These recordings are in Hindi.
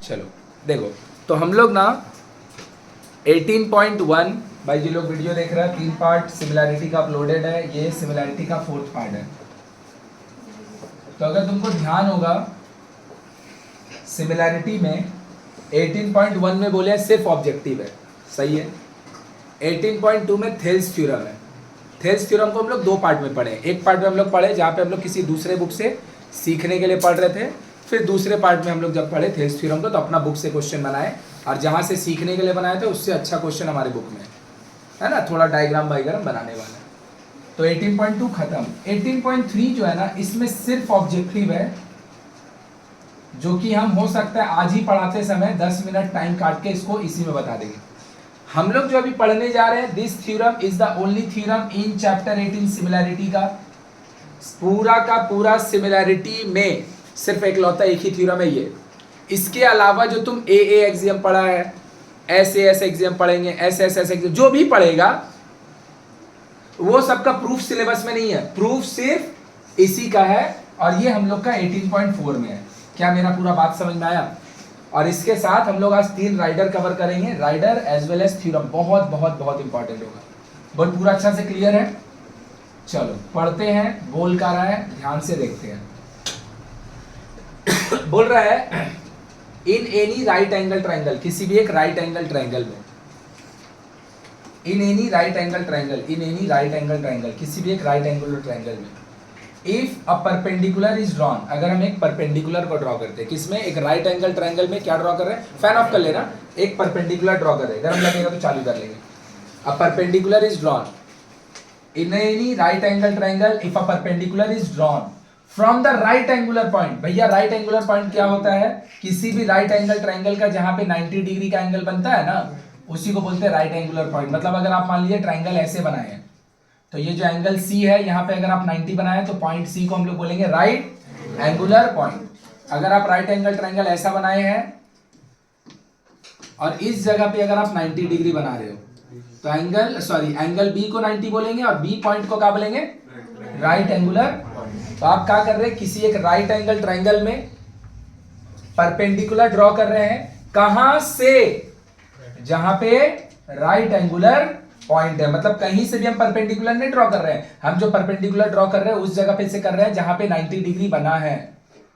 चलो देखो, तो हम लोग ना 18.1, भाई जी लोग वीडियो देख रहे हैं, 3 पार्ट सिमिलैरिटी का अपलोडेड है, ये सिमिलैरिटी का 4th पार्ट है। तो अगर तुमको ध्यान होगा सिमिलैरिटी में 18.1 में बोले सिर्फ ऑब्जेक्टिव है, सही है। 18.2 में थेल्स थ्योरम है। थेल्स थ्योरम को हम लोग 2 पार्ट में पढ़े। एक पार्ट में हम लोग पढ़े जहाँ पे हम लोग किसी दूसरे बुक से सीखने के लिए पढ़ रहे थे, फिर दूसरे पार्ट में हम लोग जब पढ़े थेल्स थ्योरम को तो अपना बुक से क्वेश्चन बनाए, और जहाँ से सीखने के लिए बनाए थे उससे अच्छा क्वेश्चन हमारे बुक में है ना, थोड़ा डायग्राम वाइग्राम बनाने वाला है। तो 18.2 खत्म। 18.3 जो है ना, इसमें सिर्फ ऑब्जेक्टिव है, जो कि हम हो सकता है आज ही पढ़ाते समय 10 मिनट टाइम काट के इसको इसी में बता देंगे। हम लोग जो अभी पढ़ने जा रहे हैं, this theorem is the only theorem in chapter 18 similarity का। पूरा का पूरा सिमिलैरिटी में सिर्फ एकलौता एक ही थ्योरम है ये। इसके अलावा जो तुम ए एग्जाम पढ़ा है, ऐसे एग्जाम पढ़ेंगे, ऐसे एग्जाम जो भी पढ़ेगा वो सबका प्रूफ सिलेबस में नहीं है, प्रूफ सिर्फ इसी का है, और ये हम लोग का 18.4 में है। क्या मेरा पूरा बात समझ में आया? और इसके साथ हम लोग आज 3 राइडर कवर करेंगे, rider as well as theorem. बहुत बहुत बहुत इंपॉर्टेंट होगा। बहुत पूरा अच्छा से क्लियर है? चलो पढ़ते हैं। बोल का रहा है, ध्यान से देखते हैं। बोल रहा है in any right angle triangle, किसी भी एक राइट एंगल ट्रायंगल में, in any right angle triangle, in any right angle triangle, किसी भी एक राइट एंगल ट्रायंगल में, if a perpendicular is drawn, अगर हम एक परपेंडिकुलर को ड्रॉ करते हैं, किसमें? एक राइट एंगल ट्रायंगल में। क्या ड्रॉ कर रहे हैं? फैन ऑफ कर लेना। एक परपेंडिकुलर ड्रॉ कर रहे हैं, गर्म लगेगा तो चालू कर लेंगे। A perpendicular is drawn in any right angle triangle if a perpendicular is drawn from the right angular point. भैया राइट एंगुलर पॉइंट क्या होता है? किसी भी राइट एंगल ट्रायंगल का जहां पे 90 डिग्री का एंगल बनता है ना, उसी को बोलते हैं राइट एंगुलर पॉइंट। मतलब अगर आप मान लीजिए ट्रायंगल ऐसे बनाए हैं, तो ये जो एंगल सी है यहाँ पे अगर आप 90 बनाए तो पॉइंट सी को हम लोग बोलेंगे राइट एंगुलर पॉइंट। अगर आप राइट एंगल ट्रायंगल ऐसा बनाए हैं और इस जगह पे अगर आप 90 डिग्री बना रहे हो, तो एंगल बी को 90 बोलेंगे और बी पॉइंट को क्या बोलेंगे? Right angular. तो आप क्या कर रहे हैं? किसी एक राइट एंगल ट्रायंगल में परपेंडिकुलर ड्रॉ कर रहे हैं। कहां से? जहां पे राइट एंगुलर पॉइंट है। मतलब कहीं से भी हम परपेंडिकुलर नहीं ड्रॉ कर रहे हैं, हम जो परपेंडिकुलर ड्रॉ कर रहे हैं उस जगह पे से कर रहे हैं जहां पे 90 डिग्री बना है।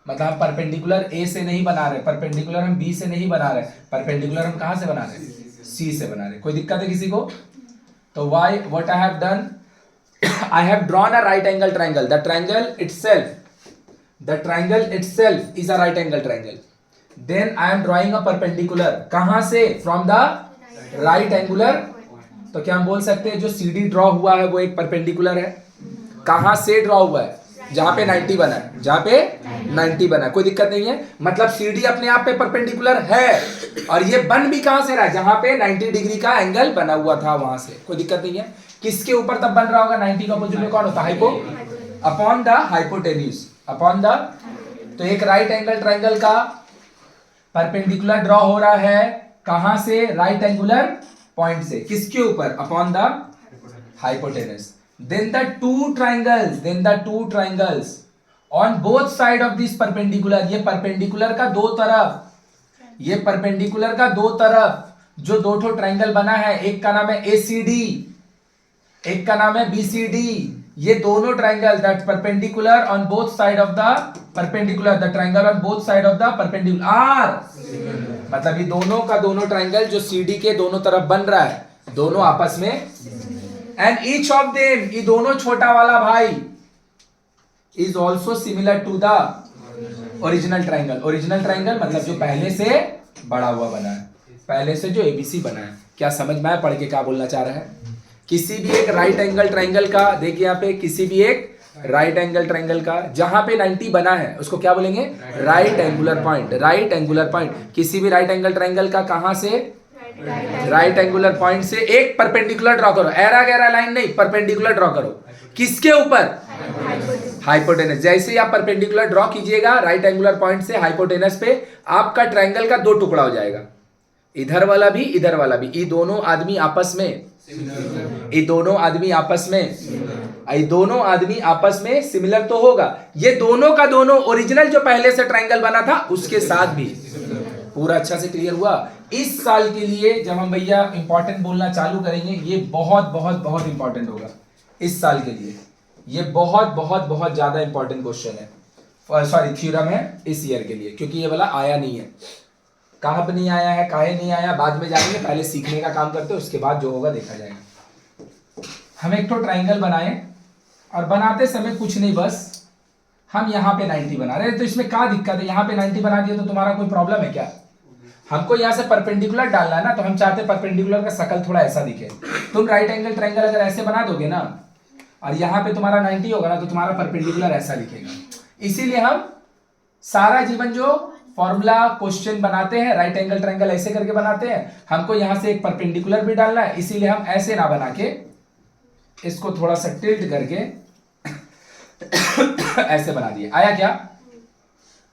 मतलब हम परपेंडिकुलर ए से नहीं बना रहे, परपेंडिकुलर हम बी से नहीं बना रहे, परपेंडिकुलर हम कहां से बना रहे हैं? सी से बना रहे। कोई दिक्कत है किसी को? तो what I have done, I have drawn a right angle triangle. The triangle itself is a right angle triangle. Then I am drawing a perpendicular. कहां से? From the right angular. तो क्या हम बोल सकते हैं जो CD ड्रॉ हुआ है वो एक परपेंडिकुलर है। कहां से ड्रॉ हुआ है? जहां पे 90 बना है, जहां पे 90 बना है। कोई दिक्कत नहीं है। मतलब CD अपने आप पे परपेंडिकुलर है, और ये बन भी कहां से रहा है? जहां पे 90 डिग्री का एंगल बना हुआ था वहां से। कोई दिक्कत नहीं है। किसके ऊपर तब बन रहा होगा? 90 का अपोजिट में कौन होता है? Hypo upon the hypotenuse, upon the. तो एक राइट एंगल ट्रायंगल का परपेंडिकुलर ड्रॉ हो रहा है कहां से? राइट एंगुलर पॉइंट से। किसके ऊपर? Upon the hypotenuse. Then the two triangles on both side of this perpendicular. ये परपेंडिकुलर का दो तरफ, ये परपेंडिकुलर का दो तरफ जो दो ठो ट्रायंगल बना है, एक का नाम है ACD, एक का नाम है BCD। ये दोनों triangle that perpendicular on both side of the perpendicular, the triangle on both side of the perpendicular are. मतलब ये दोनों का दोनों ट्रायंगल जो CD के दोनों तरफ बन रहा है, दोनों आपस में, एंड ईच ऑफ देम, ये दोनों छोटा वाला भाई, is also similar to the original triangle. Original triangle मतलब जो पहले से बड़ा हुआ बना है, पहले से जो ABC बना है। क्या समझ में आया पढ़ के क्या बोलना चाह रहा है? किसी भी एक राइट एंगल ट्रायंगल का, देखिए यहाँ पे किसी भी एक राइट एंगल ट्रायंगल का जहां पे 90 बना है उसको क्या बोलेंगे? Right angular point. Right angular point किसी भी राइट एंगल ट्रायंगल का कहां से? राइट एंगुलर पॉइंट से एक परपेंडिकुलर ड्रॉ करो, एरा गैरा लाइन नहीं, परपेंडिकुलर ड्रॉ करो। किसके ऊपर? हाइपोटेनस। जैसे ही आप परपेंडिकुलर ड्रॉ कीजिएगा राइट एंगुलर पॉइंट से हाइपोटेनस पे, आपका ट्रायंगल का दो टुकड़ा हो जाएगा, इधर वाला भी इधर वाला भी। ये दोनों आदमी आपस में, ये दोनों आदमी आपस में सिमिलर तो होगा। ये दोनों का दोनों ओरिजिनल जो पहले से ट्रायंगल बना था उसके साथ भी पूरा अच्छा से क्लियर हुआ। इस साल के लिए जब हम भैया इंपॉर्टेंट बोलना चालू करेंगे, ये बहुत बहुत बहुत इंपॉर्टेंट होगा इस साल के लिए। ये बहुत बहुत बहुत ज्यादा इंपॉर्टेंट क्वेश्चन है, सॉरी थ्योरम है इस ईयर के लिए, क्योंकि ये वाला आया नहीं है। कहाँ पे नहीं आया है, काहे नहीं आया, बाद में जानेंगे, पहले सीखने का काम करते हैं, उसके बाद जो होगा देखा जाएगा। हम एक तो ट्राइंगल बनाए और बनाते समय कुछ नहीं, बस हम यहाँ पे 90 बना रहे हैं। तो इसमें क्या दिक्कत है, यहाँ पे 90 बना दिया तो तुम्हारा कोई प्रॉब्लम है क्या? हमको यहाँ से परपेंडिकुलर डालना है ना, तो हम चाहते हैं परपेंडिकुलर का शकल थोड़ा ऐसा दिखे। तुम राइट एंगल ट्राइंगल अगर ऐसे बना दोगे ना और यहाँ पे तुम्हारा 90 होगा ना, तो तुम्हारा परपेंडिकुलर ऐसा दिखेगा। इसीलिए हम सारा जीवन जो फॉर्मूला क्वेश्चन बनाते हैं राइट एंगल ट्राइंगल ऐसे करके बनाते हैं, हमको यहाँ से एक परपेंडिकुलर भी डालना है, इसीलिए हम ऐसे ना बना के इसको थोड़ा सा टिल्ट करके ऐसे बना दिए। आया क्या?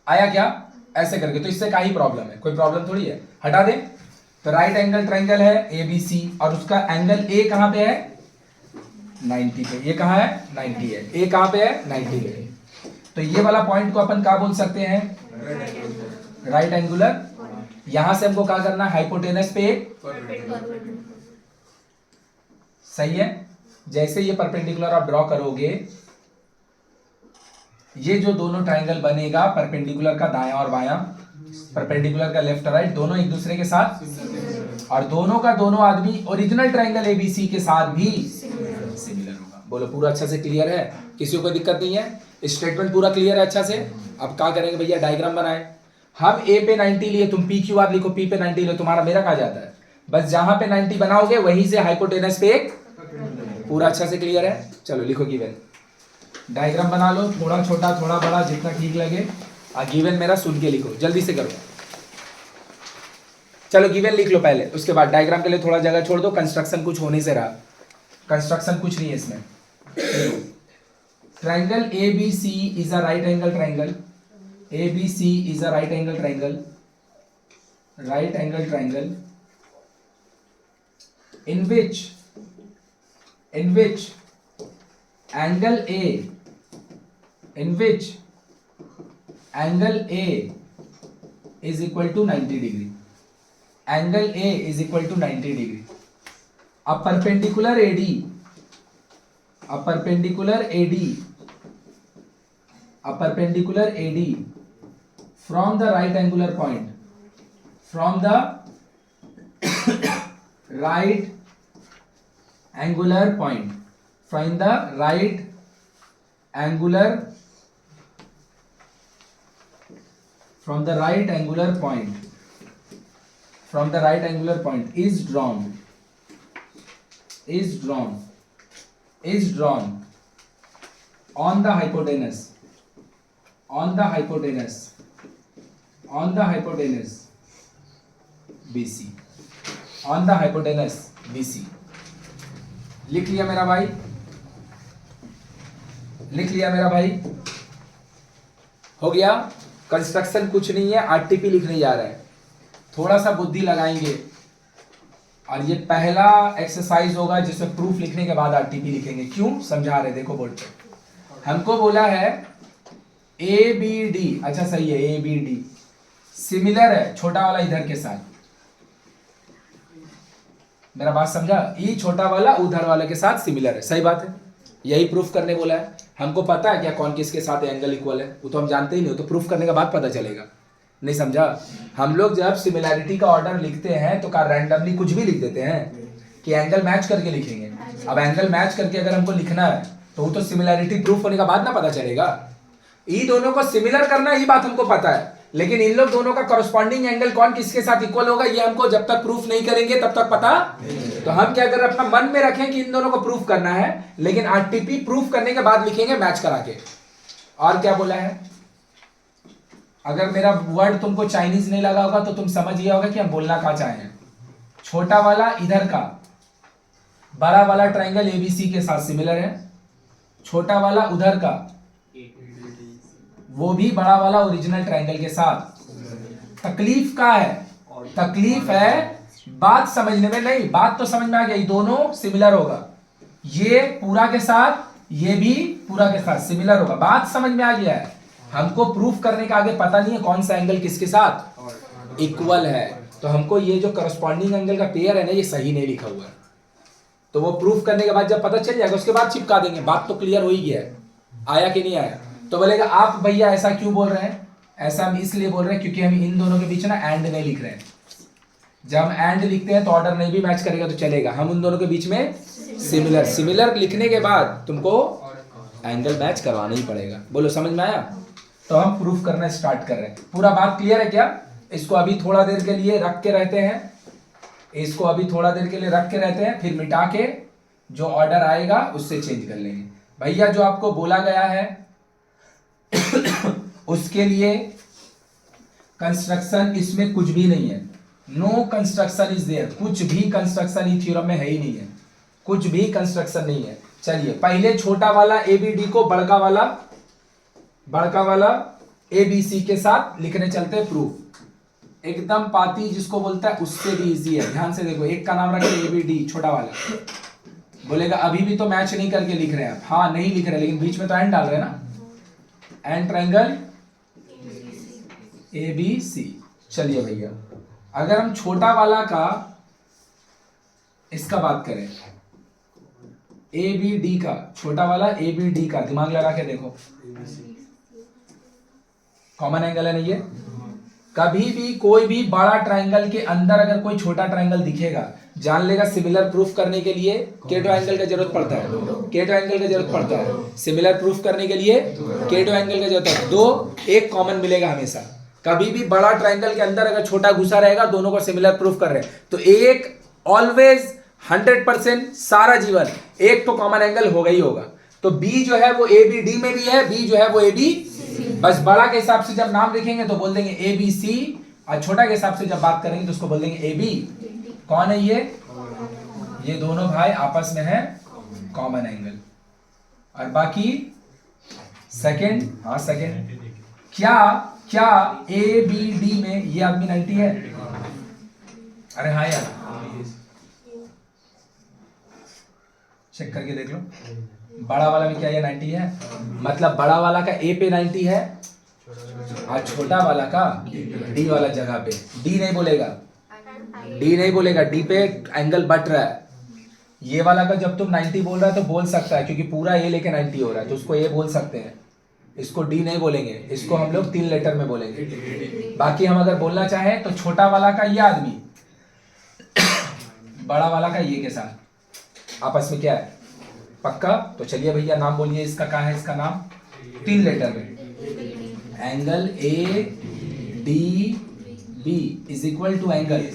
आया क्या? ऐसे करके। तो इससे क्या ही प्रॉब्लम है, कोई प्रॉब्लम थोड़ी है, हटा दे। तो राइट एंगल ट्राइंगल है ABC और उसका एंगल A कहां पे है? 90 पे। ये कहां है? 90 है। A कहां पे है? 90 पे। तो ये वाला पॉइंट को अपन क्या बोल सकते हैं? Right angular. यहां से हमको क्या करना है? हाइपोटेनस पे एक, सही है। जैसे ये परपेंडिकुलर आप ड्रॉ करोगे, ये जो दोनों ट्राइंगल बनेगा परपेंडिकुलर का दायां और बायां, परपेंडिकुलर का लेफ्ट और राइट, दोनों एक दूसरे के साथ, और दोनों का दोनों आदमी ओरिजिनल ट्राइंगल ABC के साथ भी सिमिलर होगा। बोलो पूरा अच्छा से क्लियर है? किसी को कोई दिक्कत नहीं है? स्टेटमेंट पूरा क्लियर है अच्छा से? अब क्या करेंगे भैया, डायग्राम बनाए। हम A पे 90 लिए, तुम PQR लिखो, P पे 90 लो, तुम्हारा मेरा कहा जाता है। बस जहां पे 90 बनाओगे वहीं से हाइपोटेनस पे एक। पूरा अच्छा से क्लियर है? चलो लिखो गिवन। डायग्राम बना लो, थोड़ा छोटा थोड़ा बड़ा जितना ठीक लगे। गिवन मेरा सुन के लिखो, जल्दी से करो। चलो गिवन लिख लो पहले, उसके बाद डायग्राम के लिए थोड़ा जगह छोड़ दो। कंस्ट्रक्शन कुछ होने से रहा, कंस्ट्रक्शन कुछ नहीं है इसमें। Triangle ABC is a right angle triangle. ABC is a right angle triangle, right angle triangle in which angle A, in which angle A is equal to 90 degree. Angle A is equal to 90 degree. A perpendicular AD, a perpendicular AD, a perpendicular AD from the right angular point, from the right angular point, find the right angular, from the right angular point, from the right angular point is drawn, is drawn, is drawn on the hypotenuse, on the hypotenuse, on the hypotenuse BC, on the hypotenuse BC। लिख लिया मेरा भाई? लिख लिया मेरा भाई? हो गया? कंस्ट्रक्शन कुछ नहीं है, आरटीपी लिखने जा रहा है। थोड़ा सा बुद्धि लगाएंगे और ये पहला एक्सरसाइज होगा जिसमें प्रूफ लिखने के बाद आरटीपी लिखेंगे। क्यों समझा रहे, देखो बोर्ड पे हमको बोला है ABD, अच्छा सही है, ABD सिमिलर है छोटा वाला इधर के साथ। मेरा बात समझा? ई छोटा वाला उधर वाले के साथ सिमिलर है, सही बात है। यही प्रूफ करने बोला है। हमको पता है क्या कौन किसके साथ एंगल इक्वल है, वो तो हम जानते ही नहीं, तो प्रूफ करने के बाद पता चलेगा। नहीं समझा? हम लोग जब सिमिलैरिटी का ऑर्डर लिखते हैं तो क्या रैंडमली कुछ भी लिख देते हैं कि एंगल मैच करके लिखेंगे? अब एंगल मैच करके अगर हमको लिखना है तो वो तो सिमिलैरिटी प्रूफ होने के बाद ना पता चलेगा। ई दोनों को सिमिलर करना, ये बात हमको पता है, लेकिन इन लोग दोनों का कॉरस्पॉन्डिंग एंगल कौन किसके साथ इक्वल होगा ये हमको जब तक प्रूफ नहीं करेंगे तब तक पता। तो हम क्या कर रहे हैं, अपना मन में रखें कि इन दोनों को प्रूफ करना है, लेकिन आरटीपी प्रूफ करने के बाद लिखेंगे मैच करा के। और क्या बोला है? अगर मेरा वर्ड तुमको चाइनीज नहीं लगा होगा तो तुम समझ गया होगा कि हम बोलना क्या चाहे हैं। छोटा वाला इधर का बड़ा वाला ट्राइंगल ABC के साथ सिमिलर है, छोटा वाला उधर का वो भी बड़ा वाला ओरिजिनल ट्राइंगल के साथ। तकलीफ का है, तकलीफ है बात समझने में, नहीं बात तो समझ में आ गई, दोनों सिमिलर होगा। ये पूरा के साथ, ये भी पूरा के साथ सिमिलर होगा, बात समझ में आ गया है। हमको प्रूफ करने का आगे पता नहीं है कौन सा एंगल किसके साथ। इक्वल है, तो हमको ये जो करस्पॉन्डिंग एंगल का पेयर है ना, ये सही नहीं लिखा हुआ है। तो वो प्रूफ करने के बाद जब पता चल जाएगा उसके बाद चिपका देंगे, बात तो क्लियर हो ही गया है, आया कि नहीं आया। तो बोलेगा आप भैया ऐसा क्यों बोल रहे हैं, ऐसा हम इसलिए बोल रहे हैं क्योंकि हम इन दोनों के बीच ना एंड नहीं लिख रहे हैं। जब हम एंड लिखते हैं तो ऑर्डर नहीं भी मैच करेगा तो चलेगा, हम उन दोनों के बीच में सिमिलर लिखने के बाद तुमको एंगल मैच करवाना ही पड़ेगा। बोलो समझ में आया। तो हम प्रूफ करना स्टार्ट कर रहे हैं। पूरा बात क्लियर है क्या। इसको अभी थोड़ा देर के लिए रख के रहते हैं, इसको अभी थोड़ा देर के लिए रख के रहते हैं, फिर मिटा के जो ऑर्डर आएगा उससे चेंज कर लेंगे। भैया जो आपको बोला गया है उसके लिए कंस्ट्रक्शन इसमें कुछ भी नहीं है, नो कंस्ट्रक्शन इज देयर, कुछ भी कंस्ट्रक्शन इस थ्योरम में है ही नहीं है, कुछ भी कंस्ट्रक्शन नहीं है। चलिए पहले छोटा वाला एबीडी को बड़का वाला एबीसी के साथ लिखने चलते हैं प्रूफ। एकदम पाती जिसको बोलता है उससे भी इजी है। ध्यान से देखो, एक का नाम रखे एबीडी छोटा वाला। बोलेगा अभी भी तो मैच नहीं करके लिख रहे हैं आप। हाँ नहीं लिख रहे, लेकिन बीच में तो एंड डाल रहे हैं ना, एंड ट्रायंगल एबीसी। चलिए भैया अगर हम छोटा वाला का इसका बात करें, एबीडी का, छोटा वाला एबीडी का, दिमाग लगा के देखो, कॉमन एंगल है नहीं ये। कभी भी कोई भी बड़ा ट्रायंगल के अंदर अगर कोई छोटा ट्रायंगल दिखेगा, जान लेगा सिमिलर प्रूफ करने के लिए केटो एंगल का जरूरत पड़ता है, केटो एंगल का जरूरत पड़ता है। सिमिलर प्रूफ करने के लिए केटो एंगल का जरूरत है। दो एक कॉमन मिलेगा हमेशा। कभी भी बड़ा ट्रायंगल के अंदर अगर छोटा घुसा रहेगा, दोनों को सिमिलर प्रूफ कर रहे हैं, तो एक ऑलवेज 100% सारा जीवन एक तो कॉमन एंगल होगा ही होगा। तो बी जो है वो ए बी डी में भी है, बी जो है वो ए बी, बस बड़ा के हिसाब से जब नाम लिखेंगे तो बोल देंगे ए बी सी, और छोटा के हिसाब से जब बात करेंगे तो उसको बोल देंगे ए बी। कौन है ये दोनों भाई आपस में है कॉमन एंगल। और बाकी सेकंड, हाँ सेकंड, क्या ए बी डी में ये आदमी 90 है? अरे हाँ यार चेक करके देख लो, बड़ा वाला में क्या ये 90 है? मतलब बड़ा वाला का ए पे 90 है और छोटा वाला का डी वाला जगह पे। डी नहीं बोलेगा, डी पे एंगल बट रहा है। ये वाला का जब तुम 90 बोल रहा है तो बोल सकता है, क्योंकि पूरा ए लेके 90 हो रहा है तो उसको ए बोल सकते हैं। इसको डी नहीं बोलेंगे, इसको हम लोग 3 लेटर में बोलेंगे। बाकी हम अगर बोलना चाहें तो छोटा वाला का ये आदमी बड़ा वाला का ये के साथ आपस में क्या है, पक्का। तो चलिए भैया नाम बोलिए इसका, क्या है इसका नाम, 3 लेटर में, angle A D B is equal to angle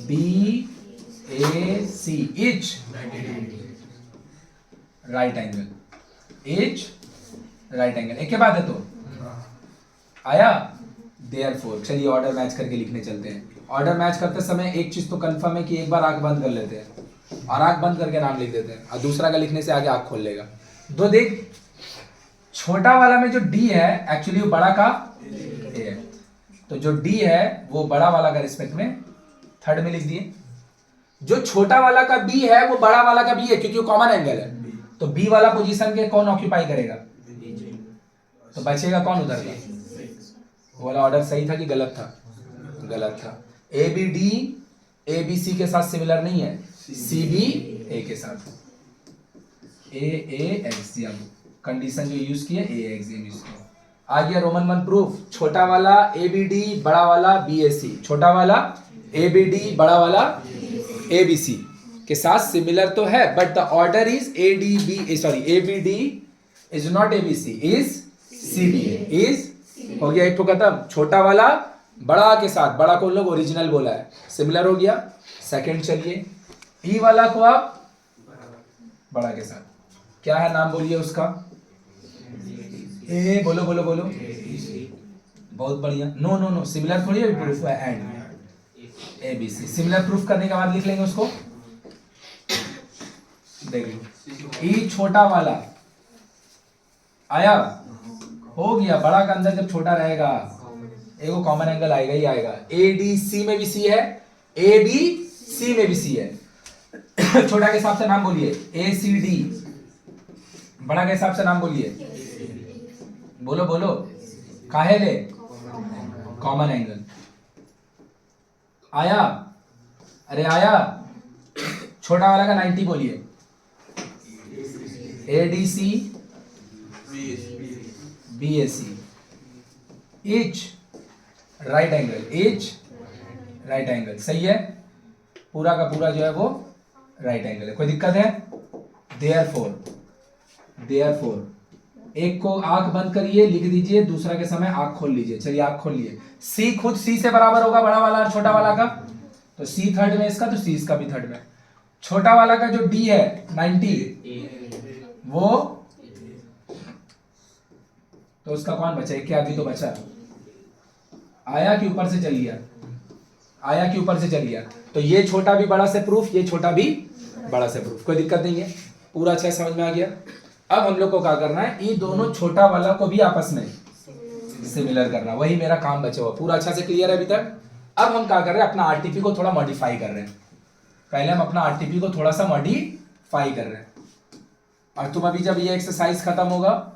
B A C each right angle, each right angle. एक के बाद है तो आया। देयरफॉर चलिए ऑर्डर मैच करके लिखने चलते हैं। ऑर्डर मैच करते समय एक चीज तो कंफर्म है कि एक बार आंख बंद कर लेते हैं और आंख बंद करके नाम लिख देते हैं, और दूसरा का लिखने से आगे आंख खोल लेगा। दो देख, छोटा वाला में जो डी है एक्चुअली वो बड़ा का ए है, तो जो डी है वो बड़ा वाला का रिस्पेक्ट में थर्ड में लिख दिए। जो छोटा वाला का बी है वो बड़ा वाला का बी है, क्योंकि वो कॉमन एंगल है। तो बी वाला पोजीशन के कौन ऑक्यूपाई करेगा, तो बचेगा कौन उधर का। वो वाला ऑर्डर सही था कि गलत था? गलत था। A B D A B C के साथ सिमिलर नहीं है, सी बी ए के साथ। ए एक्सियम कंडीशन जो यूज किया, ए एक्सियम यूज किया। आ गया रोमन 1 प्रूफ। छोटा वाला ए बी डी, बड़ा वाला बी ए सी। छोटा वाला ए बी डी, बड़ा वाला ए बी सी के साथ सिमिलर तो है, but the order is A D B, sorry A B D is not A B C, is C B A. Is हो गया एक तो खत्म। छोटा वाला बड़ा के साथ, बड़ा को लोग ओरिजिनल बोला है, सिमिलर हो गया। सेकंड चलिए, ई वाला को आप बड़ा के साथ, क्या है नाम बोलिए उसका, ए बोलो बोलो बोलो, बहुत बढ़िया। नो नो नो, सिमिलर थोड़ी है प्रूफ है, and A B C. Similar proof करने के बाद लिख लेंगे उसको, देख लो ई छोटा वाला आया, हो गया। बड़ा का अंदर जब छोटा रहेगा एगो कॉमन एंगल आएगा ही आएगा। ए डी सी में भी सी है, ए बी सी में भी सी है। छोटा के हिसाब से नाम बोलिए, ए सी डी। बड़ा के हिसाब से नाम बोलिए, बोलो बोलो, काहे ले, कॉमन एंगल। आया? अरे आया? छोटा वाला का 90 बोलिए। ADC BAC each right angle, each right angle, सही है। पूरा का पूरा जो है वो राइट एंगल है, कोई दिक्कत है? देयरफॉर एक को आंख बंद करिए, लिख दीजिए, दूसरा के समय आंख खोल लीजिए। चलिए आंख खोल लिए। C खुद C से बराबर होगा बड़ा वाला और छोटा वाला का, तो C थर्ड में इसका, तो C इसका भी थर्ड में। छोटा वाला का जो D है 90, वो तो उसका कौन बचा? एक के आदमी तो बचा। आया कि ऊपर से चल गया? आया कि ऊपर से चल गया? तो ये छोटा भी बड़ा से प्रूफ, ये छोटा भी बड़ा से प्रूफ, कोई दिक्कत नहीं है। पूरा अच्छा समझ में आ गया। अब हम लोग को क्या करना है, ये दोनों छोटा वाला को भी आपस में सिमिलर करना, वही मेरा काम बचा हुआ। पूरा अच्छा से क्लियर है अभी तक? अब हम क्या कर रहे हैं, अपना आरटीपी को थोड़ा मॉडिफाई कर रहे हैं। पहले हम अपना आरटीपी को थोड़ा सा मॉडिफाई कर रहे हैं। और तुम अभी जब ये एक्सरसाइज खत्म होगा,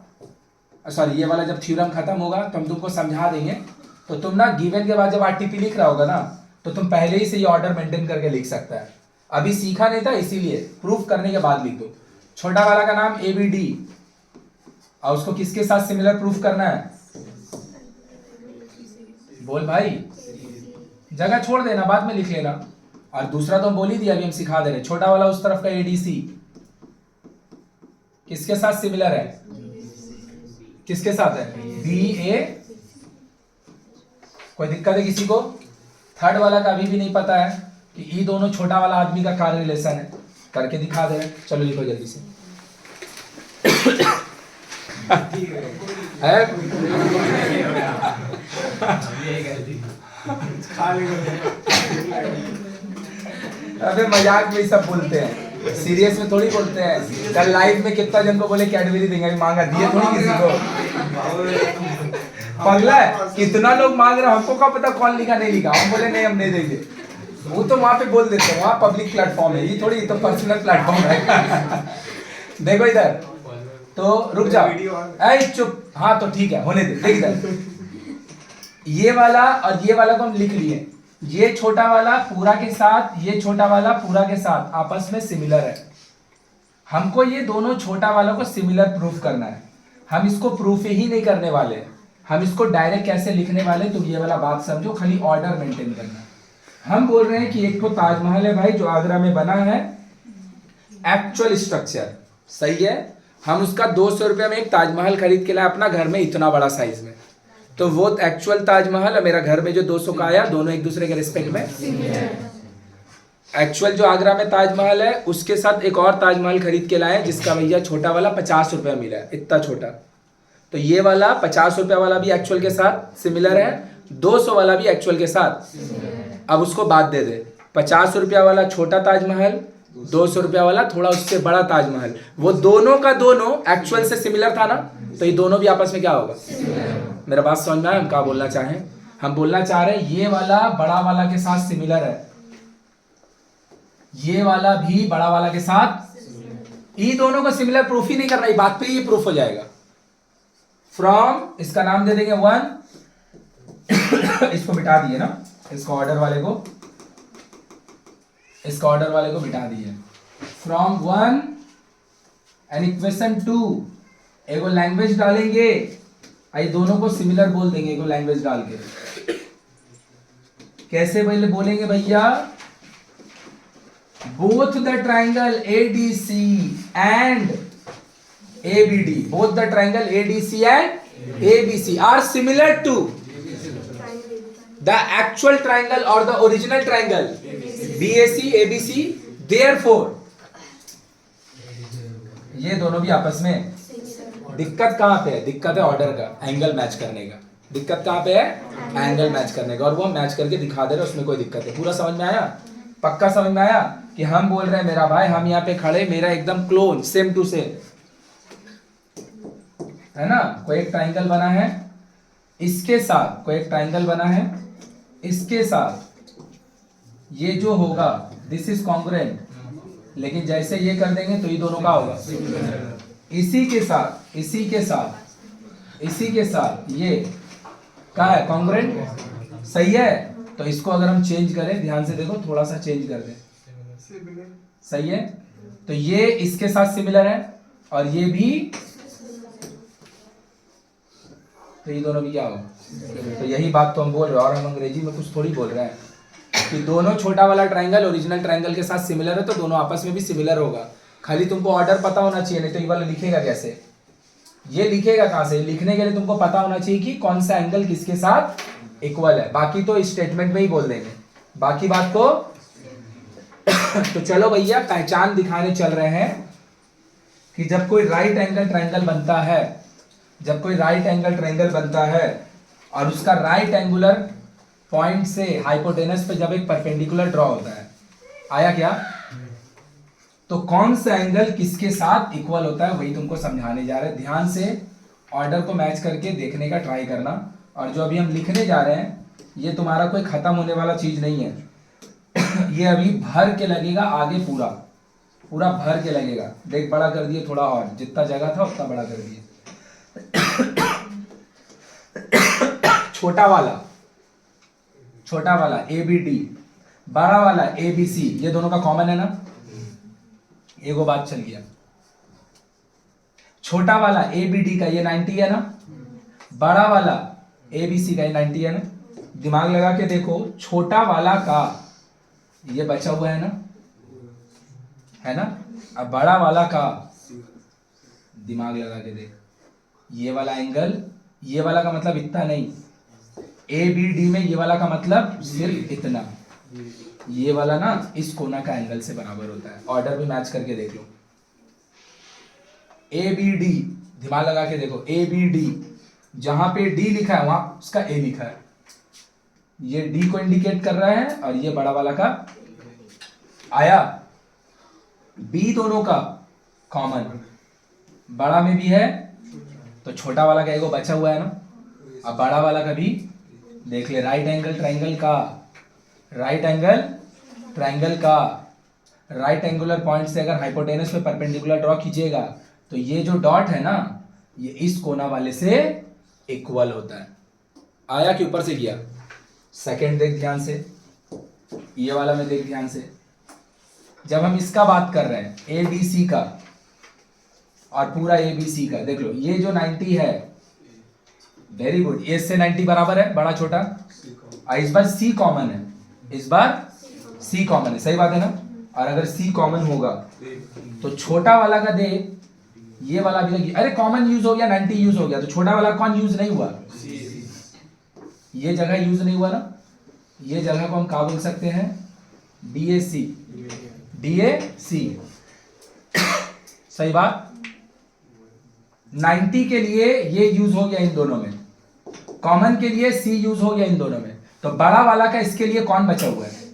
सॉरी ये वाला जब थ्योरम खत्म होगा तो हम तुमको समझा देंगे। तो तुम ना गिवन के बाद जब आरटीपी लिख रहा होगा ना, तो तुम पहले ही से ये ऑर्डर मेंटेन करके लिख सकता है। अभी सीखा नहीं था, इसीलिए प्रूफ करने के बाद लिख दो। छोटा वाला का नाम ABD, और उसको किसके साथ सिमिलर प्रूफ करना है? बोल भाई, जगह छोड़ देना, बाद में लिख लेना। और दूसरा तो हम बोल ही दिया, अभी हम सिखा दे रहे। छोटा वाला उस तरफ का ADC किसके साथ सिमिलर है? किसके साथ है? BA। कोई दिक्कत है किसी को? थर्ड वाला का अभी भी नहीं पता है कि ये दोनों छोटा वाला आदमी का क्या रिलेशन है, करके दिखा दे रहे। चलो लिखो जल्दी से। है? अबे मजाक में सब बोलते हैं, सीरियस में थोड़ी बोलते हैं। कल लाइव में कितना जन को बोले कैडबरी देंगे, मांगा दिए थोड़ी किसी को। पगला है, कितना लोग मांग रहे, हमको क्या पता कौन लिखा नहीं लिखा। हम बोले नहीं, हम नहीं देंगे। वो तो वहां पे बोल देते हैं, वहां पब्लिक प्लेटफॉर्म है, ये थोड़ी तो पर्सनल प्लेटफॉर्म है। देखो इधर, तो रुक जाओ, ऐ चुप। हाँ तो ठीक है, होने दे। देख इधर, ये वाला और ये वाला को हम लिख लिए। ये छोटा वाला पूरा के साथ, ये छोटा वाला पूरा के साथ आपस में सिमिलर है। हमको ये दोनों छोटा वालों को सिमिलर प्रूफ करना है। हम इसको प्रूफ ही नहीं करने वाले, हम इसको डायरेक्ट कैसे लिखने वाले, तो ये वाला बात समझो, खाली ऑर्डर मेंटेन करना। हम बोल रहे हैं कि एक तो ताजमहल है भाई जो आगरा में बना है, एक्चुअल स्ट्रक्चर सही है। हम उसका 200 रुपये में एक ताजमहल खरीद के लाए अपना घर में, इतना बड़ा साइज में। तो वो एक्चुअल ताजमहल और मेरा घर में जो 200 का आया, दोनों एक दूसरे के रिस्पेक्ट में। एक्चुअल जो आगरा में ताजमहल है उसके साथ एक और ताजमहल खरीद के लाए जिसका भैया छोटा वाला 50 रुपये मिला है, इतना छोटा। तो ये वाला 50 रुपये वाला भी एक्चुअल के साथ सिमिलर है, 200 वाला भी एक्चुअल के साथ। अब उसको बात दे दे, 50 रुपया वाला छोटा ताजमहल, 200 रुपया वाला थोड़ा उससे बड़ा ताजमहल, वो दोनों का दोनों एक्चुअल से सिमिलर था ना, तो ये दोनों भी आपस में क्या होगा? मेरा बात समझ में आया? हम क्या बोलना चाहें? हम बोलना चाह रहे हैं ये वाला बड़ा वाला के साथ सिमिलर है, ये वाला भी बड़ा वाला के साथ। ये दोनों को सिमिलर प्रूफ ही नहीं करना, ये बात पे ये प्रूफ हो जाएगा। फ्रॉम, इसका नाम दे देंगे 1। इसको बिठा दिए ना, इसको ऑर्डर वाले को, इसका ऑर्डर वाले को बिठा दिए। फ्रॉम 1 एंड इक्वेशन 2, एगो लैंग्वेज डालेंगे, आई दोनों को सिमिलर बोल देंगे एगो लैंग्वेज डाल के। कैसे पहले बोलेंगे भैया? Both the triangle ADC and ABD, both the triangle ADC and ABC are similar to the actual triangle or the original triangle BAC ABC, therefore ये दोनों भी आपस में। दिक्कत कहां पे है? दिक्कत है ऑर्डर का, एंगल मैच करने का। दिक्कत कहां पे है? एंगल मैच करने का, और वो हम मैच करके दिखा दे रहे, उसमें कोई दिक्कत है। पूरा समझ में आया? पक्का समझ में आया कि हम बोल रहे हैं मेरा भाई, हम यहाँ पे खड़े, मेरा एकदम क्लोन सेम टू सेम है ना। कोई एक ट्राइंगल बना है इसके साथ, कोई एक ट्राइंगल बना है इसके साथ, ये जो होगा दिस इज कॉन्ग्रुएंट, लेकिन जैसे ये कर देंगे तो ये दोनों का होगा इसी के साथ, इसी के साथ, इसी के साथ, ये क्या है? कॉन्ग्रुएंट, सही है। तो इसको अगर हम चेंज करें, ध्यान से देखो, थोड़ा सा चेंज कर दें, सही है। तो ये इसके साथ सिमिलर है और ये भी, तो ये दोनों भी क्या होगा। तो यही बात तो हम बोल रहे हैं, और हम अंग्रेजी में कुछ थोड़ी बोल रहे हैं कि दोनों छोटा वाला ट्रायंगल ओरिजिनल ट्रायंगल के साथ सिमिलर है, तो दोनों आपस में भी सिमिलर होगा। खाली तुमको ऑर्डर पता होना चाहिए, नहीं तो ये वाला लिखेगा कैसे, ये लिखेगा कहां से। लिखने के लिए तुमको पता होना चाहिए कि कौन सा एंगल किसके साथ इक्वल है, बाकी तो स्टेटमेंट में ही बोल देंगे बाकी बात को। तो चलो भैया, पहचान दिखाने चल रहे हैं कि जब कोई राइट एंगल ट्रायंगल बनता है, जब कोई राइट एंगल ट्रायंगल बनता है और उसका राइट एंगुलर पॉइंट से हाइपोटेनस पे जब एक परपेंडिकुलर ड्रॉ होता है, आया क्या, तो कौन सा एंगल किसके साथ इक्वल होता है वही तुमको समझाने जा रहे हैं। ध्यान से ऑर्डर को मैच करके देखने का ट्राई करना। और जो अभी हम लिखने जा रहे हैं ये तुम्हारा कोई खत्म होने वाला चीज नहीं है। ये अभी भर के लगेगा आगे, पूरा पूरा भर के लगेगा। देख, बड़ा कर दिए थोड़ा, और जितना जगह था उतना बड़ा कर दिए। छोटा वाला ए बी डी, बड़ा वाला ए बी सी, ये दोनों का कॉमन है ना, एगो बात चल गया। छोटा वाला ए बी डी का ये 90 है ना, बड़ा वाला ए बी सी का ये 90 है ना। दिमाग लगा के देखो, छोटा वाला का ये बचा हुआ है ना, है ना, अब बड़ा वाला का दिमाग लगा के देख, ये वाला एंगल, ये वाला का मतलब इतना नहीं, ए बी डी में ये वाला का मतलब सिर्फ इतना, ये वाला ना इस कोना का एंगल से बराबर होता है। ऑर्डर भी मैच करके देख लो, ए बी डी, दिमाग लगा के देखो, ए बी डी, जहां पे डी लिखा है वहां उसका ए लिखा है, ये डी को इंडिकेट कर रहा है और ये बड़ा वाला का आया। बी दोनों का कॉमन, बड़ा में भी है तो छोटा वाला का एगो बचा हुआ है ना, अब बड़ा वाला का भी देख ले। राइट एंगल ट्रायंगल का, राइट एंगल ट्रायंगल का राइट एंगुलर पॉइंट से अगर हाइपोटेनस पे परपेंडिकुलर ड्रॉ खींचेगा तो ये जो डॉट है ना, ये इस कोना वाले से इक्वल होता है। आया कि ऊपर से गया। सेकंड देख ध्यान से, ये वाला में देख ध्यान से, जब हम इसका बात कर रहे हैं ए बी सी का और पूरा ए बी सी का, देख लो ये जो 90 है, वेरी गुड, ए से 90 बराबर है, बड़ा छोटा, इस बार सी कॉमन है, इस बार सी कॉमन है, सही बात है ना। और अगर सी कॉमन होगा तो छोटा वाला का दे, ये वाला भी, अरे कॉमन यूज हो गया, 90 यूज हो गया, तो छोटा वाला कौन यूज नहीं हुआ, ये जगह यूज नहीं हुआ ना, ये जगह को हम क्या बोल सकते हैं, D A C, D A सी, सही बात। 90 के लिए ये यूज हो गया इन दोनों में, कॉमन के लिए सी यूज हो गया इन दोनों में, तो बड़ा वाला का इसके लिए कौन बचा हुआ है।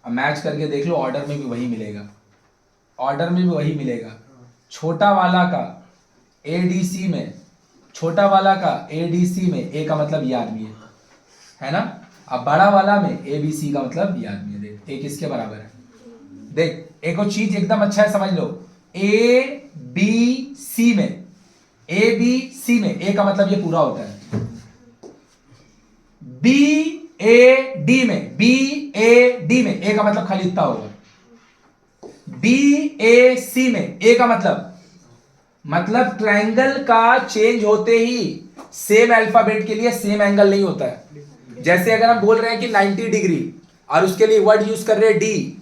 अब मैच करके देख लो, ऑर्डर में भी वही मिलेगा, ऑर्डर में भी वही मिलेगा। छोटा वाला का एडीसी में, छोटा वाला का एडीसी में, ए का मतलब ये आदमी है ना। अब बड़ा वाला में एबीसी का मतलब ये आदमी है। देख ए किसके बराबर है, देख एक और चीज एकदम अच्छा है समझ लो, ए बी सी में, ए बी सी में ए का मतलब ये पूरा होता है। बी ए डी में, बी ए डी में ए का मतलब खाली इतना होगा। बी ए सी में ए का मतलब ट्रायंगल का चेंज होते ही सेम अल्फाबेट के लिए सेम एंगल नहीं होता है। जैसे अगर हम बोल रहे हैं कि 90 डिग्री और उसके लिए वर्ड यूज कर रहे हैं डी,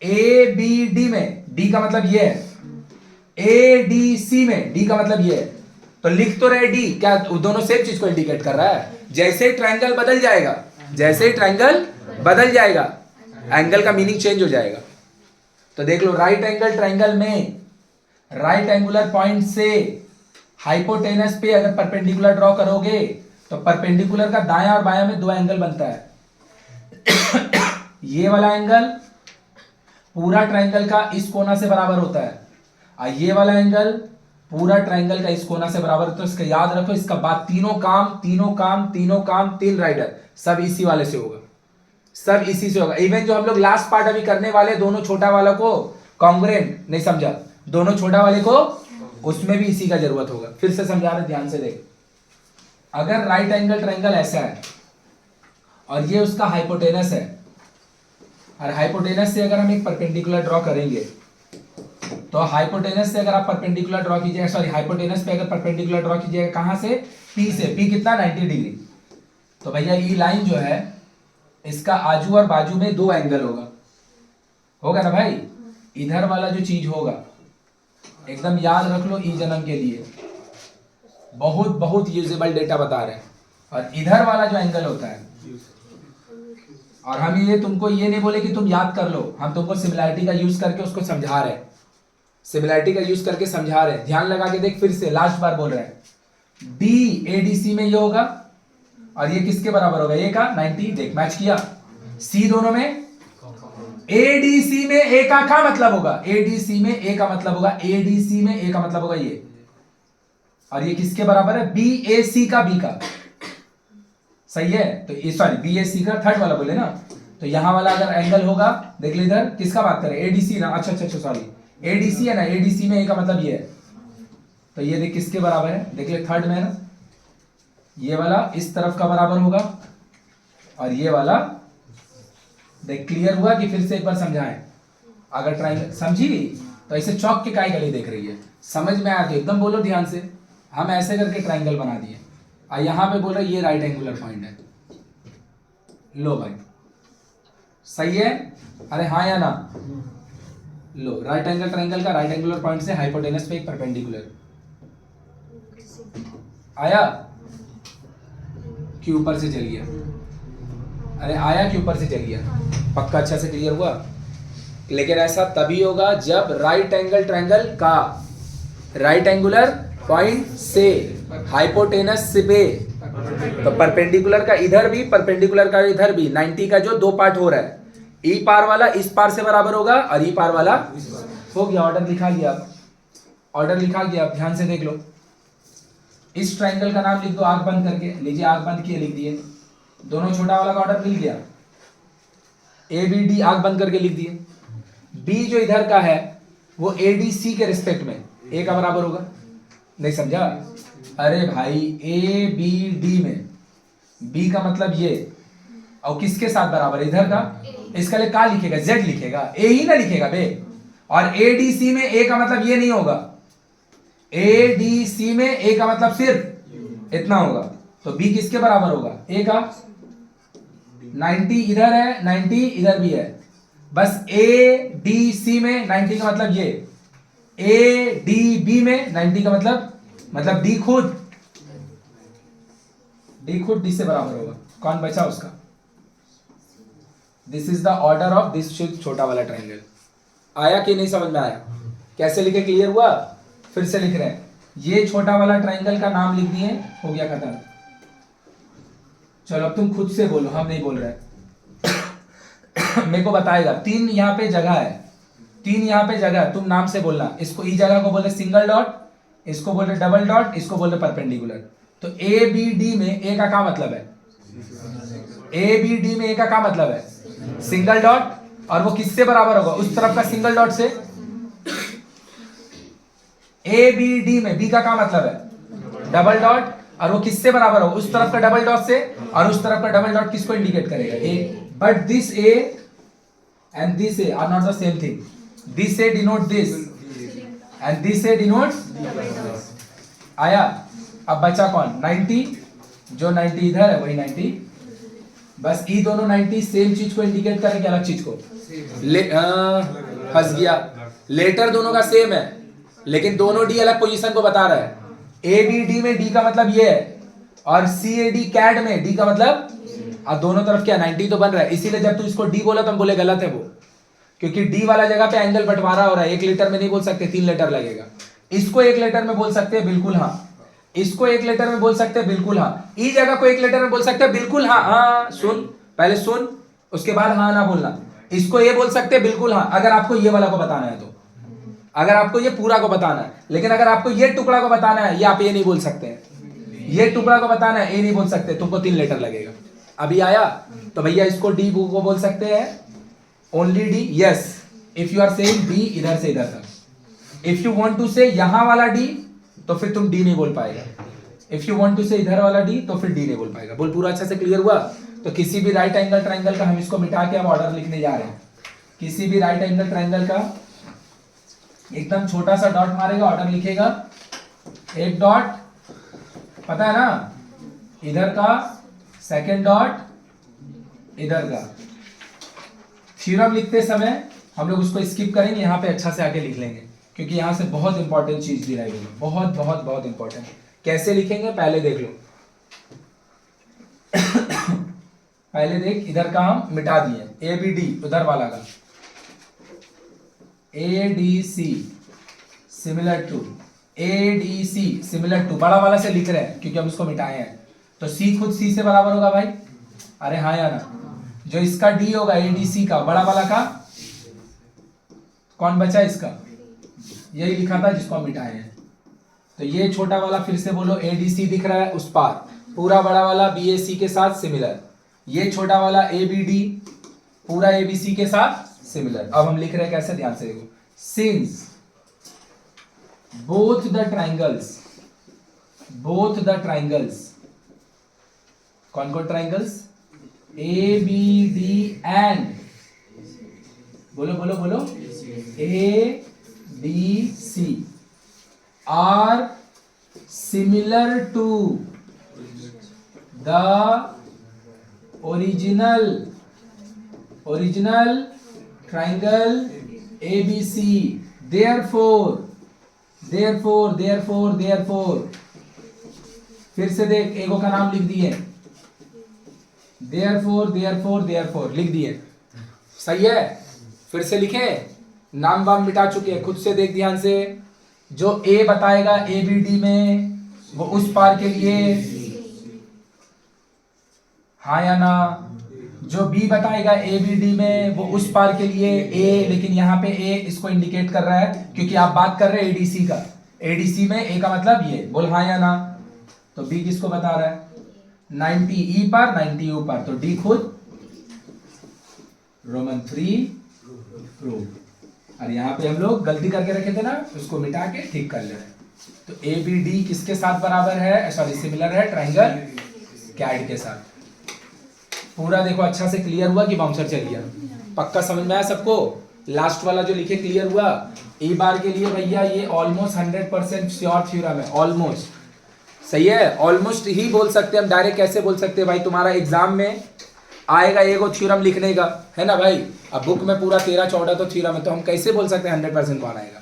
ए बी डी में डी का मतलब ये है, ए डी सी में डी का मतलब ये है, तो लिख तो रहे डी, क्या दोनों सेम चीज को इंडिकेट कर रहा है। जैसे ट्रायंगल बदल जाएगा, जैसे ट्रायंगल बदल जाएगा एंगल का मीनिंग चेंज हो जाएगा। तो देख लो, राइट एंगल ट्रायंगल में राइट एंगुलर पॉइंट से हाइपोटेनस पे अगर परपेंडिकुलर ड्रॉ करोगे तो परपेंडिकुलर का दायां और बायां में दो एंगल बनता है। ये वाला एंगल पूरा ट्रायंगल का इस कोना से बराबर होता है और ये वाला एंगल पूरा ट्रायंगल का इस कोना से बराबर। तो इसका याद रखो, इसका बाद तीन राइडर सब इसी वाले से होगा, सब इसी से होगा। इवन जो हम लोग लास्ट पार्ट अभी करने वाले, दोनों छोटा वाला को कॉन्ग्रुएंट, नहीं समझा, दोनों छोटा वाले को, उसमें भी इसी का जरूरत होगा। फिर से समझा रहे, ध्यान से देख। अगर राइट एंगल ट्रायंगल ऐसा है, और ये उसका हाइपोटेनस है, और हाइपोटेनस से अगर हम एक परपेंडिकुलर ड्रॉ करेंगे तो हाइपोटेनस से अगर आप परपेंडिकुलर ड्रॉ कीजिएगा, सॉरी हाइपोटेनस पे अगर परपेंडिकुलर ड्रॉ कीजिएगा कहां से, पी से, पी कितना 90 डिग्री, तो भैया ये लाइन जो है इसका आजू और बाजू में 2 एंगल होगा ना भाई, इधर वाला जो चीज होगा एकदम याद रख लो, ई जन्म के लिए बहुत बहुत यूजेबल डेटा बता रहे हैं, और इधर वाला जो एंगल होता है, और हम ये तुमको ये नहीं बोले कि तुम याद कर लो, हम तुमको सिमिलैरिटी का यूज करके उसको समझा रहे हैं, सिमिलैरिटी का यूज करके समझा रहे हैं, ध्यान लगा के देख, फिर से लास्ट बार बोल रहे हैं, डी एडीसी में ये होगा और ये किसके बराबर होगा, ए का 90, देख मैच किया, सी दोनों में, एडीसी में ए का क्या मतलब होगा, एडीसी में ए का मतलब होगा, एडीसी में ए का मतलब होगा ये, और ये किसके बराबर है, बी ए सी का, बी का, सही है, तो ये सॉरी बी ए सी का थर्ड वाला बोले ना, तो यहां वाला अगर एंगल होगा, देख लो इधर किसका बात करें, एडीसी ना, अच्छा सॉरी एडीसी है ना, एडीसी में ए का मतलब ये है, तो ये देख किसके बराबर है, देख ले थर्ड में ना, ये वाला इस तरफ का बराबर होगा और ये वाला, देख क्लियर हुआ कि फिर से एक बार समझाएं, अगर ट्राइंगल समझी तो ऐसे चौक के काय गली देख रही है, समझ में आया तो एकदम बोलो ध्यान से, हम ऐसे करके ट्राइंगल बना दिए, और यहां पे बोल रहे ये राइट एंगुलर पॉइंट है, लो भाई सही है, अरे हाँ या ना, लो राइट एंगल ट्राइंगल का राइट एंगुलर पॉइंट से हाइपोटेनस पे एक परपेंडिकुलर आया कि ऊपर से चल गया, अरे आया कि ऊपर से चल गया, पक्का अच्छा से क्लियर हुआ, लेकिन ऐसा तभी होगा जब राइट एंगल ट्रायंगल का राइट एंगुलर पॉइंट से हाइपोटेनस पे, तो परपेंडिकुलर का इधर भी, परपेंडिकुलर का इधर भी, 90 का जो 2 पार्ट हो रहा है, ई पार वाला इस पार से बराबर होगा और ई पार वाला हो गया, ऑर्डर लिखा गया, ऑर्डर लिखा गया, ध्यान से देख लो, इस ट्रायंगल का नाम लिख दो आंख बंद करके, लीजिए आंख बंद किए लिख दिए, दोनों छोटा वाला का ऑर्डर मिल गया, ए बी डी आंख बंद करके लिख दिए, बी जो इधर का है वो ए डी सी के रिस्पेक्ट में ए का बराबर होगा, नहीं समझा, अरे भाई ए बी डी में बी का मतलब ये, और किसके साथ बराबर, इधर का, इसका लिए क्या लिखेगा, जेड लिखेगा, ए ही ना लिखेगा बे, और ए डी सी में ए का मतलब ये नहीं होगा, ए डी सी में ए का मतलब सिर्फ इतना होगा, तो बी किसके बराबर होगा, ए का, 90 इधर है 90 इधर भी है, बस ए डी सी में 90 का मतलब ये, ए डी बी में 90 का मतलब डी खुद डी से बराबर होगा, कौन बचा उसका, this is the order of this छोटा वाला ट्रायंगल, आया कि नहीं समझ में आया, कैसे लिखे क्लियर हुआ, फिर से लिख रहे हैं, ये छोटा वाला ट्रायंगल का नाम लिख दिए, हो गया खत्म, चलो अब तुम खुद से बोलो, हम नहीं बोल रहे मेरे को बताएगा, 3 यहाँ पे जगह है, 3 यहाँ पे जगह, तुम नाम से बोलना, इसको ई जगह को बोले सिंगल डॉट, इसको बोले डबल डॉट, इसको बोले परपेंडिकुलर, तो ए बी डी में ए का क्या मतलब है, ए बी डी में ए का क्या मतलब है, सिंगल डॉट, और वो किससे बराबर होगा, उस तरफ का सिंगल डॉट से, ए बी डी में बी का क्या मतलब है, डबल डॉट, और वो किससे बराबर होगा, उस तरफ का डबल डॉट से, और उस तरफ का डबल डॉट किसको इंडिकेट करेगा, A, but this A and this A are not the same thing, this A denote this and this A denotes, आया, अब बचा कौन, 90, जो 90 इधर है वही 90, बस ई दोनों 90 सेम चीज को इंडिकेट करेंगे, अलग चीज को, फंस गया, लेटर दोनों का सेम है लेकिन दोनों डी अलग पोजीशन को बता रहा है, ए बी डी में डी का मतलब ये है, और सी ए डी कैड में डी का मतलब, और दोनों तरफ क्या 90 तो बन रहा है, इसीलिए जब तू इसको डी बोला तो हम बोले गलत है वो, क्योंकि डी वाला जगह पे एंगल बंटवारा हो रहा है, 1 लेटर में नहीं बोल सकते, 3 लेटर लगेगा, इसको 1 लेटर में बोल सकते हैं बिल्कुल हाँ, इसको 1 लेटर में बोल सकते हैं बिल्कुल हाँ, ई जगह को 1 लेटर में बोल सकते हैं बिल्कुल हाँ, हाँ सुन, पहले सुन उसके बाद हाँ ना बोलना, इसको ये बोल सकते हैं बिल्कुल हाँ, अगर आपको ये वाला को बताना है तो, अगर आपको ये पूरा को बताना है, लेकिन अगर आपको ये टुकड़ा को बताना है, ये आप ये नहीं बोल सकते हैं, ये टुकड़ा को बताना है, ये नहीं बोल सकते, तुमको 3 लेटर लगेगा, अभी आया, तो भैया इसको डी को बोल सकते हैं only D, yes, if you are saying D इधर से इधर तक, इफ यू वांट टू से यहां वाला डी तो फिर तुम डी नहीं बोल पाएगा, इफ यू वांट टू से इधर वाला डी तो फिर डी नहीं बोल पाएगा, बोल पूरा अच्छा से क्लियर हुआ, तो किसी भी राइट एंगल ट्राइंगल का हम इसको मिटा के अब ऑर्डर लिखने जा रहे हैं। किसी भी राइट एंगल ट्राइंगल का एकदम छोटा सा डॉट मारेगा, ऑर्डर लिखेगा, एक डॉट, पता है ना, इधर का, सेकंड डॉट इधर का। थ्योरम लिखते समय हम लोग उसको स्किप करेंगे, यहाँ पे अच्छा से आके लिख लेंगे, क्योंकि यहाँ से बहुत इंपॉर्टेंट चीज दी रहेगी, बहुत बहुत बहुत इंपॉर्टेंट। कैसे लिखेंगे पहले देख लो। पहले देख, इधर का हम मिटा दिए, ए बी डी उधर वाला का, A D C similar to, A D C similar to, बड़ा वाला से लिख रहे हैं क्योंकि हम उसको मिटाए हैं। तो सी खुद सी से बराबर होगा भाई, अरे हाँ या ना। जो इसका डी होगा ए डी सी का, बड़ा वाला का कौन बचा, इसका, यही लिखा था जिसको हम मिटाए हैं। तो ये छोटा वाला फिर से बोलो, ए डी सी दिख रहा है उस पार, पूरा बड़ा वाला बी ए सी के साथ सिमिलर। ये छोटा वाला ए बी डी पूरा ए बी सी के साथ सिमिलर। अब हम लिख रहे हैं कैसे, ध्यान से देखो। सिंस बोथ द ट्राइंगल्स, कौन कौन triangles, A B D and, बोलो बोलो बोलो, A D C are similar to the original triangle ABC, therefore फिर से देख, एगो का नाम लिख दिए, therefore लिख दिए, सही है। फिर से लिखे, नाम वाम मिटा चुके हैं, खुद से देख ध्यान से। जो A बताएगा ABD में वो उस पार के लिए, हाँ या ना। जो B बताएगा ABD में वो उस पार के लिए A, लेकिन यहाँ पे A इसको इंडिकेट कर रहा है क्योंकि आप बात कर रहे हैं ADC का। ADC में A का मतलब ये, बोल हाँ या ना। तो B किसको बता रहा है, 90 E पर 90 U पर, तो D खुद रोमन 3 प्रूव। और यहाँ पे हम लोग गलती करके रखे थे ना, उसको मिटा के ठीक कर ले रहे हैं। तो ABD किसके साथ बराबर है, सॉरी सिमिलर है, ट्राइंगल कैड के साथ। पूरा देखो अच्छा से क्लियर हुआ कि बाउंसर चल गया, पक्का समझ में आया सबको। लास्ट वाला जो लिखे क्लियर हुआ। ए बार के लिए भैया ये ऑलमोस्ट 100% श्योर थ्योरम है, ऑलमोस्ट सही है, ऑलमोस्ट ही बोल सकते हैं हम। डायरेक्ट कैसे बोल सकते हैं भाई, तुम्हारा एग्जाम में आएगा एगो थ्योरम लिखने का, है ना भाई। अब बुक में पूरा 13-14 तो थ्योरम है, तो हम कैसे बोल सकते हैं 100% कौन आएगा।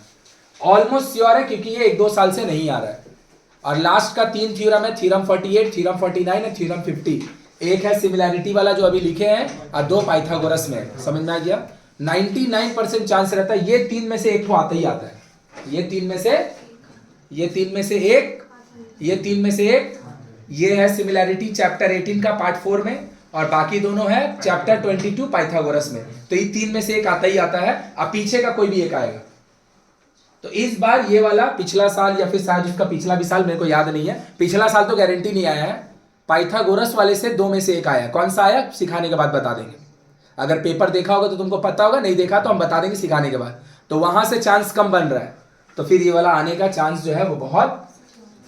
ऑलमोस्ट श्योर है क्योंकि ये 1-2 साल से नहीं आ रहा है। और लास्ट का 3 थ्योरम है, थ्योरम 48, थ्योरम 49 और थ्योरम 50। एक है सिमिलैरिटी वाला जो अभी लिखे हैं, और 2 पाइथागोरस में है। समझ में आ गया। 99% चांस रहता है ये 3 में से एक तो आता ही आता है। ये 3 में से एक, ये है सिमिलैरिटी चैप्टर 18 का पार्ट 4 में, और बाकी दोनों है चैप्टर 22 पाइथागोरस में। तो ये 3 में से एक आता ही आता है, अब पीछे का कोई भी एक आएगा। तो इस बार ये वाला पिछला साल या फिर शायद उसका पिछला भी साल, मेरे को याद नहीं है, पिछला साल तो गारंटी नहीं आया है। पाइथागोरस वाले से 2 में से एक आया। कौन सा आया सिखाने के बाद बता देंगे। अगर पेपर देखा होगा तो तुमको पता होगा, नहीं देखा तो हम बता देंगे सिखाने के बाद। तो वहां से चांस कम बन रहा है, तो फिर ये वाला आने का चांस जो है वो बहुत।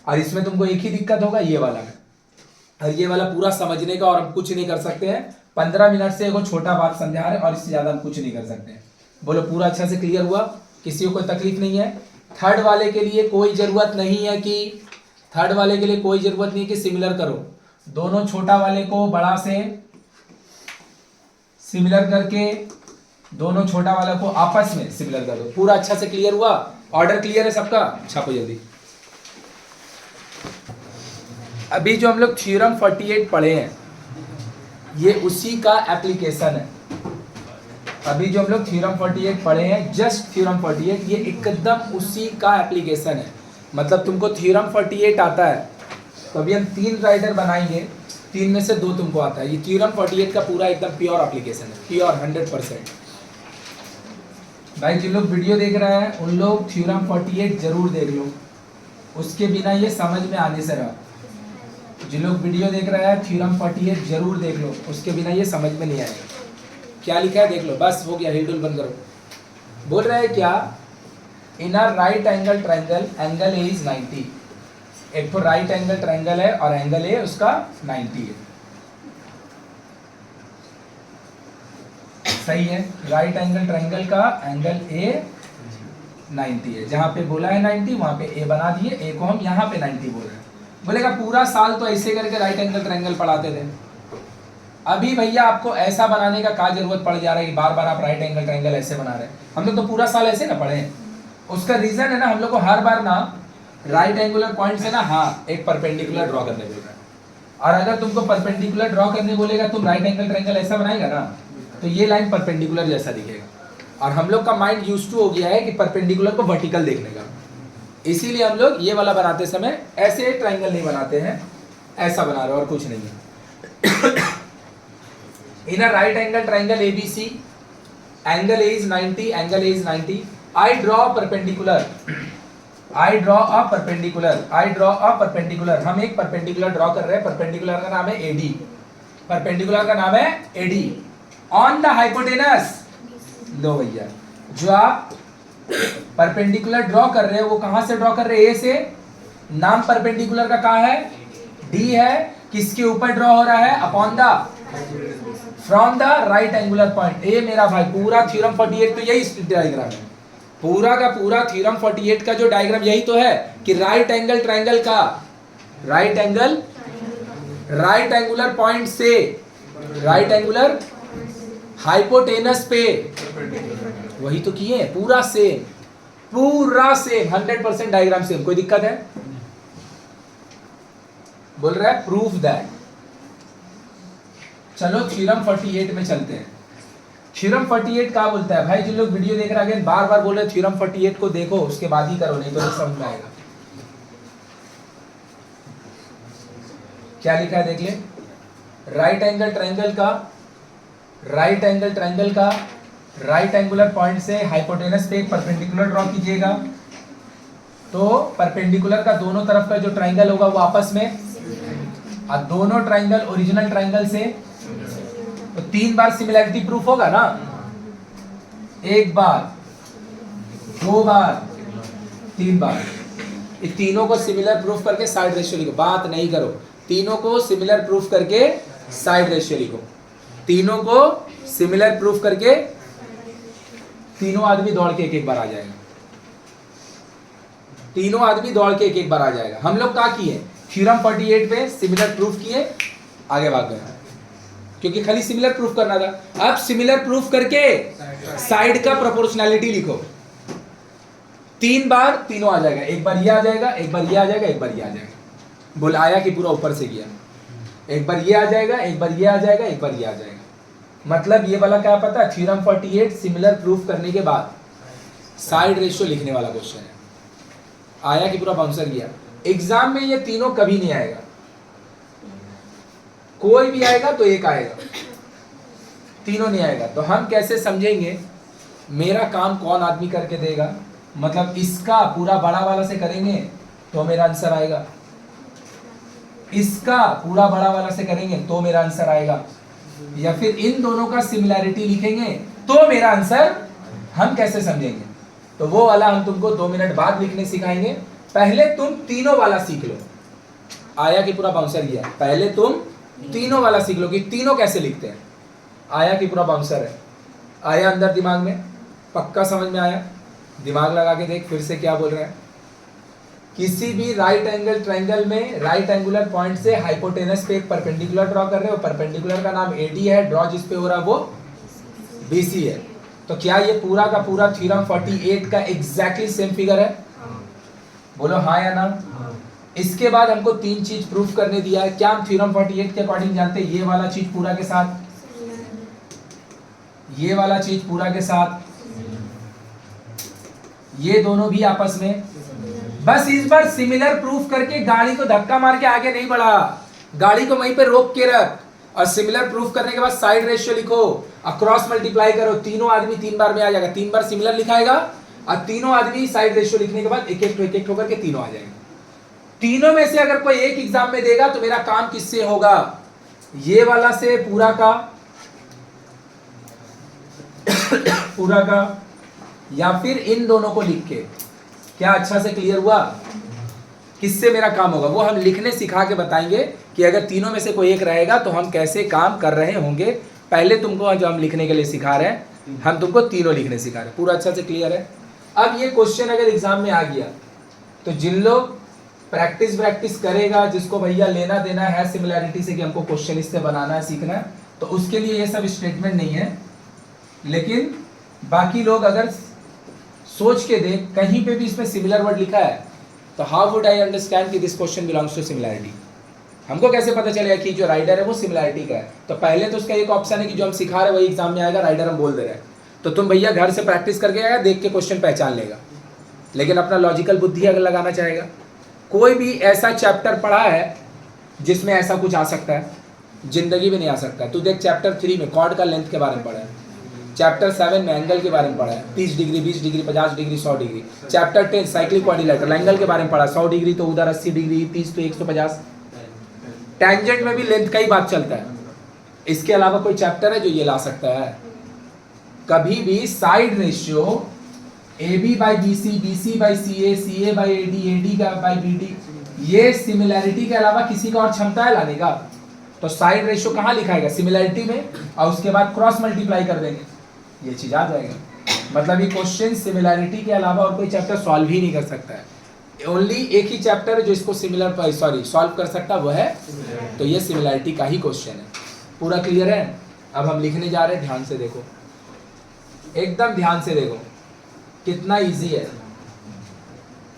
और इसमें तुमको एक ही दिक्कत होगा, ये वाला में। और ये वाला पूरा समझने का, और हम कुछ नहीं कर सकते हैं। 15 मिनट से एगो छोटा बात समझा रहे हैं, और इससे ज्यादा हम कुछ नहीं कर सकते हैं। बोलो पूरा अच्छा से क्लियर हुआ, किसी को कोई तकलीफ नहीं है। थर्ड वाले के लिए कोई जरूरत नहीं है कि सिमिलर करो। दोनों छोटा वाले को बड़ा से सिमिलर करके, दोनों छोटा वाला को आपस में सिमिलर कर दो। पूरा अच्छा से क्लियर हुआ, ऑर्डर क्लियर है सबका, छापो जल्दी। अभी जो हम लोग थ्योरम 48 पढ़े हैं, ये उसी का एप्लीकेशन है। अभी जो हम लोग थ्योरम 48 पढ़े हैं, जस्ट थ्योरम 48, ये एकदम उसी का एप्लीकेशन है। मतलब तुमको थ्योरम 48 आता है तो अभी हम 3 राइडर बनाएंगे, 3 में से 2 तुमको आता है। ये थ्योरम 48 का पूरा एकदम प्योर एप्लीकेशन है, प्योर 100%। भाई जिन लोग वीडियो देख रहे हैं उन लोग थ्योरम 48 जरूर देख लो, उसके बिना ये समझ में आने से रहा। जिन लोग वीडियो देख रहे हैं थ्योरम 48 जरूर देख लो, उसके बिना ये समझ में नहीं आएगा। क्या लिखा है देख लो, बस हो गया, हिलडुल बंद करो। बोल रहे हैं क्या, in a right angle triangle angle A is 90। एक तो राइट एंगल ट्राइंगल है और एंगल ए उसका 90 है। सही है, राइट एंगल ट्रायंगल का एंगल ए 90 है, जहाँ पे बोला है 90 वहाँ पे ए बना दिए, ए को हम यहाँ पे 90 बोल रहे हैं। बोलेगा पूरा साल तो ऐसे करके राइट एंगल ट्रायंगल पढ़ाते थे, अभी भैया आपको ऐसा बनाने का क्या जरूरत पड़ जा रहा है कि बार बार आप राइट एंगल ट्रायंगल ऐसे बना रहे हैं? हम लोग तो पूरा साल ऐसे ना पढ़े। उसका रीजन है ना, हम लोग को हर बार ना राइट एंगुलर पॉइंट से ना हाँ एक परपेंडिकुलर ड्रॉ करने बोल रहा है, और अगर तुमको परपेंडिकुलर ड्रॉ करने बोलेगा तुम राइट एंगल ट्रायंगल ऐसा बनाएगा ना, तो ये लाइन परपेंडिकुलर जैसा दिखेगा, और हम लोग का माइंड यूज्ड टू हो गया है कि परपेंडिकुलर को वर्टिकल देखने का, इसीलिए हम लोग ये वाला बनाते समय ऐसे ट्रायंगल नहीं बनाते हैं, ऐसा बना रहे और कुछ नहीं है। In a right angle triangle ABC, angle A is 90, angle A is 90. I draw perpendicular. I draw a perpendicular. I draw a perpendicular. हम एक perpendicular draw कर रहे हैं, perpendicular का नाम है AD. perpendicular का नाम है AD. On the hypotenuse. लो भैया, जो आप perpendicular draw कर रहे हैं वो कहाँ से draw कर रहे हैं? A से। नाम perpendicular का कहाँ है? D है। किसके ऊपर draw हो रहा है? Upon the from the right angular point. ए मेरा भाई पूरा थ्योरम 48 तो यही डायग्राम है, पूरा का पूरा थ्योरम 48 का जो डायग्राम यही तो है कि राइट एंगल ट्रायंगल का राइट एंगुलर पॉइंट से राइट एंगुलर हाइपोटेनस पे, वही तो किए पूरा सेम 100% डायग्राम सेम। कोई दिक्कत है? बोल रहा है प्रूफ दैट। चलो थ्योरम 48 में चलते हैं। थ्योरम 48 क्या बोलता है भाई? जो लोग वीडियो देख रहे हैं बार बार बोल रहे थ्योरम 48 को देखो उसके बाद ही करो, नहीं तो नहीं समझ में आएगा। क्या लिखा है देख ले। राइट एंगल ट्रायंगल का राइट एंगुलर पॉइंट से हाइपोटेनस पे एक परपेंडिकुलर ड्रॉ कीजिएगा, तो परपेंडिकुलर का दोनों तरफ का जो ट्रायंगल होगा वो आपस में, और दोनों ट्रायंगल ओरिजिनल ट्रायंगल से, तो 3 बार सिमिलैरिटी प्रूफ होगा ना, 1 बार 2 बार 3 बार। ये तीनों को सिमिलर प्रूफ करके साइड रेशियो लिखो, बात नहीं करो, तीनों को सिमिलर प्रूफ करके साइड रेशियो लिखो, तीनों को सिमिलर प्रूफ करके तीनों आदमी दौड़ के एक बार आ जाएगा, तीनों आदमी दौड़ के एक बार आ जाएगा। हम लोग क्या किए? थ्योरम 48 पे सिमिलर प्रूफ किए, आगे भाग गए, क्योंकि खाली सिमिलर प्रूफ करना था। अब सिमिलर प्रूफ करके साइड का प्रोपोर्शनैलिटी लिखो, 3 बार तीनों आ जाएगा, एक बार ये आ जाएगा, एक बार ये आ जाएगा, एक बार ये आ जाएगा। बोल आया कि पूरा ऊपर से गया, एक बार ये आ जाएगा, एक बार ये आ जाएगा, एक बार ये आ जाएगा। मतलब ये वाला क्या पता है? थ्योरम 48 सिमिलर प्रूफ करने के बाद साइड रेशियो लिखने वाला क्वेश्चन है। आया कि पूरा बाउंसर गया। एग्जाम में ये तीनों कभी नहीं आएगा, कोई भी आएगा तो एक आएगा, तीनों नहीं आएगा। तो हम कैसे समझेंगे मेरा काम कौन आदमी करके देगा? मतलब इसका पूरा बड़ा वाला से करेंगे तो मेरा आंसर आएगा, इसका पूरा बड़ा वाला से करेंगे तो मेरा आंसर आएगा, या फिर इन दोनों का सिमिलैरिटी लिखेंगे तो मेरा आंसर। हम कैसे समझेंगे? तो वो वाला हम तुमको 2 मिनट बाद लिखने सिखाएंगे। पहले तुम तीनों वाला सीख लो। आया कि पूरा बाउंसर गया, पहले तुम तीनों वाला सीख लो कि तीनों कैसे लिखते हैं। आया कि पूरा बाउंसर है, आया अंदर दिमाग में, पक्का समझ में आया? दिमाग लगा के देख फिर से क्या बोल रहे हैं। किसी भी राइट एंगल ट्रायंगल में राइट एंगुलर पॉइंट से हाइपोटेनस पे एक परपेंडिकुलर ड्रॉ कर रहे हो, परपेंडिकुलर का नाम AD है, ड्रॉ जिस पे हो रहा है वो BC है। तो क्या ये पूरा का पूरा थ्योरम 48 का एग्जैक्टली सेम फिगर है? बोलो हाँ या ना। इसके बाद हमको 3 चीज प्रूफ करने दिया है। क्या हम थ्योरम 48 के अकॉर्डिंग जानते हैं? ये वाला चीज पूरा के साथ, ये वाला चीज पूरा के साथ, ये दोनों भी आपस में। बस इस बार सिमिलर प्रूफ करके गाड़ी को धक्का मार के आगे नहीं बढ़ा, गाड़ी को वहीं पे रोक के रख, और सिमिलर प्रूफ करने के बाद साइड रेशियो लिखो और क्रॉस मल्टीप्लाई करो। तीनों आदमी 3 बार में आ जाएगा, 3 बार सिमिलर लिखाएगा और तीनों आदमी साइड रेशियो लिखने के बाद एक एक होकर के तीनों आ जाएंगे। तीनों में से अगर कोई एक एग्जाम में देगा तो मेरा काम किससे होगा? ये वाला से पूरा का या फिर इन दोनों को लिख के। क्या अच्छा से क्लियर हुआ? किससे मेरा काम होगा वो हम लिखने सिखा के बताएंगे कि अगर तीनों में से कोई एक रहेगा तो हम कैसे काम कर रहे होंगे। पहले तुमको जो हम लिखने के लिए सिखा रहे हैं, हम तुमको तीनों लिखने सिखा रहे हैं। पूरा अच्छा से क्लियर है? अब ये क्वेश्चन अगर एग्जाम में आ गया तो जिन लोग प्रैक्टिस करेगा, जिसको भैया लेना देना है सिमिलैरिटी से कि हमको क्वेश्चन इससे बनाना है, सीखना है, तो उसके लिए ये सब स्टेटमेंट नहीं है। लेकिन बाकी लोग अगर सोच के देख कहीं पे भी इसमें सिमिलर वर्ड लिखा है तो हाउ वुड आई अंडरस्टैंड कि this question belongs to similarity? हमको कैसे पता चलेगा कि जो राइडर है वो सिमिलैरिटी का है? तो पहले तो उसका एक ऑप्शन है कि जो हम सिखा रहे हैं वही एग्जाम में आएगा, राइडर हम बोल दे रहे हैं, तो तुम भैया घर से प्रैक्टिस करके आएगा, देख के क्वेश्चन पहचान लेगा। लेकिन अपना लॉजिकल बुद्धि अगर लगाना चाहेगा, कोई भी ऐसा चैप्टर पढ़ा है जिसमें ऐसा कुछ आ सकता है? जिंदगी में नहीं आ सकता। तू देख चैप्टर 3 में कॉर्ड का लेंथ के बारे में पढ़ा है, चैप्टर 7 में एंगल के बारे में पढ़ा है, 30 degree, 20 degree, 50 degree, 100 degree. Chapter 10 cyclic quadrilateral angle के बारे में पढ़ा, 100 डिग्री तो उधर 80 डिग्री, 30 तो 150। टैंजेंट में भी लेंथ का ही बात चलता है। इसके अलावा कोई चैप्टर है जो ये ला सकता है? कभी भी side ratio AB by BC, BC by CA, CA by AD, AD का बाई BD, ये सिमिलैरिटी के अलावा किसी का और क्षमता है लाने का? तो साइड रेशियो कहाँ लिखाएगा? सिमिलैरिटी में, और उसके बाद क्रॉस मल्टीप्लाई कर देंगे, ये चीज आ जाएगा। मतलब ये क्वेश्चन सिमिलैरिटी के अलावा और कोई चैप्टर सॉल्व ही नहीं कर सकता है। ओनली एक ही चैप्टर है जो इसको सॉल्व कर सकता है, वो है, तो ये सिमिलैरिटी का ही क्वेश्चन है। पूरा क्लियर है? अब हम लिखने जा रहे हैं, ध्यान से देखो, एकदम ध्यान से देखो कितना इजी है।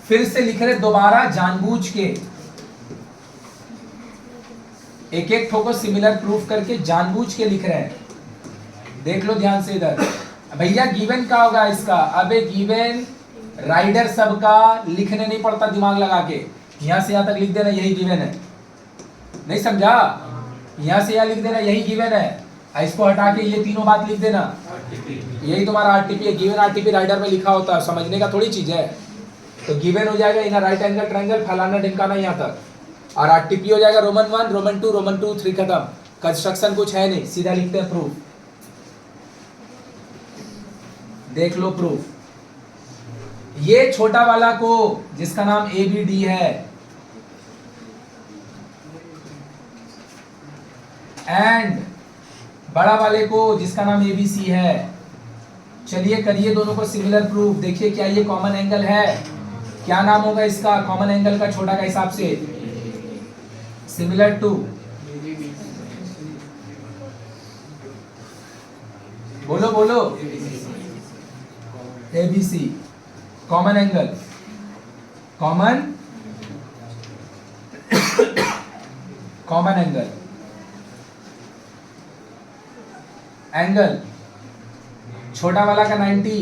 फिर से लिख रहे दोबारा जानबूझ के, एक एक ठोको सिमिलर प्रूफ करके जानबूझ के लिख रहे हैं। देख लो ध्यान से इधर, भैया गिवन क्या होगा इसका? अबे गिवन राइडर सबका लिखने नहीं पड़ता दिमाग लगा के, यहां से यहां तक लिख देना यही गिवन है, नहीं समझा? यहां से यहां लिख देना यही गिवन है, इसको हटा के ये तीनों बात लिख देना, यही तुम्हारा आरटीपी है। गिवन आरटीपी राइडर में लिखा होता है, समझने का थोड़ी चीज है। तो गिवन हो जाएगा इन राइट एंगल ट्रायंगल फलाना ढिमकाना यहाँ तक, और आरटीपी हो जाएगा रोमन 1, रोमन 2, रोमन 2, 3 खत्म। कंस्ट्रक्शन कुछ है नहीं, सीधा लिखते हैं प्रूफ। देख लो प्रूफ, ये छोटा वाला को जिसका नाम ABD है, एंड बड़ा वाले को जिसका नाम ABC है। चलिए करिए दोनों को सिमिलर प्रूफ। देखिए क्या ये कॉमन एंगल है? क्या नाम होगा इसका कॉमन एंगल का छोटा का हिसाब से? सिमिलर टू, बोलो बोलो, ABC common angle, common angle, angle छोटा वाला का 90,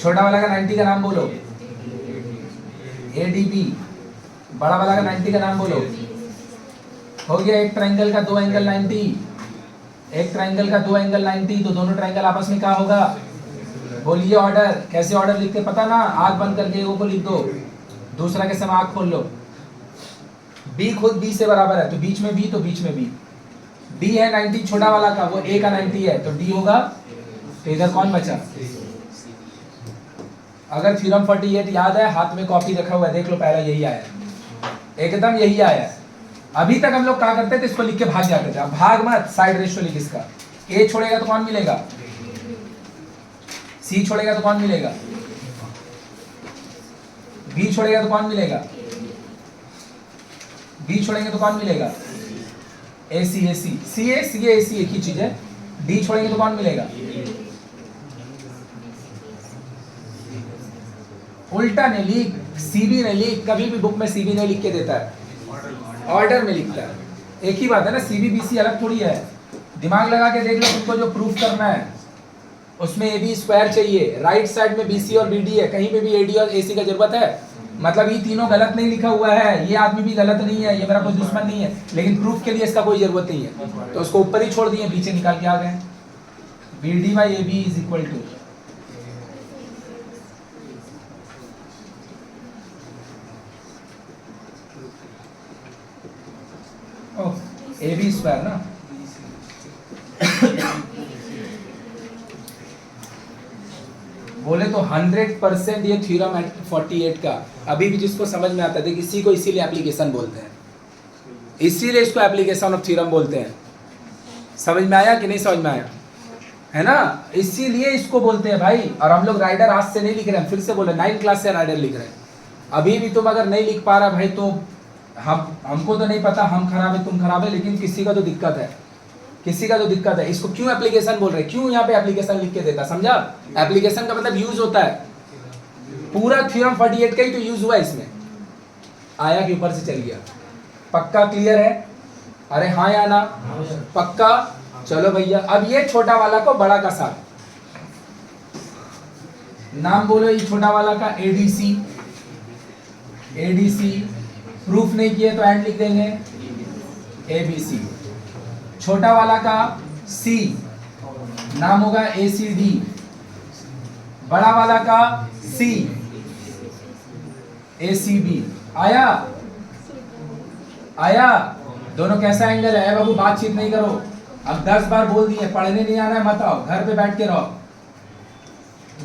छोटा वाला का 90 का नाम बोलो, ADB। बड़ा वाला का 90 का नाम बोलो। हो गया एक ट्रायंगल का 2 एंगल 90, एक ट्रायंगल का 2 एंगल 90, तो दोनों ट्रायंगल आपस में क्या होगा? बोलिए ऑर्डर, कैसे ऑर्डर लिखते पता ना? आंख बंद करके एगो को लिख दो, दूसरा के समय आंख खोल लो। B खुद B से बराबर है, तो बीच में B, तो बीच में B। D है 90 छोटा वाला का, वो A का 90 है, तो D होगा, तो इधर कौन बचा? अगर थ्योरम 48 याद है, हाथ में कॉपी रखा हुआ है, देख लो, पहला यही आया, एकदम यही आया। अभी तक हम लोग क्या करते थे? इसको लिख के भाग जाते थे। अब भाग मत, साइड रेशियो लिख इसका। A छोड़ेगा तो कौन मिलेगा? C छोड़ेगा तो कौन मिलेगा? B छोड़ेगा तो कौन मिलेगा? B छोड़ेंगे तो कौन मिलेगा? AC, AC, CA, CA, AC एक ही चीज है। D छोड़ेंगे तो कौन मिलेगा? उल्टा नहीं लिख, CB नहीं लिख, कभी भी बुक में CB नहीं लिख के देता है, ऑर्डर में लिखता है। एक ही बात है ना, CB BC अलग थोड़ी है। दिमाग लगा के देख लो, तुमको जो प्रूफ करना है उसमें AB स्क्वायर चाहिए, राइट साइड में BC और BD है, कहीं पे भी AD और AC का जरूरत है? मतलब ये तीनों गलत नहीं लिखा हुआ है, ये आदमी भी गलत नहीं है, ये मेरा कोई दुश्मन नहीं है, लेकिन प्रूफ के लिए इसका कोई जरूरत नहीं है, तो उसको ऊपर ही छोड़ दिए, पीछे निकाल के आ गए। BD by AB is equal to, AB square ना, बोले तो 100% ये थ्योरम 48 का अभी भी जिसको समझ में आता है, देखिए इसी को इसीलिए एप्लीकेशन बोलते हैं, इसीलिए इसको एप्लीकेशन ऑफ थ्योरम बोलते हैं। समझ में आया कि नहीं समझ में आया, है ना? इसीलिए इसको बोलते हैं भाई। और हम लोग राइडर आज से नहीं लिख रहे हैं, फिर से बोले 9th क्लास से राइडर लिख रहे हैं। अभी भी तुम अगर नहीं लिख पा रहा भाई तो हमको तो नहीं पता, हम खराब है तुम खराब है, लेकिन किसी का तो दिक्कत है, किसी का तो दिक्कत है। इसको क्यों एप्लीकेशन बोल रहे हैं, क्यों यहाँ पे एप्लीकेशन लिख के देता, समझा? एप्लीकेशन का मतलब यूज होता है, पूरा थ्योरम 48 का ही तो यूज हुआ इसमें। आया कि ऊपर से चल गया? पक्का क्लियर है? अरे हाँ या ना? पक्का? चलो भैया, अब ये छोटा वाला को बड़ा का साथ नाम बोलो। ये छोटा वाला का एडीसी, एडीसी प्रूफ नहीं किए तो एंड लिख देंगे एबीसी। छोटा वाला का सी नाम होगा एसीडी, बड़ा वाला का सी एसीबी। आया? आया? दोनों कैसा एंगल है बाबू? बातचीत नहीं करो। अब 10 बार बोल दिए, पढ़ने नहीं आना है मत आओ, घर पे बैठ के रहो,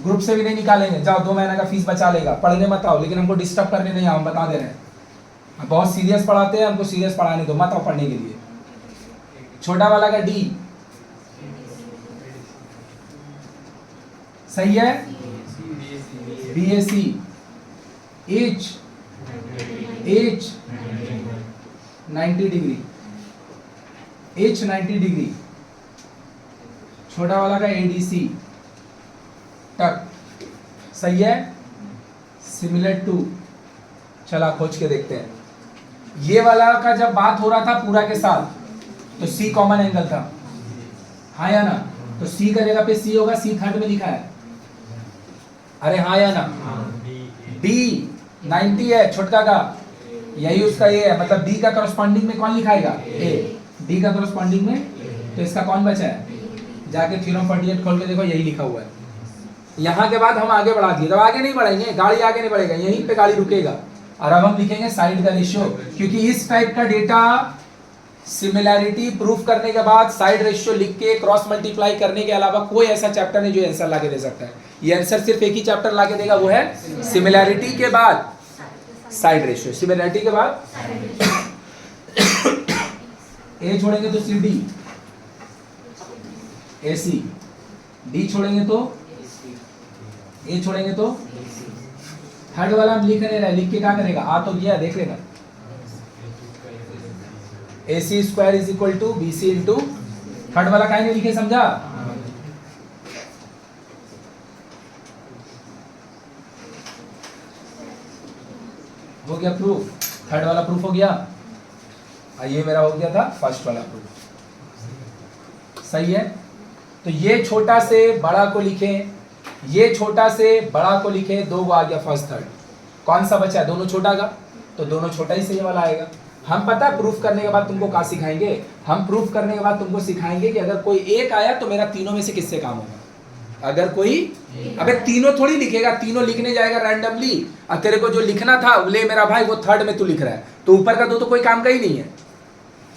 ग्रुप से भी नहीं निकालेंगे, जाओ 2 महीने का फीस बचा लेगा, पढ़ने मत आओ, लेकिन हमको डिस्टर्ब करने नहीं आओ, हम बता दे रहे हैं। बहुत सीरियस पढ़ाते हैं, हमको सीरियस पढ़ाने दो, मत आओ पढ़ने के लिए। छोटा वाला का डी सही है, BAC, each 90 degree, each 90 degree. छोटा वाला का एडीसी टक, सही है, सिमिलर टू। चला खोज के देखते हैं। ये वाला का जब बात हो रहा था पूरा के साथ तो सी कॉमन एंगल था, हाँ या ना? तो सी का जगह पे सी होगा, सी थर्ड में लिखा है। अरे हाँ या ना? डी 90 है छोटका का, यही उसका ये है, मतलब डी का करस्पॉन्डिंग में कौन लिखाएगा? ए। डी का करस्पॉन्डिंग में, तो इसका कौन बचा है? जाके थ्योरम 48 खोल के देखो, यही लिखा हुआ है। यहाँ के बाद हम आगे बढ़ा दिए, तब आगे नहीं बढ़ेंगे, गाड़ी आगे नहीं बढ़ेगा, यहीं पे गाड़ी रुकेगा। और अब हम लिखेंगे साइड का रेशियो, क्योंकि इस टाइप का डेटा सिमिलैरिटी प्रूफ करने के बाद साइड रेशियो लिख के क्रॉस मल्टीप्लाई करने के अलावा कोई ऐसा चैप्टर नहीं जो आंसर लाके दे सकता है। ये आंसर सिर्फ एक ही चैप्टर लाके देगा, वो है सिमिलैरिटी के बाद साइड रेशियो। सिमिलैरिटी के बाद ए छोड़ेंगे तो सी डी, ए सी, डी छोड़ेंगे तो ए छोड़ेंगे तो थर्ड वाला हम लिख नहीं रहे, लिख के क्या करेगा? आ तो गया, देख लेना। AC square is equal to BC into third वाला काहे नहीं लिखे, समझा? हो गया प्रूफ, थर्ड वाला प्रूफ हो गया। ये मेरा हो गया था फर्स्ट वाला प्रूफ, सही है। तो ये छोटा से बड़ा को लिखें, ये छोटा से बड़ा को लिखें, 2 आ गया फर्स्ट थर्ड। कौन सा बचा है? दोनों छोटा का, तो दोनों छोटा ही सही वाला आएगा। हम पता प्रूफ करने के बाद तुमको क्या सिखाएंगे? हम प्रूफ करने के बाद तुमको सिखाएंगे कि अगर कोई एक आया तो मेरा तीनों में से किससे काम होगा। अगर कोई, अबे तीनों थोड़ी लिखेगा, तीनों लिखने जाएगा रैंडमली, और तेरे को जो लिखना था ले मेरा भाई वो थर्ड में तू लिख रहा है, तो ऊपर का तो कोई काम का ही नहीं है।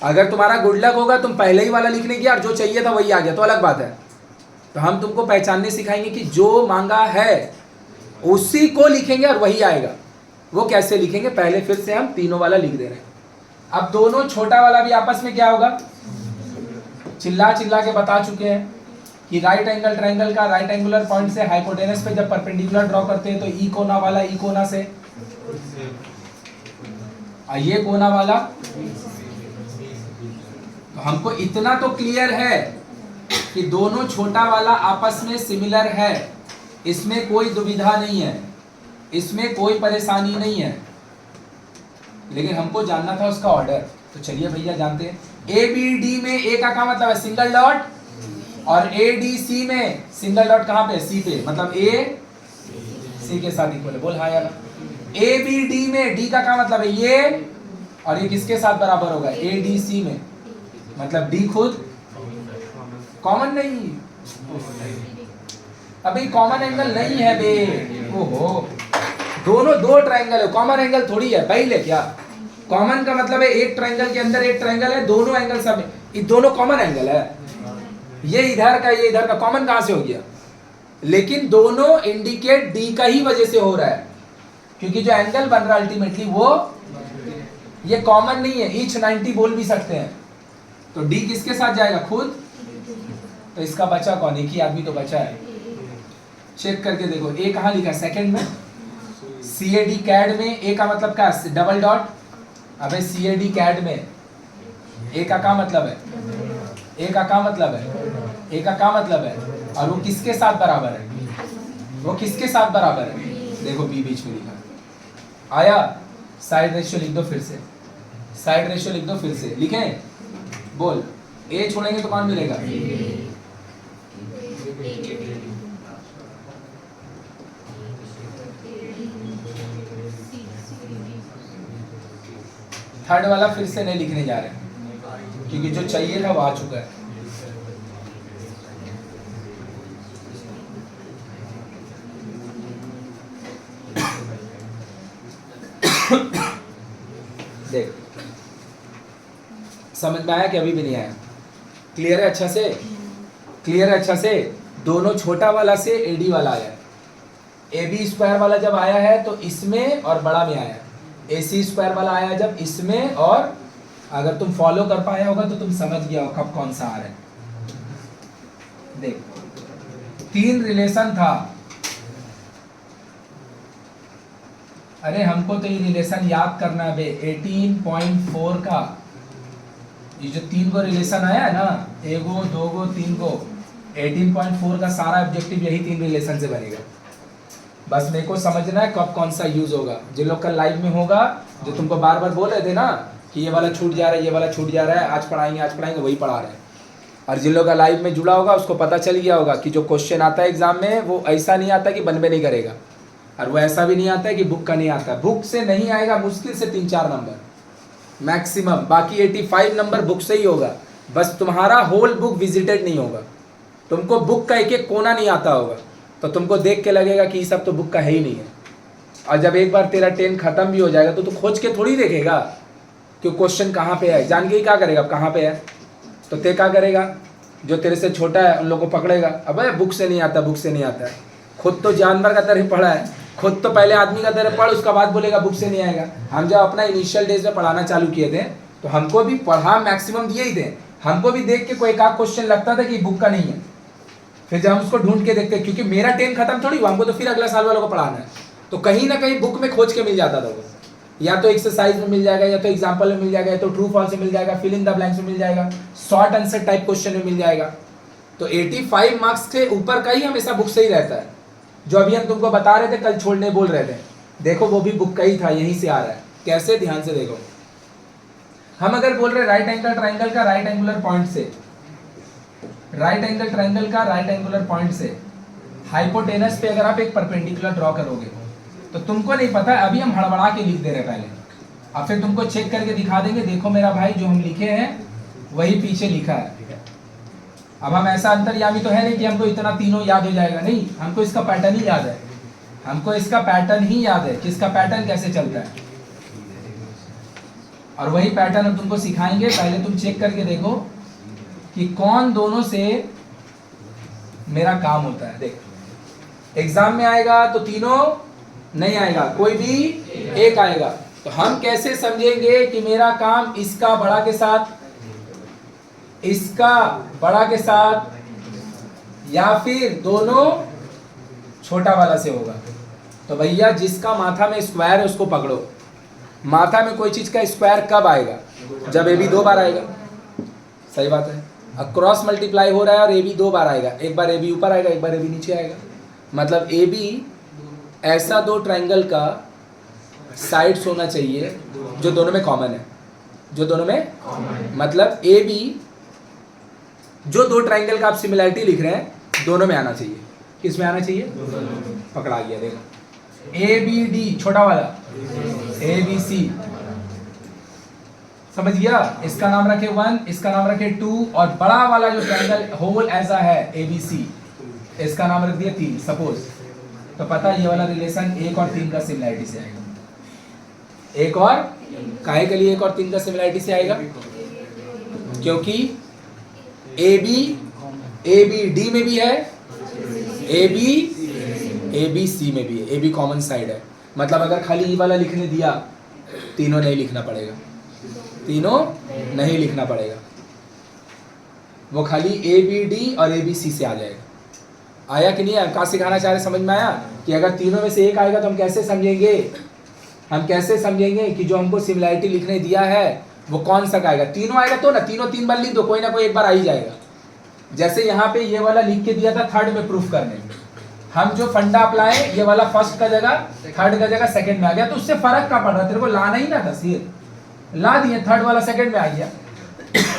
अगर तुम्हारा गुड लक होगा, तुम पहले ही वाला लिखने गया और जो चाहिए था वही आ गया, तो अलग बात है। तो हम तुमको पहचानने सिखाएंगे कि जो मांगा है उसी को लिखेंगे और वही आएगा। वो कैसे लिखेंगे? पहले फिर से हम तीनों वाला लिख दे रहे हैं। अब दोनों छोटा वाला भी आपस में क्या होगा? चिल्ला चिल्ला के बता चुके हैं कि राइट एंगल ट्रायंगल का राइट एंगुलर पॉइंट से हाइपोटेनस पे जब परपेंडिकुलर ड्रॉ करते हैं तो ई कोना वाला ई कोना से, ये कोना वाला। तो हमको इतना तो क्लियर है कि दोनों छोटा वाला आपस में सिमिलर है, इसमें कोई दुविधा नहीं है, इसमें कोई परेशानी नहीं है, लेकिन हमको जानना था उसका ऑर्डर। तो चलिए भैया जानते हैं। ए बी डी में ए का क्या मतलब है? सिंगल डॉट, और ए डी सी में सिंगल डॉट कहाँ पे? सी पे, मतलब ए सी के साथ इक्वल है। बोल हाँ यार। ए बी डी में डी का क्या मतलब है? ये, और ये किसके साथ बराबर होगा? ए डी सी में, मतलब डी खुद कॉमन नहीं। अभी कॉमन एंगल नहीं है बे, ओहो, दोनों दो ट्रायंगल है, कॉमन एंगल थोड़ी है। पहले क्या कॉमन का मतलब है? एक ट्रायंगल के अंदर एक ट्रायंगल है, दोनों एंगल सब, ये दोनों कॉमन एंगल है। ये इधर का ये इधर का, कॉमन कहां से हो गया? लेकिन दोनों इंडिकेट डी का ही वजह से हो रहा है, क्योंकि जो एंगल बन रहा है अल्टीमेटली वो ये कॉमन नहीं है। ईच 90 बोल भी सकते हैं, तो डी किसके साथ जाएगा? खुद तो इसका बचा कौन? एक ही आदमी तो बचा है। चेक करके देखो, ए कहाँ लिखा है? सेकंड में। CAD कैड में ए का मतलब क्या? Double dot. अबे CAD कैड में ए का क्या मतलब है? ए का क्या मतलब है? ए का क्या मतलब है? और वो किसके साथ बराबर है? वो किसके साथ बराबर है? देखो बी बीच में लिखा आया। साइड रेशियो लिख दो फिर से, साइड रेशियो लिख दो फिर से। लिखें? बोल। ए छोड़ेंगे तो कौन मिलेगा? थर्ड वाला फिर से नहीं लिखने जा रहे क्योंकि जो चाहिए था वो आ चुका है। देख, समझ में आया कि अभी भी नहीं आया? क्लियर है अच्छा से? क्लियर है अच्छा से? दोनों छोटा वाला से AD वाला आया। AB स्क्वायर वाला जब आया है तो इसमें और बड़ा में आया। AC स्क्वायर वाला आया जब इसमें, और अगर तुम फॉलो कर पाया होगा तो तुम समझ गया हो कब कौन सा आ रहा है। देख, 3 रिलेशन था। अरे हमको तो ये रिलेशन याद करना है बे। 18.4 का ये जो 3 गो रिलेशन आया है ना, 1 गो 2 गो 3 गो, 18.4 का सारा ऑब्जेक्टिव यही 3 रिलेशन से बनेगा। बस मेरे को समझना है कब कौन सा यूज होगा। जिन लोग का लाइव में होगा, जो तुमको बार बार बोल रहे थे ना कि ये वाला छूट जा रहा है, ये वाला छूट जा रहा है, आज पढ़ाएंगे, वही पढ़ा रहे हैं। और जिन लोग का लाइव में जुड़ा होगा उसको पता चल गया होगा कि जो क्वेश्चन आता है एग्जाम में वो ऐसा नहीं आता कि बन में नहीं करेगा, और वो ऐसा भी नहीं आता है कि बुक का नहीं आता। बुक से नहीं आएगा मुश्किल से 3-4 नंबर मैक्सिमम, बाकी 85 नंबर बुक से ही होगा। बस तुम्हारा होल बुक विजिटेड नहीं होगा, तुमको बुक का एक एक कोना नहीं आता होगा, तो तुमको देख के लगेगा कि ये सब तो बुक का है ही नहीं है। और जब एक बार तेरा 10 खत्म भी हो जाएगा तो तू खोज के थोड़ी देखेगा कि क्वेश्चन कहाँ पे है, जान के ही क्या करेगा अब कहाँ पे है। तो ते क्या करेगा? जो तेरे से छोटा है उन लोगों को पकड़ेगा, अबे बुक से नहीं आता, बुक से नहीं आता है। खुद तो जानवर का तरह पढ़ा है, खुद तो पहले आदमी का तरह पढ़, उसका बाद बोलेगा बुक से नहीं आएगा। हम जब अपना इनिशियल डेज में पढ़ाना चालू किए थे तो हमको भी पढ़ा मैक्सिमम दिए ही थे, हमको भी देख के कोई एक आध क्वेश्चन लगता था कि बुक का नहीं है। फिर जब हम उसको ढूंढ के देखते, क्योंकि मेरा 10 खत्म थोड़ी हुआ, हमको तो फिर अगला साल वालों को पढ़ाना है, तो कहीं ना कहीं बुक में खोज के मिल जाता था वो। या तो एक्सरसाइज में मिल जाएगा, या तो एग्जाम्पल में मिल जाएगा, या तो ट्रू फॉल्स में मिल जाएगा, फिल इन द ब्लैंक्स में मिल जाएगा, शॉर्ट आंसर टाइप क्वेश्चन में मिल जाएगा। तो 85 मार्क्स के ऊपर का ही हमेशा बुक से ही रहता है। जो अभी हम तुमको बता रहे थे, कल छोड़ने बोल रहे थे, देखो वो भी बुक का ही था, यहीं से आ रहा है। कैसे? ध्यान से देखो। हम अगर बोल रहे राइट एंगल ट्राइंगल का राइट एंगुलर पॉइंट से, राइट एंगल ट्राइंगल का राइट एंगुलर पॉइंट से हाइपोटेनस पे अगर आप एक परपेंडिकुलर ड्रॉ करोगे तो तुमको नहीं पता, अभी हम हड़बड़ा के लिख दे रहे पहले, और फिर तुमको चेक करके दिखा देंगे, देखो मेरा भाई जो हम लिखे हैं वही पीछे लिखा है। अब हम ऐसा अंतर्यामी तो है नहीं कि हमको इतना तीनों याद हो जाएगा, नहीं, हमको इसका पैटर्न ही याद है, हमको इसका पैटर्न ही याद है कि इसका पैटर्न कैसे चलता है, और वही पैटर्न हम तुमको सिखाएंगे। पहले तुम चेक करके देखो कि कौन दोनों से मेरा काम होता है। देख, एग्जाम में आएगा तो तीनों नहीं आएगा, कोई भी एक आएगा। तो हम कैसे समझेंगे कि मेरा काम इसका बड़ा के साथ, इसका बड़ा के साथ, या फिर दोनों छोटा वाला से होगा? तो भैया जिसका माथा में स्क्वायर है उसको पकड़ो। माथा में कोई चीज का स्क्वायर कब आएगा? जब AB 2 बार आएगा। सही बात है। अब क्रॉस मल्टीप्लाई हो रहा है और AB 2 बार आएगा, एक बार AB ऊपर आएगा, एक बार AB नीचे आएगा। मतलब AB ऐसा 2 ट्राइंगल का साइड्स होना चाहिए जो दोनों में कॉमन है, जो दोनों में मतलब AB जो 2 ट्राइंगल का आप सिमिलैरिटी लिख रहे हैं दोनों में आना चाहिए। किस में आना चाहिए? पकड़ा गया, देखो ABD छोटा वाला, ABC, समझ गया? इसका नाम रखे 1, इसका नाम रखे 2, और बड़ा वाला जो ट्राइंगल होल ऐसा है ABC, इसका नाम रख दिया 3 सपोज। तो पता है ये वाला रिलेशन 1 और 3 का सिमिलैरिटी से आएगा। 1 और काहे के लिए 1 और 3 का सिमिलैरिटी से आएगा? क्योंकि ABD में भी है, ABC में भी है, AB कॉमन साइड है। मतलब अगर खाली ये वाला लिखने दिया, तीनों नहीं लिखना पड़ेगा, तीनों नहीं लिखना पड़ेगा। वो खाली ए बी डी और ए बी सी से आ जाएगा। आया कि नहीं आया? कहाँ सिखाना चाह रहे, समझ में आया कि अगर तीनों में से एक आएगा तो हम कैसे समझेंगे, हम कैसे समझेंगे कि जो हमको सिमिलैरिटी लिखने दिया है वो कौन सा आएगा? तीनों आएगा तो ना, तीनों 3 बार लिख दो, कोई ना कोई एक बार आ ही जाएगा। जैसे यहाँ पे ये वाला लिख के दिया था थर्ड में प्रूफ करने में, हम जो फंडा अप्लाई, ये वाला फर्स्ट का जगह थर्ड का जगह सेकंड में आ गया, तो उससे फर्क क्या पड़ रहा है? तेरे को लाना ही ना था, सिर ला दिए, थर्ड वाला सेकंड में आ गया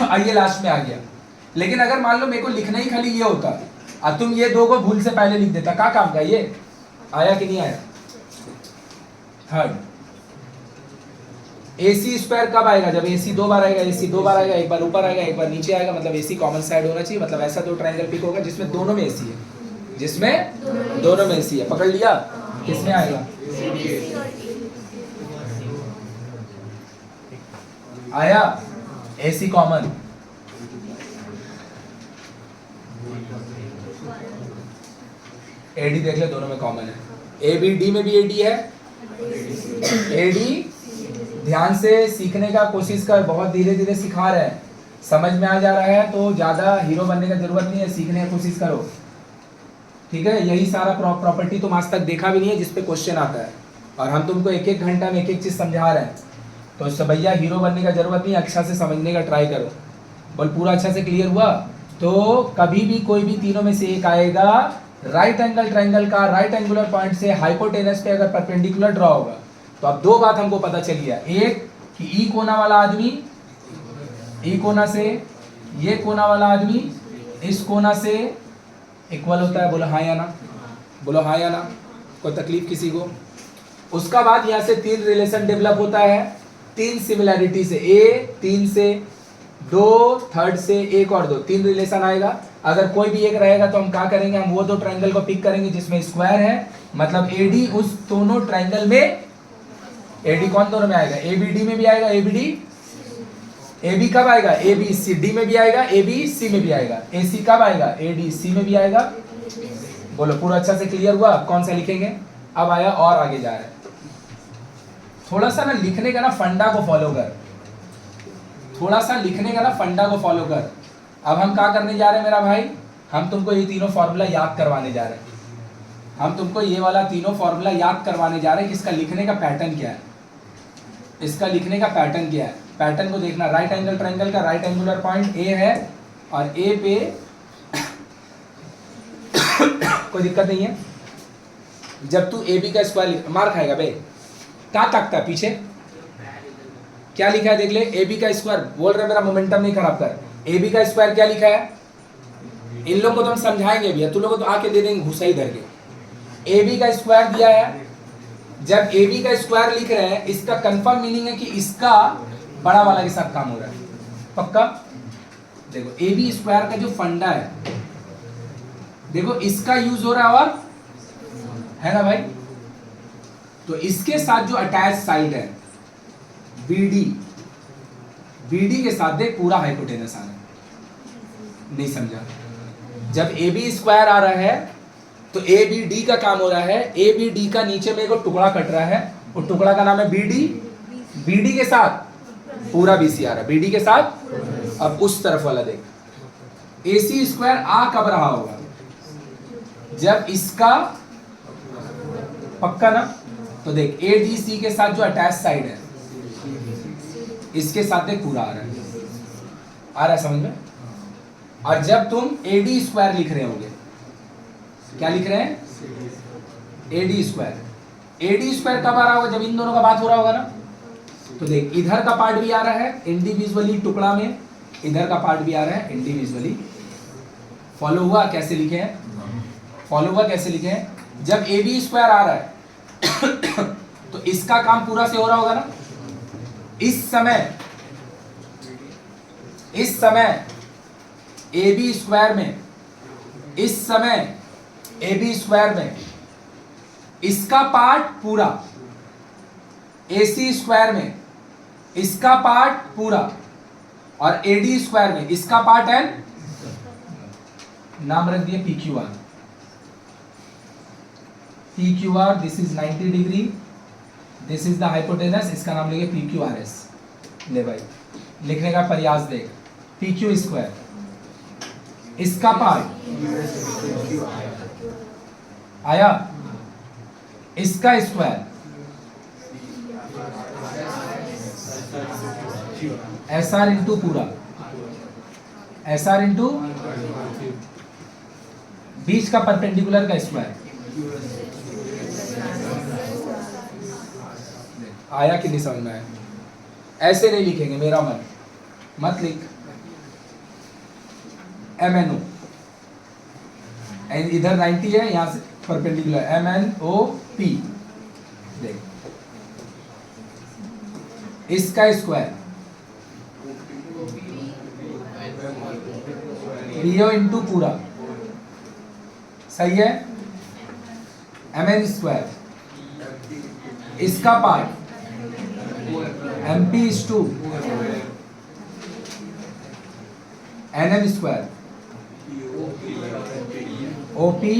और ये लास्ट में आ गया। लेकिन अगर मान लो मेरे को लिखना ही खाली ये होता और तुम ये दो को भूल से पहले लिख देता, क्या काम का? ये आया कि नहीं आया? थर्ड AC स्क्वायर कब आएगा? जब AC 2 बार आएगा, AC 2 बार आएगा, एक बार ऊपर आएगा एक बार नीचे आएगा, मतलब AC कॉमन साइड होना चाहिए। मतलब ऐसा दो ट्रायंगल पिक होगा जिसमें दोनों में AC है, जिसमें दोनों में AC है। पकड़ लिया? किसमें आएगा? आया AC कॉमन। AD देख ले, दोनों में कॉमन है। ABD में भी AD है। AD ध्यान से सीखने का कोशिश कर, बहुत धीरे धीरे सिखा रहे हैं, समझ में आ जा रहा है तो ज़्यादा हीरो बनने का जरूरत नहीं है, सीखने की कोशिश करो, ठीक है? यही सारा प्रॉपर्टी तुम आज तक देखा भी नहीं है जिस पे क्वेश्चन आता है, और हम तुमको एक एक घंटा में एक एक चीज़ समझा रहे हैं। तो इससे भैया हीरो बनने का जरूरत नहीं है, अच्छा से समझने का ट्राई करो। बोल पूरा अच्छा से क्लियर हुआ? तो कभी भी कोई भी तीनों में से एक आएगा, राइट एंगल ट्रायंगल का राइट एंगुलर पॉइंट से हाइपोटेनस पे अगर परपेंडिकुलर ड्रॉ होगा तो अब दो बात हमको पता चली है। एक कि ई कोना वाला आदमी, ई कोना से ये कोना वाला आदमी इस कोना से इक्वल होता है। बोलो हाँ या ना, बोलो हाँ या ना, कोई तकलीफ किसी को? उसका बाद यहाँ से 3 रिलेशन डेवलप होता है, 3 सिमिलैरिटी से, ए 3 से, 2 थर्ड से, एक और 2, 3 रिलेशन आएगा। अगर कोई भी एक रहेगा तो हम क्या करेंगे? हम वो दो ट्रायंगल को पिक करेंगे जिसमें स्क्वायर है, मतलब एडी उस दोनों ट्रायंगल में, एडी कौन दोनों में आएगा? एबीडी में भी आएगा, एबीडी, एबी कब आएगा? एबीसीडी में भी आएगा, एबीसी में भी आएगा। एसी कब आएगा? एडीसी में भी आएगा। बोलो पूरा अच्छा से क्लियर हुआ? कौन सा लिखेंगे? अब आया और आगे जा रहा है, थोड़ा सा ना लिखने का ना फंडा को फॉलो कर, थोड़ा सा लिखने का ना फंडा को फॉलो कर। अब हम क्या करने जा रहे हैं मेरा भाई? हम तुमको ये तीनों फॉर्मूला याद करवाने जा रहे हैं, हम तुमको ये वाला तीनों फॉर्मूला याद करवाने जा रहे हैं कि इसका लिखने का पैटर्न क्या है, इसका लिखने का पैटर्न क्या है। पैटर्न को देखना, राइट एंगल ट्रायंगल का राइट एंगुलर पॉइंट ए है और ए पे कोई दिक्कत नहीं है। जब तू ए बी का स्क्वायर मार खाएगा बे, क्या ताकता है पीछे? क्या लिखा है देख ले, ए बी का स्क्वायर। बोल रहे मेरा मोमेंटम नहीं खराब कर, ए बी का स्क्वायर क्या लिखा है? इन लोगों को तो हम समझाएंगे भैया, तू लोगों को तो आके दे देंगे घुसा ही धर के। ए बी का स्क्वायर दिया है, जब ए बी का स्क्वायर लिख रहे हैं इसका कंफर्म मीनिंग है कि इसका बड़ा वाला के साथ काम हो रहा है, पक्का? देखो ए बी स्क्वायर का जो फंडा है, देखो इसका यूज हो रहा है और है ना भाई, तो इसके साथ जो अटैच साइड है BD, BD के साथ देख पूरा हाइपोटेनस आ रहा है। नहीं समझा? जब AB स्क्वायर आ रहा है तो ABD का काम हो रहा है, ABD का नीचे में एक टुकड़ा कट रहा है, वो टुकड़ा का नाम है BD, BD के साथ पूरा BC आ रहा है, BD के साथ। अब उस तरफ वाला देख, AC स्क्वायर आ कब रहा होगा? जब इसका, पक्का ना? तो देख ADC के साथ जो अटैच साइड है इसके साथ देख पूरा आ रहा है समझ में? और जब तुम AD स्क्वायर लिख रहे होगे, क्या लिख रहे हैं? AD square. AD स्क्वायर कब आ रहा होगा? जब इन दोनों का बात हो रहा होगा ना। तो देख इधर का पार्ट भी आ रहा है इंडिविजुअली टुकड़ा में, इधर का पार्ट भी आ रहा है इंडिविजुअली। फॉलो हुआ कैसे लिखे हैं? फॉलो हुआ कैसे लिखे हैं? जब AB स्क्वायर आ रहा है तो इसका काम पूरा से हो रहा होगा ना। इस समय AB स्क्वायर में, इस समय AB स्क्वायर में इसका पार्ट पूरा, AC स्क्वायर में इसका पार्ट पूरा, और AD स्क्वायर में इसका पार्ट है, नाम रख दिए PQR। PQR, this is 90 degree, this is the hypotenuse, इसका नाम लेंगे PQRS। ले भाई लिखने का प्रयास देख, PQ स्क्वायर इसका पार्ट आया, इसका स्क्वायर एस आर इंटू पूरा, एस आर इंटू बीच का परपेंडिकुलर का स्क्वायर। आया कि नहीं समझ में आया? ऐसे नहीं लिखेंगे, मेरा मन मत लिख, एम एन ओ, इधर 90 है, यहां से perpendicular M N O P, देख इसका स्क्वायर पीओ इंटू पूरा, सही है, एम एन स्क्वायर, इसका part M P is to N M square O P.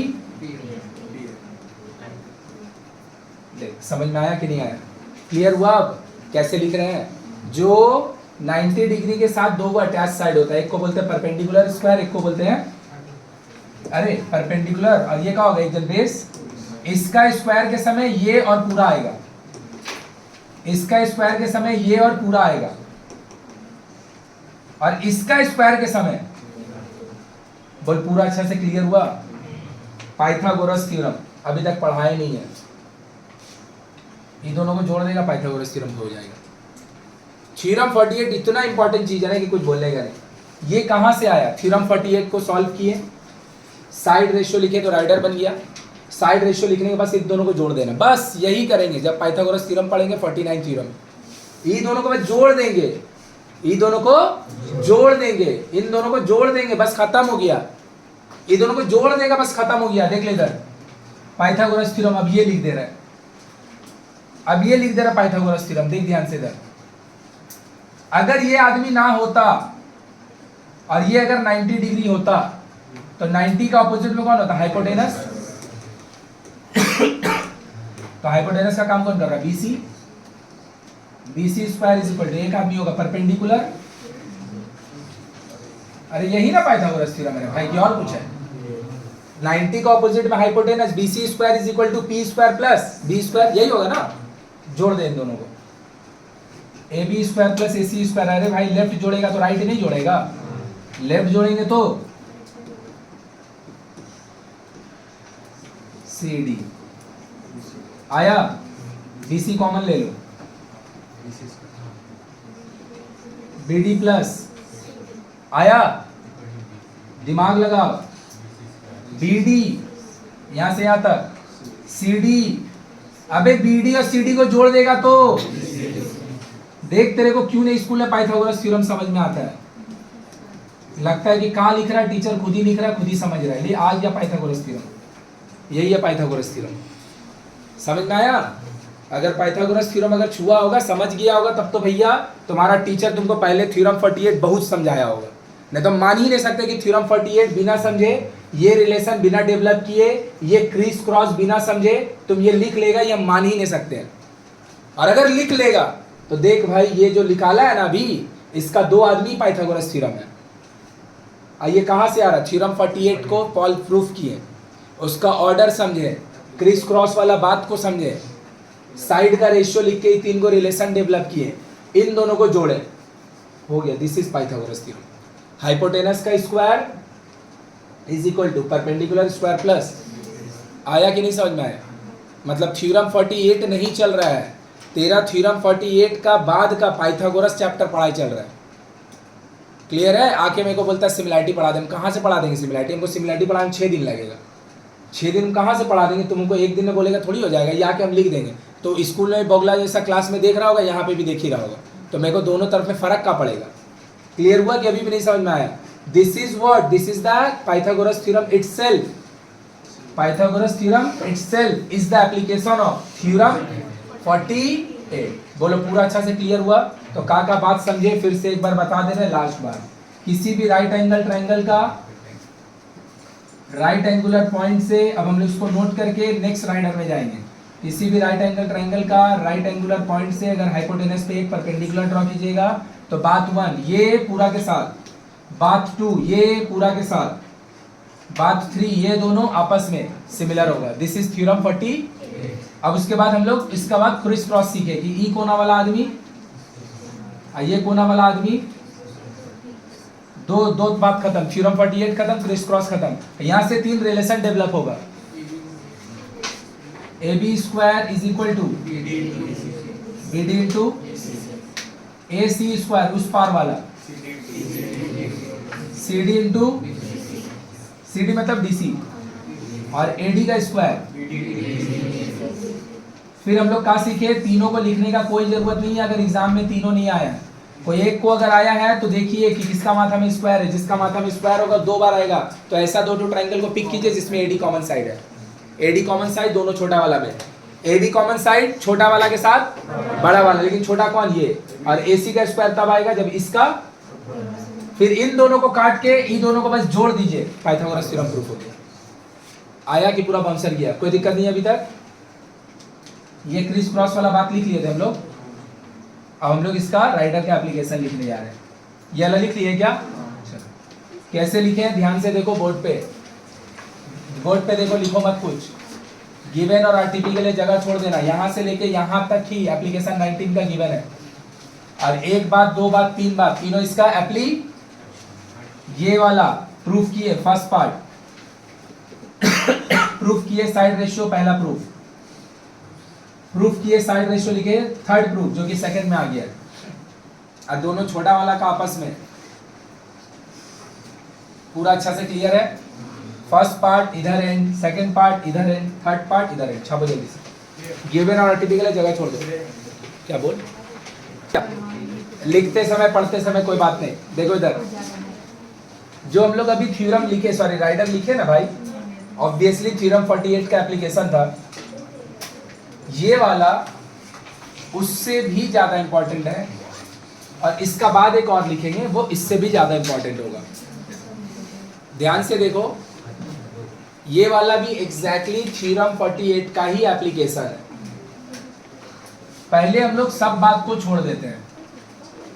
देख समझ में आया कि नहीं आया? क्लियर हुआ? अब कैसे लिख रहे हैं? जो 90 डिग्री के साथ दो अटैच साइड होता है, एक को बोलते हैं परपेंडिकुलर स्क्वायर, एक को बोलते हैं अरे परपेंडिकुलर, और ये क्या होगा एकदम बेस। इसका स्क्वायर के समय ये और पूरा आएगा, इसका स्क्वायर के समय ये और पूरा आएगा, और इसका स्क्वायर के समय, बोल पूरा अच्छा से क्लियर हुआ? पाइथागोरस थ्योरम अभी तक पढ़ाया नहीं है, इन दोनों को जोड़ देगा पाइथागोरस थ्योरम हो जाएगा। थ्योरम 48 इतना इंपॉर्टेंट चीज है ना कि कुछ बोलेगा नहीं। ये कहां से आया? थ्योरम 48 को सॉल्व किए, साइड रेशियो लिखे तो राइडर बन गया, साइड रेशियो लिखने के बाद इन दोनों को जोड़ देना, बस यही करेंगे जब पाइथागोरस थ्योरम पढ़ेंगे 49 थ्योरम। इन दोनों को बस जोड़ देंगे, इन दोनों को जोड़ देंगे, इन दोनों को जोड़ देंगे, बस खत्म हो गया। इन दोनों को जोड़ देगा, बस खत्म हो गया। देख ले इधर पाइथागोरस थ्योरम, अब ये लिख दे रहा है, अब ये लिख दे रहा है पाइथागोरस थ्योरम। देख ध्यान से इधर, अगर ये आदमी ना होता और ये अगर 90 डिग्री होता तो 90 का ऑपोजिट में कौन होता? हाइपोटेनस। तो हाइपोटेनस का काम कौन कर रहा है? BC. BC square is equal to, एक आदमी होगा परपेंडिकुलर, अरे यही ना पाइथागोरस थ्योरम है भाई, क्या और कुछ है? 90 का ऑपोजिट में hypotenuse, BC square is equal to P square plus B square, यही होगा ना? जोड़ दे इन दोनों को, A B square plus A C square. अरे भाई लेफ्ट जोड़ेगा तो राइट नहीं जोड़ेगा, लेफ्ट जोड़ेंगे तो सी डी आया, बीसी कॉमन ले लो, बी डी प्लस आया, दिमाग लगाओ, बी डी यहां से यहां तक, सी डी, अबे बी डी और सी डी को जोड़ देगा तो देख तेरे को क्यों नहीं स्कूल में पाइथागोरस थ्योरम समझ में आता है? लगता है कि कहां लिख रहा है टीचर, खुद ही लिख रहा है, खुद ही समझ रहा है। ले आज या पाइथागोरस थ्योरम, यही है पाइथागोरस थ्योरम। समझ में आया? अगर पाइथागोरस थ्योरम अगर छुआ होगा, समझ गया होगा, तब तो भैया तुम्हारा टीचर तुमको पहले थ्योरम 48 बहुत समझाया होगा। नहीं तो मान ही नहीं सकते कि थ्योरम 48 बिना समझे, ये रिलेशन बिना डेवलप किए, ये क्रीस क्रॉस बिना समझे तुम ये लिख लेगा, ये मान ही नहीं सकते हैं। और अगर लिख लेगा तो देख भाई ये जो निकाला है ना अभी, इसका दो आदमी पाइथागोरस थ्योरम है। ये कहां से आ रहा? थ्योरम 48 को पॉल प्रूफ किए, उसका ऑर्डर समझे, क्रिस क्रॉस वाला बात को समझे, साइड का रेशियो लिख के तीन को रिलेशन डेवलप किए, इन दोनों को जोड़े, हो गया, this is Pythagoras theorem. Hypotenuse का square is equal to perpendicular square plus, आया कि नहीं समझ में आया? मतलब थ्योरम 48 नहीं चल रहा है तेरा, थ्योरम 48 का बाद का पाइथागोरस चैप्टर पढ़ाई चल रहा है। क्लियर है? आके मेरे को बोलता है सिमिलैरिटी पढ़ा दें, कहाँ से पढ़ा देंगे सिमिलैरिटी? हमको सिमिलैरिटी पढ़ाने में 6 दिन लगेगा, 6 दिन कहाँ से पढ़ा देंगे? तुमको एक दिन में बोलेगा थोड़ी हो जाएगा, ये आके हम लिख देंगे। तो स्कूल में बगला जैसा क्लास में देख रहा होगा, यहाँ पे भी देख ही रहा होगा, तो मेरे को दोनों तरफ में फर्क का पड़ेगा। क्लियर हुआ कि अभी भी नहीं समझ में आया? This is what, this is the Pythagoras theorem itself. Pythagoras theorem itself is the application of theorem 48। बोलो पूरा अच्छा से क्लियर हुआ? तो का बात समझे, फिर से एक बार बता दे रहे लास्ट बार। किसी भी राइट एंगल ट्रायंगल का राइट एंगुलर पॉइंट से, अब हम लोग इसको नोट करके नेक्स्ट राइडर में जाएंगे। किसी भी राइट एंगल ट्रायंगल का राइट एंगुलर पॉइंट से अगर हाइपोटेनस पे एक परपेंडिकुलर ड्रॉ कीजिएगा तो बात 1 ये पूरा के साथ, बात 2 ये पूरा के साथ, बात 3, ये दोनों आपस में सिमिलर होगा। This is theorem 40। अब उसके बाद हम लोग इसका बाद क्रिस क्रॉस सीखे कि ई कोना वाला आदमी, ये कोना वाला आदमी, दो बात खत्म, थ्योरम 48 खत्म, क्रिस क्रॉस खत्म। यहां से 3 रिलेशन डेवलप होगा। A B square is equal to B D into A C square, उस पार वाला, C D into C D मतलब डी सी, और ए डी का स्क्वायर। फिर हम लोग क्या सीखे, तीनों को लिखने का कोई जरूरत नहीं है अगर एग्जाम में तीनों नहीं आया। कोई एक को अगर आया है तो देखिए कि किसका माथा में स्क्वायर है, जिसका माथा में स्क्वायर होगा 2 बार आएगा, तो ऐसा 2 ट्रायंगल को पिक कीजिए जिसमें एडी कॉमन साइड है। एडी कॉमन साइड दोनों छोटा वाला में, एबी कॉमन साइड छोटा वाला के साथ बड़ा वाला, लेकिन छोटा कौन, ये। और एसी का स्क्वायर तब आएगा जब इसका, फिर इन दोनों को काट के इन दोनों को बस जोड़ दीजिए, पाइथागोरस थ्योरम प्रूफ हो गया। आया कि पूरा बाउंसर गया, कोई दिक्कत नहीं है अभी तक। ये क्रिस क्रॉस वाला बात लिख लिए थे हम लोग। अब हम लोग इसका राइटर का एप्लीकेशन लिखने जा रहे हैं। ये वाला लिख लिए क्या? कैसे लिखे ध्यान से देखो, बोर्ड पे देखो, लिखो मत कुछ। गिवन और आरटीपी के लिए जगह छोड़ देना, यहां से लेके यहां तक ही एप्लीकेशन 19 का गिवन है। और 1 बात 2 बात 3 बात, तीनों इसका एप्ली, ये वाला प्रूफ किए फर्स्ट पार्ट, प्रूफ किए साइड रेशियो पहला प्रूफ किए साइड रेशियो लिखे थर्ड प्रूफ जो कि सेकंड में आ गया। और दोनों छोटा वाला का आपस में पूरा अच्छा से क्लियर है। फर्स्ट पार्ट इधर एंड, सेकंड पार्ट इधर एंड, थर्ड पार्ट इधर एंड। छापो जल्दी से, गिवन और आरटीपी के लिए जगह छोड़ दो। क्या बोल, क्या लिखते समय पढ़ते समय कोई बात नहीं। देखो इधर जो हम लोग अभी थ्योरम लिखे, सॉरी राइटर लिखे ना भाई, ऑब्वियसली थ्योरम 48 का एप्लीकेशन था। ये वाला उससे भी ज्यादा इंपॉर्टेंट है, और इसका बाद एक और लिखेंगे वो इससे भी ज्यादा इंपॉर्टेंट होगा। ध्यान से देखो, ये वाला भी एग्जैक्टली थ्योरम 48 का ही एप्लीकेशन है। पहले हम लोग सब बात को छोड़ देते हैं,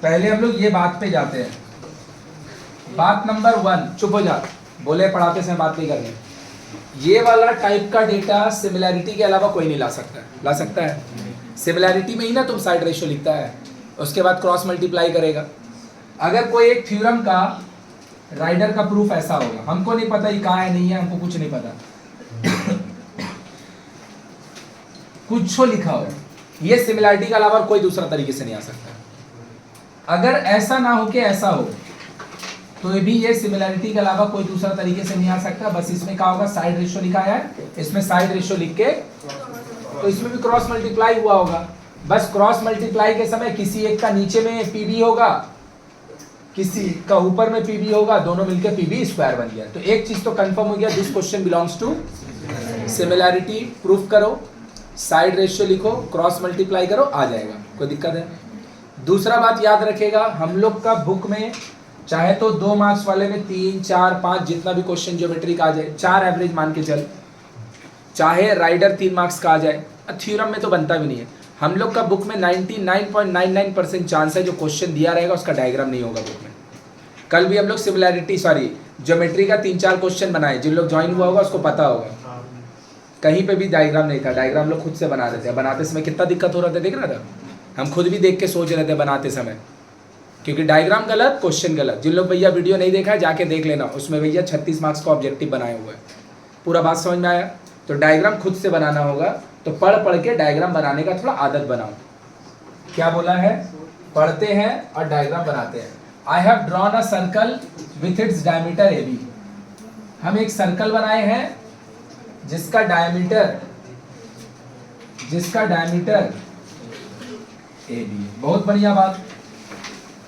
पहले हम लोग ये बात पे जाते हैं। बात नंबर 1, चुप हो जा, बोले पढ़ाते समय बात नहीं करनी। ये वाला टाइप का डेटा सिमिलैरिटी के अलावा कोई नहीं ला सकता है। ला सकता है? सिमिलैरिटी में ही ना तुम साइड रेशियो लिखता है, उसके बाद क्रॉस मल्टीप्लाई करेगा। अगर कोई एक थ्योरम का राइडर का प्रूफ ऐसा होगा, हमको नहीं पता ये कहाँ है नहीं है, हमको कुछ नहीं पता, कुछ लिखा हो, ये सिमिलैरिटी के अलावा कोई दूसरा तरीके से नहीं आ सकता। अगर ऐसा ना हो कि ऐसा हो, तो ये भी ये सिमिलैरिटी के अलावा कोई दूसरा तरीके से नहीं आ सकता। बस इसमें क्या होगा, साइड रेशियो लिखा है, इसमें साइड रेशियो लिख के, तो इसमें भी क्रॉस मल्टीप्लाई हुआ होगा। बस क्रॉस मल्टीप्लाई के समय किसी एक का नीचे में पीबी होगा, किसी का ऊपर में पीबी होगा, दोनों मिलकर पीबी स्क्वायर बन गया। तो एक चीज तो कंफर्म हो गया, this question belongs to similarity. Proof करो, साइड रेशियो लिखो, क्रॉस मल्टीप्लाई करो, आ जाएगा। कोई दिक्कत है? दूसरा बात याद रखेगा, हम लोग का बुक में चाहे तो 2 मार्क्स वाले में 3, 4, 5 जितना भी क्वेश्चन ज्योमेट्री का आ जाए, 4 एवरेज मान के चल, चाहे राइडर 3 मार्क्स का आ जाए, थ्योरम में तो बनता भी नहीं है। हम लोग का बुक में 99.99% चांस है जो क्वेश्चन दिया रहेगा उसका डायग्राम नहीं होगा बुक में। कल भी हम लोग सिमिलैरिटी ज्योमेट्री का 3-4 क्वेश्चन बनाए, जिन लोग ज्वाइन हुआ होगा उसको पता होगा, कहीं पे भी डायग्राम नहीं था। डायग्राम लोग खुद से बना रहे थे, बनाते समय कितना दिक्कत हो रहा था, देख रहा था, हम खुद भी देख के सोच रहे थे बनाते समय, क्योंकि डायग्राम गलत, क्वेश्चन गलत। जिन लोग भैया वीडियो नहीं देखा है जाके देख लेना, उसमें भैया 36 मार्क्स का ऑब्जेक्टिव बनाए हुए हैं। पूरा बात समझ में आया? तो डायग्राम खुद से बनाना होगा, तो पढ़ के डायग्राम बनाने का थोड़ा आदत बनाओ। क्या बोला है? पढ़ते हैं और डायग्राम बनाते हैं। आई have drawn a circle with its diameter AB। हम एक सर्कल बनाए हैं जिसका डायमीटर AB। बहुत बढ़िया बात,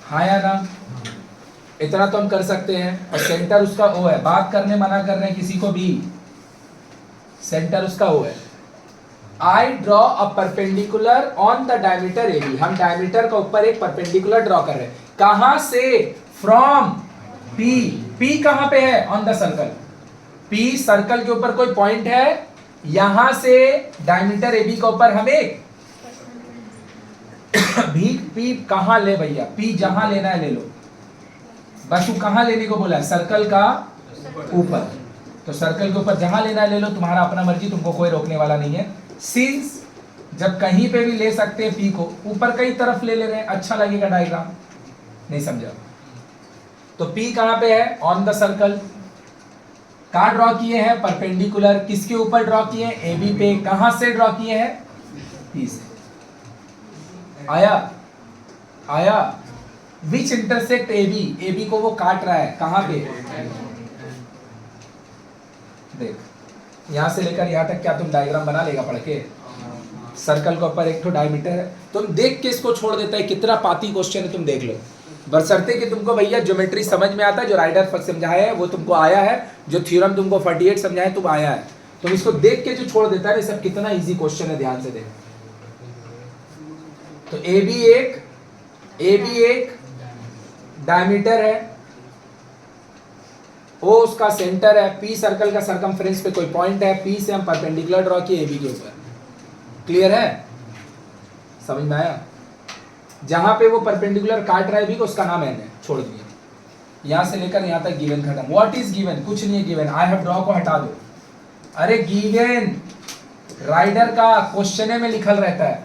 हाँ या ना? इतना तो हम कर सकते हैं। और सेंटर उसका O है, बात करने मना कर रहे हैं किसी को भी, सेंटर उसका O है। I draw a perpendicular on the diameter AB। हम डायमीटर का ऊपर एक परपेंडिकुलर ड्रॉ कर रहे हैं। कहां से? From P। P कहां पे है? On the circle. P circle के ऊपर कोई पॉइंट है, यहां से डायमीटर AB के ऊपर हम एक P कहां ले भैया? P जहां लेना है ले लो, बस वो कहां लेने को बोला है? सर्कल का ऊपर। तो सर्कल के ऊपर जहां लेना है ले लो, तुम्हारा अपना मर्जी, तुमको कोई रोकने वाला नहीं है। सिंस जब कहीं पे भी ले सकते हैं पी को, ऊपर कई तरफ ले रहे हैं, अच्छा लगेगा डायग्राम। नहीं समझा? तो पी कहां पे है? On the circle. कहां ड्रॉ किए हैं? परपेंडिकुलर। किसके ऊपर ड्रॉ किए हैं? ए बी पे। कहां से ड्रॉ किए हैं? पी से। आया विच इंटरसेक्ट ए बी को वो काट रहा है, कहां पे? देख, यहां से लेकर यहां तक क्या तुम डायग्राम बना लेगा पढ़ के? सर्कल के ऊपर एक तो डायमीटर है, तुम देख के इसको छोड़ देता है। कितना पाती क्वेश्चन है, तुम देख लो। बशर्ते कि तुमको भैया ज्योमेट्री समझ में आता है, जो राइडर समझाया है वो तुमको आया है, जो थ्योरम तुमको 48 समझाया तुम आया है, तुम इसको देख के जो छोड़ देता है, सब कितना इजी क्वेश्चन है, ध्यान से देख। तो ए बी एक डायमीटर है, ओ उसका सेंटर है, पी सर्कल का सरकमफ्रेंस पे कोई पॉइंट है, पी से हम परपेंडिकुलर ड्रॉ किए ए बी के ऊपर। क्लियर है? समझ में आया? जहां पे वो परपेंडिकुलर काट रहा है भी, उसका नाम एन है, छोड़ दिया। यहां से लेकर यहां तक गिवन खत्म। What is given? कुछ नहीं है गिवन। आई हैव ड्रॉ को हटा दो। अरे गिवन राइडर का क्वेश्चन में लिखल रहता है।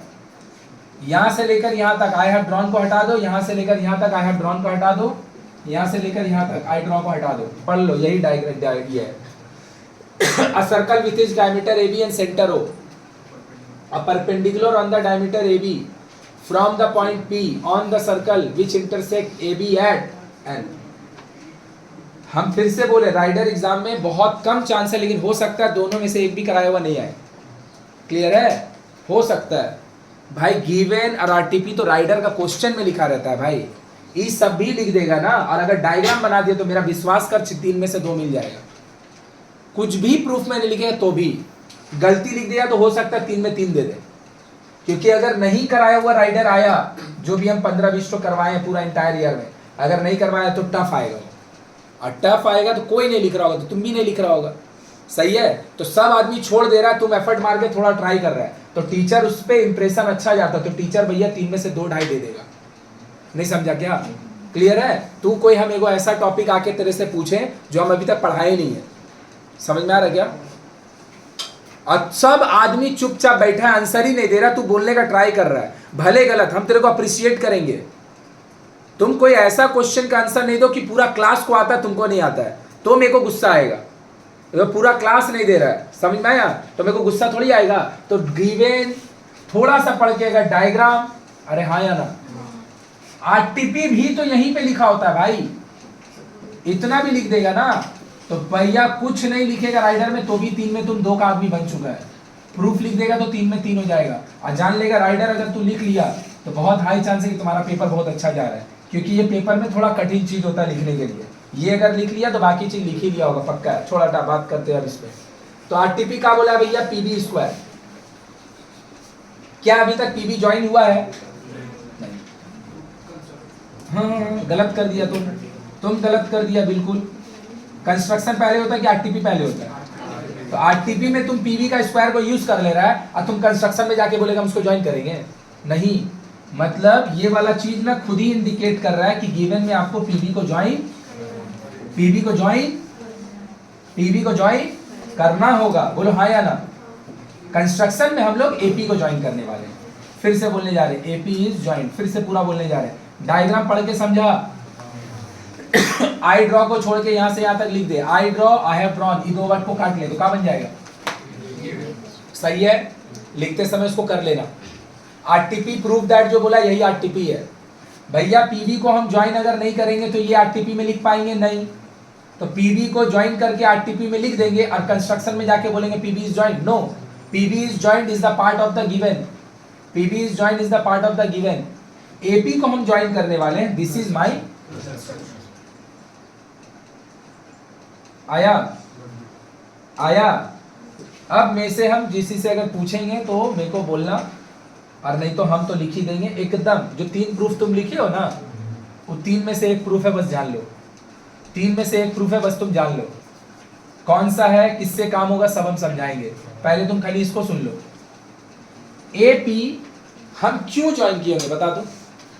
यहां से लेकर यहां तक आई हैव ड्रॉन को हटा दो, यहां से लेकर यहां तक आई हैव ड्रॉन को हटा दो, यहां से लेकर यहां तक आई ड्रॉ को हटा दो। पढ़ लो, यही डायग्राम है। A circle with is diameter A B and centre O, a perpendicular on the diameter AB from the point P on the circle which intersect AB at N। हम फिर से बोले, राइडर एग्जाम में बहुत कम चांस है, लेकिन हो सकता है दोनों में से एक भी कराया हुआ नहीं आए। क्लियर है? हो सकता है भाई। गिवन और आरटीपी तो राइडर का क्वेश्चन में लिखा रहता है भाई, ये सब भी लिख देगा ना। और अगर डायग्राम बना दिया तो मेरा विश्वास कर 3 में से 2 मिल जाएगा। कुछ भी प्रूफ में नहीं लिखेगा तो भी गलती लिख दिया तो हो सकता है 3 में 3 दे दे। क्योंकि अगर नहीं कराया हुआ राइडर आया, जो भी हम 15-20 तो करवाए हैं पूरा इंटायर ईयर में, अगर नहीं करवाया तो टफ आएगा। और टफ आएगा तो कोई नहीं लिख रहा होगा, तो तुम भी नहीं लिख रहा होगा। सही है? तो सब आदमी छोड़ दे रहा है, तुम एफर्ट मार के थोड़ा ट्राई कर रहा है, तो टीचर उस पर इंप्रेशन अच्छा जाता, तो टीचर भैया 3 में से 2-2.5 दे देगा। नहीं समझा क्या? क्लियर है? तू कोई हम एगो ऐसा टॉपिक आके तेरे से पूछे जो हम अभी तक पढ़ाए नहीं है, समझ में आ रहा क्या? और सब आदमी चुपचाप बैठा है, आंसर ही नहीं दे रहा, तू बोलने का ट्राई कर रहा है, भले गलत हम तेरे को अप्रिशिएट करेंगे। तुम कोई ऐसा क्वेश्चन का आंसर नहीं दो कि पूरा क्लास को आता है तुमको नहीं आता है, तो मेरे को गुस्सा आएगा। तो पूरा क्लास नहीं दे रहा है, समझ में आया? तो मेरे को गुस्सा थोड़ी आएगा। तो गिवन थोड़ा सा पढ़ के अगर डायग्राम, अरे हाँ या ना, आरटीपी भी तो यहीं पे लिखा होता है भाई, इतना भी लिख देगा ना तो भैया कुछ नहीं लिखेगा राइडर में तो भी 3 में तुम 2 का आदमी बन चुका है। प्रूफ लिख देगा तो 3 में 3 हो जाएगा। और जान लेगा राइडर अगर तू लिख लिया तो बहुत हाई चांस है कि तुम्हारा पेपर बहुत अच्छा जा रहा है, क्योंकि ये पेपर में थोड़ा कठिन चीज होता है लिखने के लिए। ये अगर लिख लिया तो बाकी चीज लिख ही लिया होगा पक्का है। छोड़ा टा बात करते हैं अब इस पे। तो आरटीपी का बोला भैया पीबी स्क्वायर। क्या अभी तक पीबी ज्वाइन हुआ है? नहीं। हाँ, गलत कर दिया तुम गलत कर दिया बिल्कुल। कंस्ट्रक्शन पहले होता है कि आरटीपी पहले होता है? तो आरटीपी में तुम पीवी का स्क्वायर को यूज कर ले रहा है और तुम कंस्ट्रक्शन में जाके बोलेगा हम उसको ज्वाइन करेंगे? नहीं, मतलब ये वाला चीज ना खुद ही इंडिकेट कर रहा है कि गिवन में आपको पीवी को ज्वाइन करना होगा। बोलो हाँ या ना? कंस्ट्रक्शन में हम लोग एपी को ज्वाइन करने वाले हैं। फिर से बोलने जा रहे हैं एपी इज ज्वाइन, फिर से पूरा बोलने जा रहे हैं। डायग्राम पढ़ के समझा? आई ड्रॉ को छोड़ के यहां से यहां तक लिख दे, I draw, I have drawn, ये 2 वर्ड को काट ले तो क्या बन जाएगा? सही है? लिखते समय उसको कर लेना। आरटीपी प्रूफ दैट जो बोला यही आरटीपी है भैया। पीवी को हम ज्वाइन अगर नहीं करेंगे तो ये आरटीपी में लिख पाएंगे नहीं, तो पीवी को ज्वाइन करके आरटीपी में लिख देंगे और कंस्ट्रक्शन में जाके बोलेंगे PV is join. No, PV is joined is the part of the given. PV is joined is the part of the given. AP को हम ज्वाइन करने वाले हैं। दिस इज माई आया। अब में से हम जिसी से अगर पूछेंगे तो मेरे को बोलना, और नहीं तो हम तो लिख ही देंगे एकदम। जो 3 प्रूफ तुम लिखे हो ना, वो 3 में से 1 प्रूफ है, बस जान लो। 3 में से 1 प्रूफ है, बस तुम जान लो कौन सा है, किससे काम होगा, सब हम समझाएंगे। पहले तुम खाली इसको सुन लो। एपी हम क्यों ज्वाइन किए होंगे बता दो?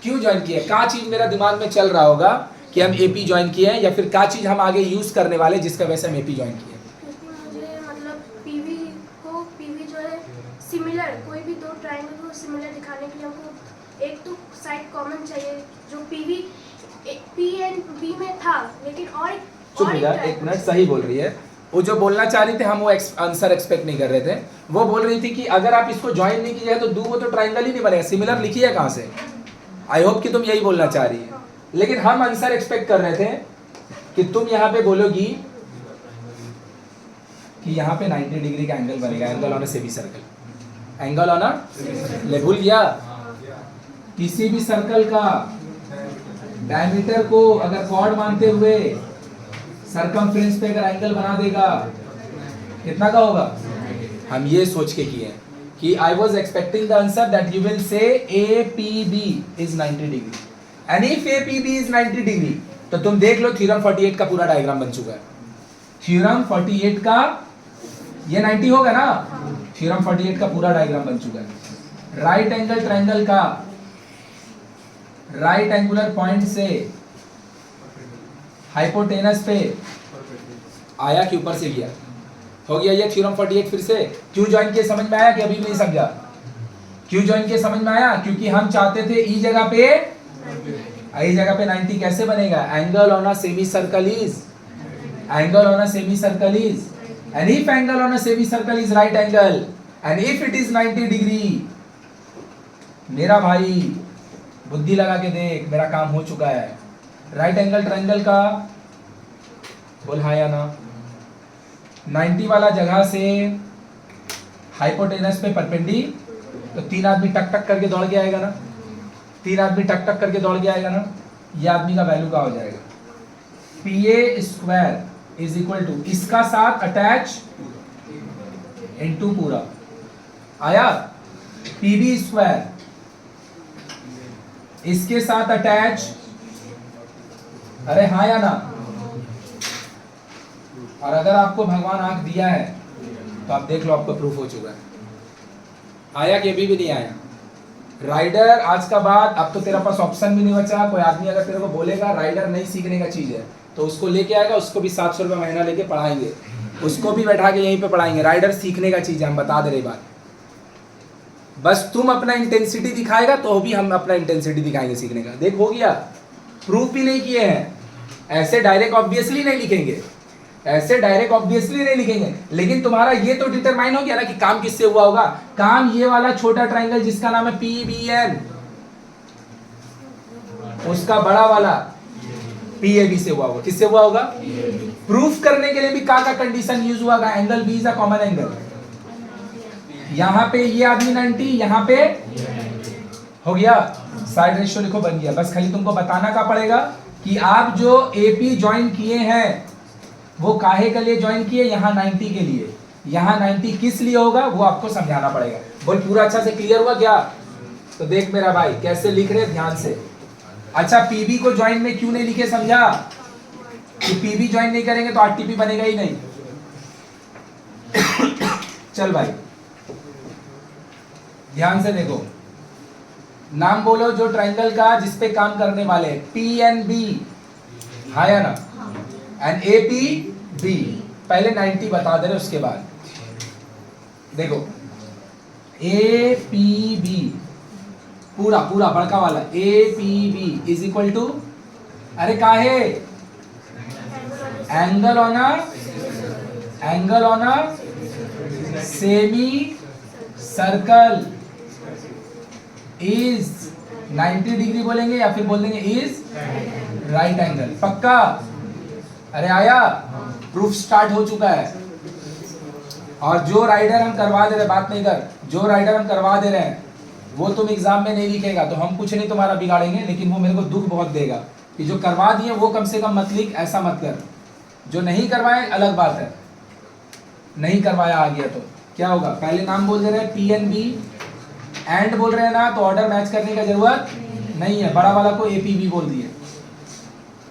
क्यों ज्वाइन किए? क्या चीज मेरा दिमाग में चल रहा होगा कि हम एपी ज्वाइन किए हैं, या फिर क्या चीज हम आगे यूज करने वाले जिसका वैसे हम एपी ज्वाइन किए? जो है सिमिलर, कोई भी दो ट्राइंगल को सिमिलर दिखाने के लिए हमको एक तो साइड कॉमन चाहिए जो पी एंड बी में था, लेकिन और चुप हो जा, एक मिनट, सही बोल रही है वो। जो बोलना चाह रही थी हम वो आंसर एक्सपेक्ट नहीं कर रहे थे। वो बोल रही थी कि अगर आप इसको ज्वाइन नहीं कीजिए तो वो तो ट्राइंगल ही नहीं बनेगा, सिमिलर लिखी है कहाँ से। आई होप कि तुम यही बोलना चाह रही है, लेकिन हम आंसर एक्सपेक्ट कर रहे थे कि तुम यहाँ पे बोलोगी कि यहाँ पे 90 डिग्री का एंगल बनेगा, angle on a semi circle, angle on a, ले भूल गया। किसी भी सर्कल का डायमीटर को अगर कॉर्ड मानते हुए सरकमफ्रेंस पे अगर एंगल बना देगा कितना का होगा। हम ये सोच के किए कि I was expecting the answer that you will say APB is 90 degree and if APB is 90 degree तो तुम देख लो थ्योरम 48 का पूरा डायग्राम बन चुका है। थ्योरम 48 का ये 90 होगा ना, थ्योरम 48 का पूरा डायग्राम बन चुका है। राइट एंगल ट्रायंगल का राइट एंगुलर पॉइंट से हाइपोटेनस पे आया कि ऊपर से गया, हो गया ये थ्योरम 48। फिर से क्यों ज्वाइन किए समझ में आया कि अभी भी नहीं समझा? क्यों ज्वाइन किए समझ में आया? क्योंकि हम चाहते थे ई जगह पे 90 कैसे बनेगा, angle on a semi circle is, angle on a semi circle is, and if angle on a semi circle is right angle and if it is 90 degree, मेरा भाई बुद्धि लगा के देख, मेरा काम हो चुका है। राइट एंगल ट्रायंगल का बोल हाँ या ना, 90 वाला जगह से हाइपोटेनस पे परपेंडी, तो 3 आदमी टक टक करके दौड़ के आएगा ना, 3 आदमी टक टक करके दौड़ के आएगा ना, ये आदमी का वैल्यू क्या हो जाएगा, PA square is equal to इसका साथ अटैच इनटू पूरा आया, PB स्क्वायर इसके साथ अटैच, अरे हाँ या ना। और अगर आपको भगवान आंख दिया है तो आप देख लो, आपको प्रूफ हो चुका है। आया कि अभी भी नहीं आया? राइडर आज का बाद अब तो तेरा पास ऑप्शन भी नहीं बचा। कोई आदमी अगर तेरे को बोलेगा राइडर नहीं सीखने का चीज है तो उसको लेके आएगा, उसको भी 700 रुपये महीना लेके पढ़ाएंगे, उसको भी बैठा के यहीं पे पढ़ाएंगे। राइडर सीखने का चीज है, हम बता दे रहे बात। बस तुम अपना इंटेंसिटी दिखाएगा तो भी हम अपना इंटेंसिटी दिखाएंगे सीखने का। देख हो गया, प्रूफ भी नहीं किए हैं। ऐसे डायरेक्ट ऑब्वियसली नहीं लिखेंगे, ऐसे डायरेक्ट ऑब्वियसली नहीं लिखेंगे, लेकिन तुम्हारा ये तो डिटरमाइन हो गया ना कि काम किससे हुआ होगा। काम ये वाला छोटा ट्रायंगल जिसका नाम है PBN, उसका बड़ा वाला PAB से हुआ होगा। किससे हुआ होगा? प्रूफ करने के लिए भी का कंडीशन यूज हुआ होगा, angle B is a common angle. यहाँ पे ये आदमी 90, यहाँ पे हो गया, साइड रेशियो लिखो, बन गया। बस खाली तुमको बताना का पड़ेगा कि आप जो AP ज्वाइन किए हैं वो काहे के लिए ज्वाइन किए, यहाँ 90 के लिए। यहाँ 90 किस लिए होगा वो आपको समझाना पड़ेगा। बोल पूरा अच्छा से क्लियर हुआ क्या? तो देख मेरा भाई कैसे लिख रहे ध्यान से। अच्छा PB को ज्वाइन में क्यों नहीं लिखे समझा? कि PB ज्वाइन नहीं करेंगे तो RTP बनेगा ही नहीं। चल भाई ध्यान से देखो, नाम बोलो जो ट्रायंगल का जिसपे काम करने वाले, PNB हाँ या ना, एंड APB। पहले 90 बता दे रहे, उसके बाद देखो APB पूरा पूरा बड़का वाला APB इज इक्वल टू, अरे काहे, angle on a semi circle is 90 degree बोलेंगे या फिर बोल देंगे इज राइट एंगल। पक्का? अरे आया, प्रूफ स्टार्ट हो चुका है। और जो राइडर हम करवा दे रहे, बात नहीं कर, जो राइडर हम करवा दे रहे हैं वो तुम एग्जाम में नहीं लिखेगा तो हम कुछ नहीं तुम्हारा बिगाड़ेंगे, लेकिन वो मेरे को दुख बहुत देगा कि जो करवा दिए वो कम से कम मत लिख, ऐसा मत कर। जो नहीं करवाए अलग बात है, नहीं करवाया आ गया तो क्या होगा, पहले नाम बोल दे रहे हैं PNB, एंड बोल रहे हैं ना, तो ऑर्डर मैच करने की जरूरत नहीं है। बड़ा वाला को APB बोल दिए,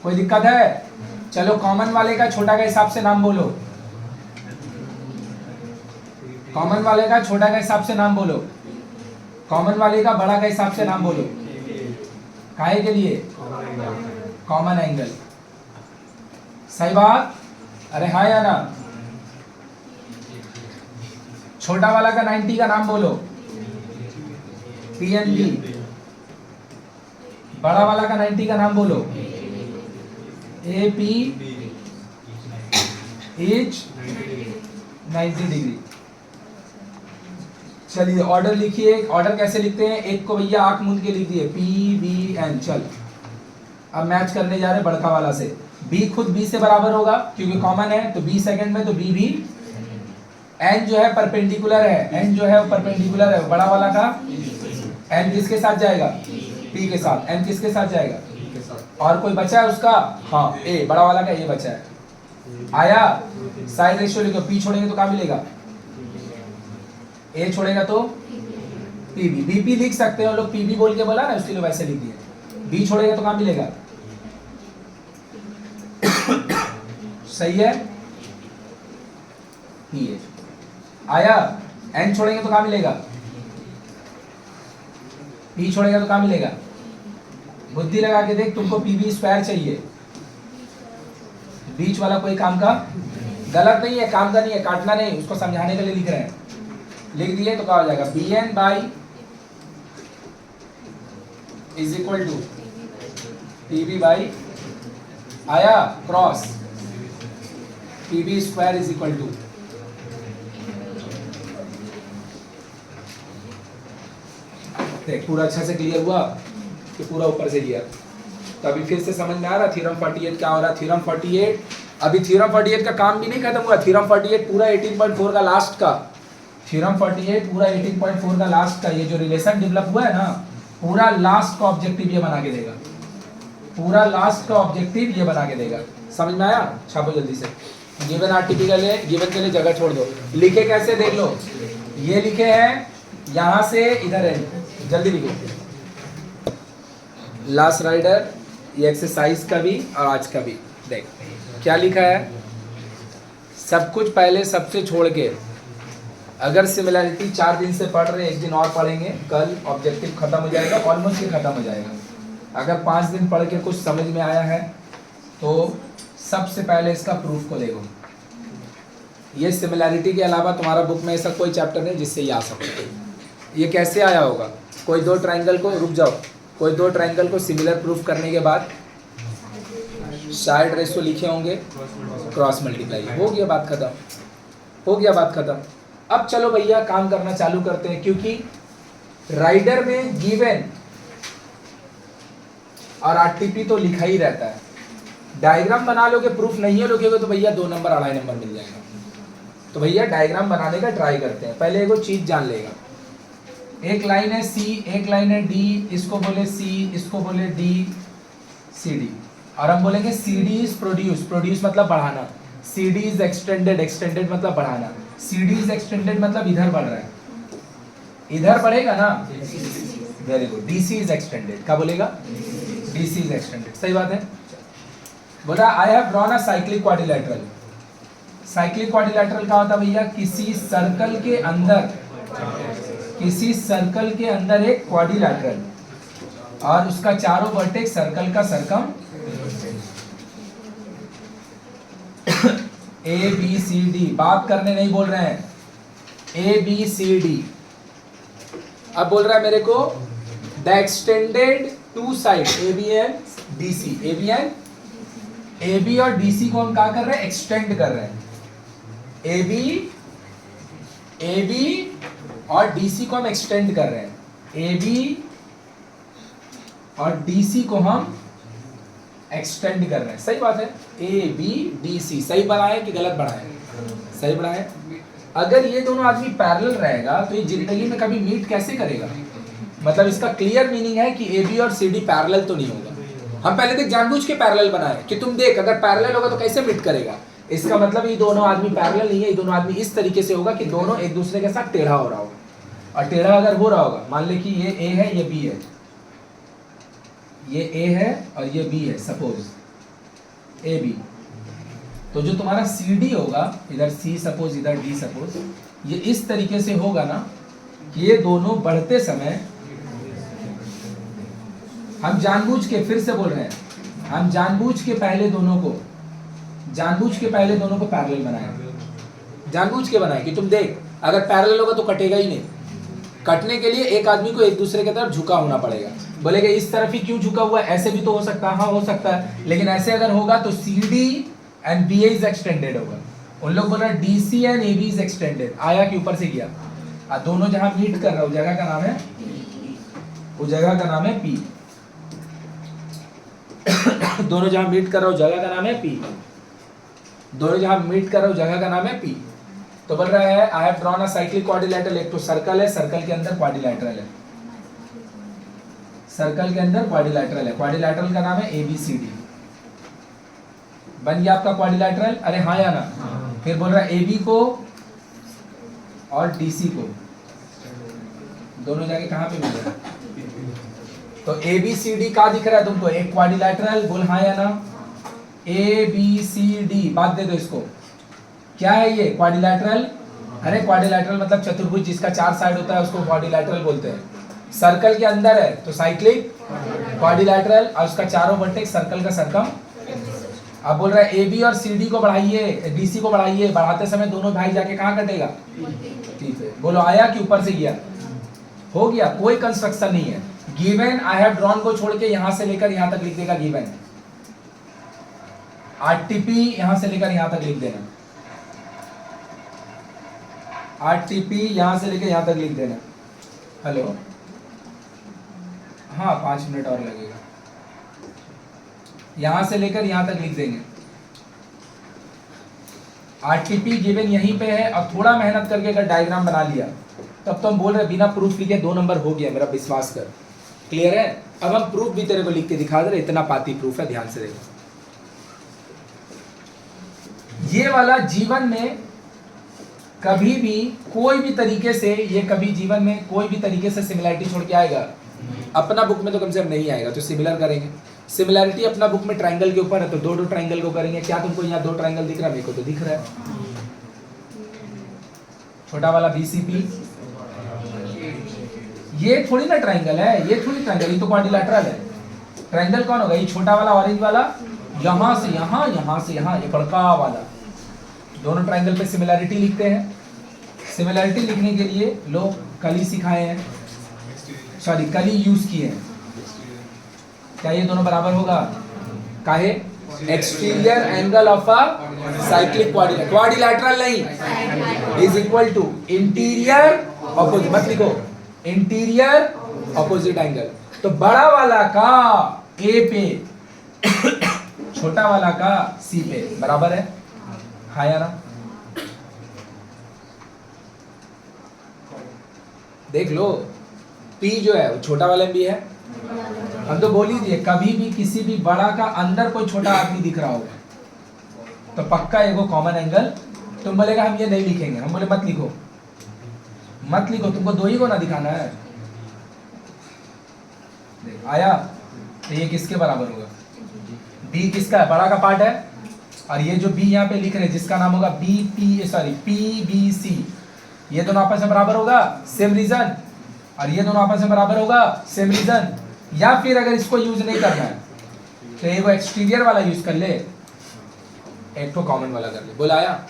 कोई दिक्कत है? चलो कॉमन वाले का छोटा का हिसाब से नाम बोलो, कॉमन वाले का छोटा का हिसाब से नाम बोलो, कॉमन वाले का बड़ा का हिसाब से नाम बोलो। काहे के लिए? Common angle. सही बात? अरे हाँ या ना? छोटा वाला का 90 का नाम बोलो, PNB। बड़ा वाला का 90 का नाम बोलो, AP H 90 डिग्री। चलिए ऑर्डर लिखिए। ऑर्डर कैसे लिखते हैं? एक को भैया आंख मूंद के लिख दिए, PBN। चल अब मैच करने जा रहे हैं बड़का वाला से। B खुद B से बराबर होगा क्योंकि कॉमन है, तो B सेकंड में, तो B भी। N जो है परपेंडिकुलर है, N जो है वो परपेंडिकुलर है बड़ा वाला का। N किसके साथ जाएगा? P के साथ। N किसके साथ जाएगा? और कोई बचा है उसका? हाँ, A बड़ा वाला का A बचा है। आया? साइड रेशियो लिखो। P छोड़ेंगे तो क्या मिलेगा? A छोड़ेगा तो PB। BP लिख सकते हो लोग, PB बोल के बोला ना, उसके लिए वैसे लिख दिए। B छोड़ेगा तो क्या मिलेगा? सही है, PH। आया? N छोड़ेंगे तो क्या मिलेगा? P छोड़ेगा तो क्या मिलेगा? बुद्धि लगा के देख, तुमको PB स्क्वायर चाहिए। बीच वाला कोई काम का गलत नहीं है, काम का नहीं है, काटना नहीं, उसको समझाने के लिए लिख रहे हैं। लिख दिए तो क्या हो जाएगा? BN by is equal to PB by, आया cross PB square is equal to, देख पूरा अच्छा से क्लियर हुआ कि पूरा ऊपर से लिया। तो अभी फिर से समझ में आ रहा थ्योरम 48 क्या हो रहा? थ्योरम 48 अभी थ्योरम 48 का काम भी नहीं खत्म हुआ। थ्योरम 48 पूरा 18.4 का लास्ट का, थ्योरम 48 पूरा 18.4 का लास्ट का, ये जो रिलेशन डेवलप हुआ है ना, पूरा लास्ट का ऑब्जेक्टिव ये बना के देगा। पूरा लास्ट का ऑब्जेक्टिव ये बना के देगा। समझ में आया? छापो जल्दी से। गिवन आर्टिकल है, गिवन के लिए जगह छोड़ दो। लिखे कैसे देख लो, ये लिखे हैं यहां से इधर है, जल्दी लिखो। लास्ट राइडर, ये एक्सरसाइज का भी और आज का भी देख क्या लिखा है। सब कुछ पहले सबसे छोड़ के, अगर सिमिलरिटी 4 दिन से पढ़ रहे, 1 दिन और पढ़ेंगे, कल ऑब्जेक्टिव खत्म हो जाएगा, ऑलमोस्ट ही खत्म हो जाएगा। अगर 5 दिन पढ़ के कुछ समझ में आया है तो सबसे पहले इसका प्रूफ को देखो। ये सिमिलरिटी के अलावा तुम्हारा बुक में ऐसा कोई चैप्टर नहीं जिससे ये आ सके। ये कैसे आया होगा? कोई दो ट्राइंगल को, रुक जाओ, कोई दो ट्राइंगल को सिमिलर प्रूफ करने के बाद साइड रेशियो लिखे होंगे, क्रॉस मल्टीप्लाई, हो गया बात खत्म, हो गया बात खत्म। अब चलो भैया काम करना चालू करते हैं, क्योंकि राइडर में गिवन और आरटीपी तो लिखा ही रहता है। डायग्राम बना लोगे, प्रूफ नहीं है लोगे तो भैया 2 नंबर 2.5 नंबर मिल जाएगा। तो भैया डायग्राम बनाने का ट्राई करते हैं। पहले एगो चीज जान लेगा, एक लाइन है C, एक लाइन है D, इसको बोले C, इसको बोले D, CD, और हम बोलेंगे CD इज प्रोड्यूस, प्रोड्यूस मतलब बढ़ाना, CD इज एक्सटेंडेड, एक्सटेंडेड मतलब बढ़ाना, CD इज एक्सटेंडेड मतलब इधर बढ़ रहा है, इधर बढ़ेगा ना, very good. DC is extended, क्या बोलेगा? DC इज एक्सटेंडेड, सही बात है। बोला आई have drawn a cyclic quadrilateral. Cyclic quadrilateral क्या होता है भैया? किसी सर्कल के अंदर, किसी सर्कल के अंदर एक क्वाड्रिलेटरल और उसका चारों वर्टेक्स सर्कल का सरकम ABCD, बात करने नहीं बोल रहे हैं, ABCD। अब बोल रहा है मेरे को the extended to side AB and DC, AB और DC को हम क्या कर रहे हैं? एक्सटेंड कर रहे हैं। AB और DC को हम एक्सटेंड कर रहे हैं, AB और DC को हम एक्सटेंड कर रहे हैं, सही बात है। ABDC सही बनाए कि गलत बनाए? सही बनाए। अगर ये दोनों आदमी पैरेलल रहेगा तो ये जिंदगी में कभी मीट कैसे करेगा? मतलब इसका क्लियर मीनिंग है कि AB और CD पैरेलल तो नहीं होगा। हम पहले देख जानबूझ के पैरेलल बनाए कि तुम देख अगर पैरेलल होगा तो कैसे मीट करेगा। इसका मतलब ये दोनों आदमी पैरेलल नहीं है, ये दोनों आदमी इस तरीके से होगा कि दोनों एक दूसरे के साथ टेढ़ा हो रहा होगा। और टेढ़ा अगर हो रहा होगा, मान ले कि ये A है, ये B है, ये A है और ये B है, सपोज AB, तो जो तुम्हारा CD होगा, इधर C सपोज, इधर D सपोज, ये इस तरीके से होगा ना कि ये दोनों बढ़ते समय, हम जानबूझ के, फिर से बोल रहे हैं, हम जानबूझ के पहले दोनों को पैरेलल बनाए। जानबूझ के बनाए कि तुम देख अगर पैरेलल होगा तो कटेगा ही नहीं। कटने के लिए एक आदमी को एक दूसरे की तरफ झुका होना पड़ेगा। बोलेगा इस तरफ ही क्यों झुका हुआ है, ऐसे भी तो हो सकता है। हाँ हो सकता है, लेकिन ऐसे अगर होगा तो CD and BA is extended होगा। उन लोग बोल रहे हैं DC and AB is extended. आया कि ऊपर से गया, दोनों जहां मीट कर रहा है जगह का नाम है, वो जगह का नाम है P। दोनों जहां मीट कर रहा हूं जगह का नाम है P। दोनों जहां मीट कर रहा हूं जगह का नाम है P। तो बोल रहा है आई have drawn a cyclic quadrilateral. एक तो सर्कल है, सर्कल के अंदर क्वाड्रिलैटरल है, सर्कल के अंदर क्वाड्रिलैटरल है। क्वाड्रिलैटरल का नाम है ABCD। बन गया आपका क्वाड्रिलैटरल? अरे हाँ या ना? फिर बोल रहा है AB को और DC को दोनों जाके कहां पे मिल रहा है? तो ABCD का दिख रहा है तुमको, एक क्वाड्रिलैटरल। बोल हाँ या ना? ABCD बात दे दो इसको। क्या है ये? क्वाड्रिलैटरल। अरे क्वाड्रिलैटरल मतलब चतुर्भुज जिसका 4 साइड होता है उसको क्वाड्रिलैटरल बोलते हैं। सर्कल के अंदर है तो साइक्लिक क्वाड्रिलैटरल, और उसका चारों वर्टेक्स सर्कल का सर्कम। अब बोल रहा है AB और CD को बढ़ाइए, DC को बढ़ाइए। बढ़ाते समय दोनों भाई जाके कहाँ कटेगा? ठीक है। बोलो आया कि ऊपर से गया? हो गया, कोई कंस्ट्रक्शन नहीं है। गिवन आई हैव ड्रॉन को छोड़ के यहां से लेकर यहां तक लिख देगा गिवन। RTP यहां से लेकर यहां तक लिख देना, RTP यहां से लेकर यहां तक लिख देना। हेलो, हाँ 5 मिनट और लगेगा। यहां से लेकर यहां तक लिख देंगे। RTP गिवन यहीं पे है, और थोड़ा मेहनत करके अगर डायग्राम बना लिया तब तो हम बोल रहे बिना प्रूफ लिखे 2 नंबर हो गया, मेरा विश्वास कर। क्लियर है? अब हम प्रूफ भी तेरे को लिख के दिखा दे रहे, इतना पाती प्रूफ है, ध्यान से देखो। ये वाला जीवन में कभी भी कोई भी तरीके से, ये कभी जीवन में कोई भी तरीके से सिमिलैरिटी छोड़ के आएगा? अपना बुक में तो कम से कम नहीं आएगा, तो सिमिलर करेंगे। सिमिलैरिटी अपना बुक में ट्रायंगल के ऊपर है तो 2 ट्रायंगल को करेंगे। क्या तुमको यहाँ 2 ट्रायंगल दिख रहा है? मेरे को तो दिख रहा है। छोटा वाला BCP, ये थोड़ी ना ट्रायंगल है, ये थोड़ी ट्रायंगल, ये तो क्वाड्रिलैटरल है। ट्रायंगल कौन होगा? ये छोटा वाला ऑरेंज वाला, यहां से यहां, यहां से यहां, ये बड़का वाला। दोनों ट्रायंगल पे सिमिलैरिटी लिखते हैं। सिमिलैरिटी लिखने के लिए लोग कली सिखाए हैं, सॉरी कली यूज किए हैं। क्या ये दोनों बराबर होगा? काहे? Exterior angle of a cyclic quadrilateral नहीं, is equal to interior opposite, मत लिखो इंटीरियर ऑपोजिट एंगल। तो बड़ा वाला का A पे, छोटा वाला का C पे बराबर है। हाँ या ना? देख लो, P जो है वो छोटा वाला भी है। हम तो बोल ही दिए, कभी भी किसी भी बड़ा का अंदर कोई छोटा आदमी दिख रहा होगा तो पक्का एगो कॉमन एंगल। तुम बोलेगा हम ये नहीं लिखेंगे, हम बोले मत लिखो, मत लिखो, तुमको 2 ही को ना दिखाना है। आया? तो ये किसके बराबर होगा? D किसका है? बड़ा का पार्ट है। और ये जो B यहाँ पे लिख रहे हैं जिसका नाम होगा PBC, ये दोनों आपस में बराबर होगा, सेम रीजन। और ये दोनों आपस में बराबर होगा, सेम रीजन। या फिर अगर इसको यूज नहीं करना है तो एक एक्सटीरियर वाला यूज कर ले, एक तो कॉमन वाला कर ले। बोला आया?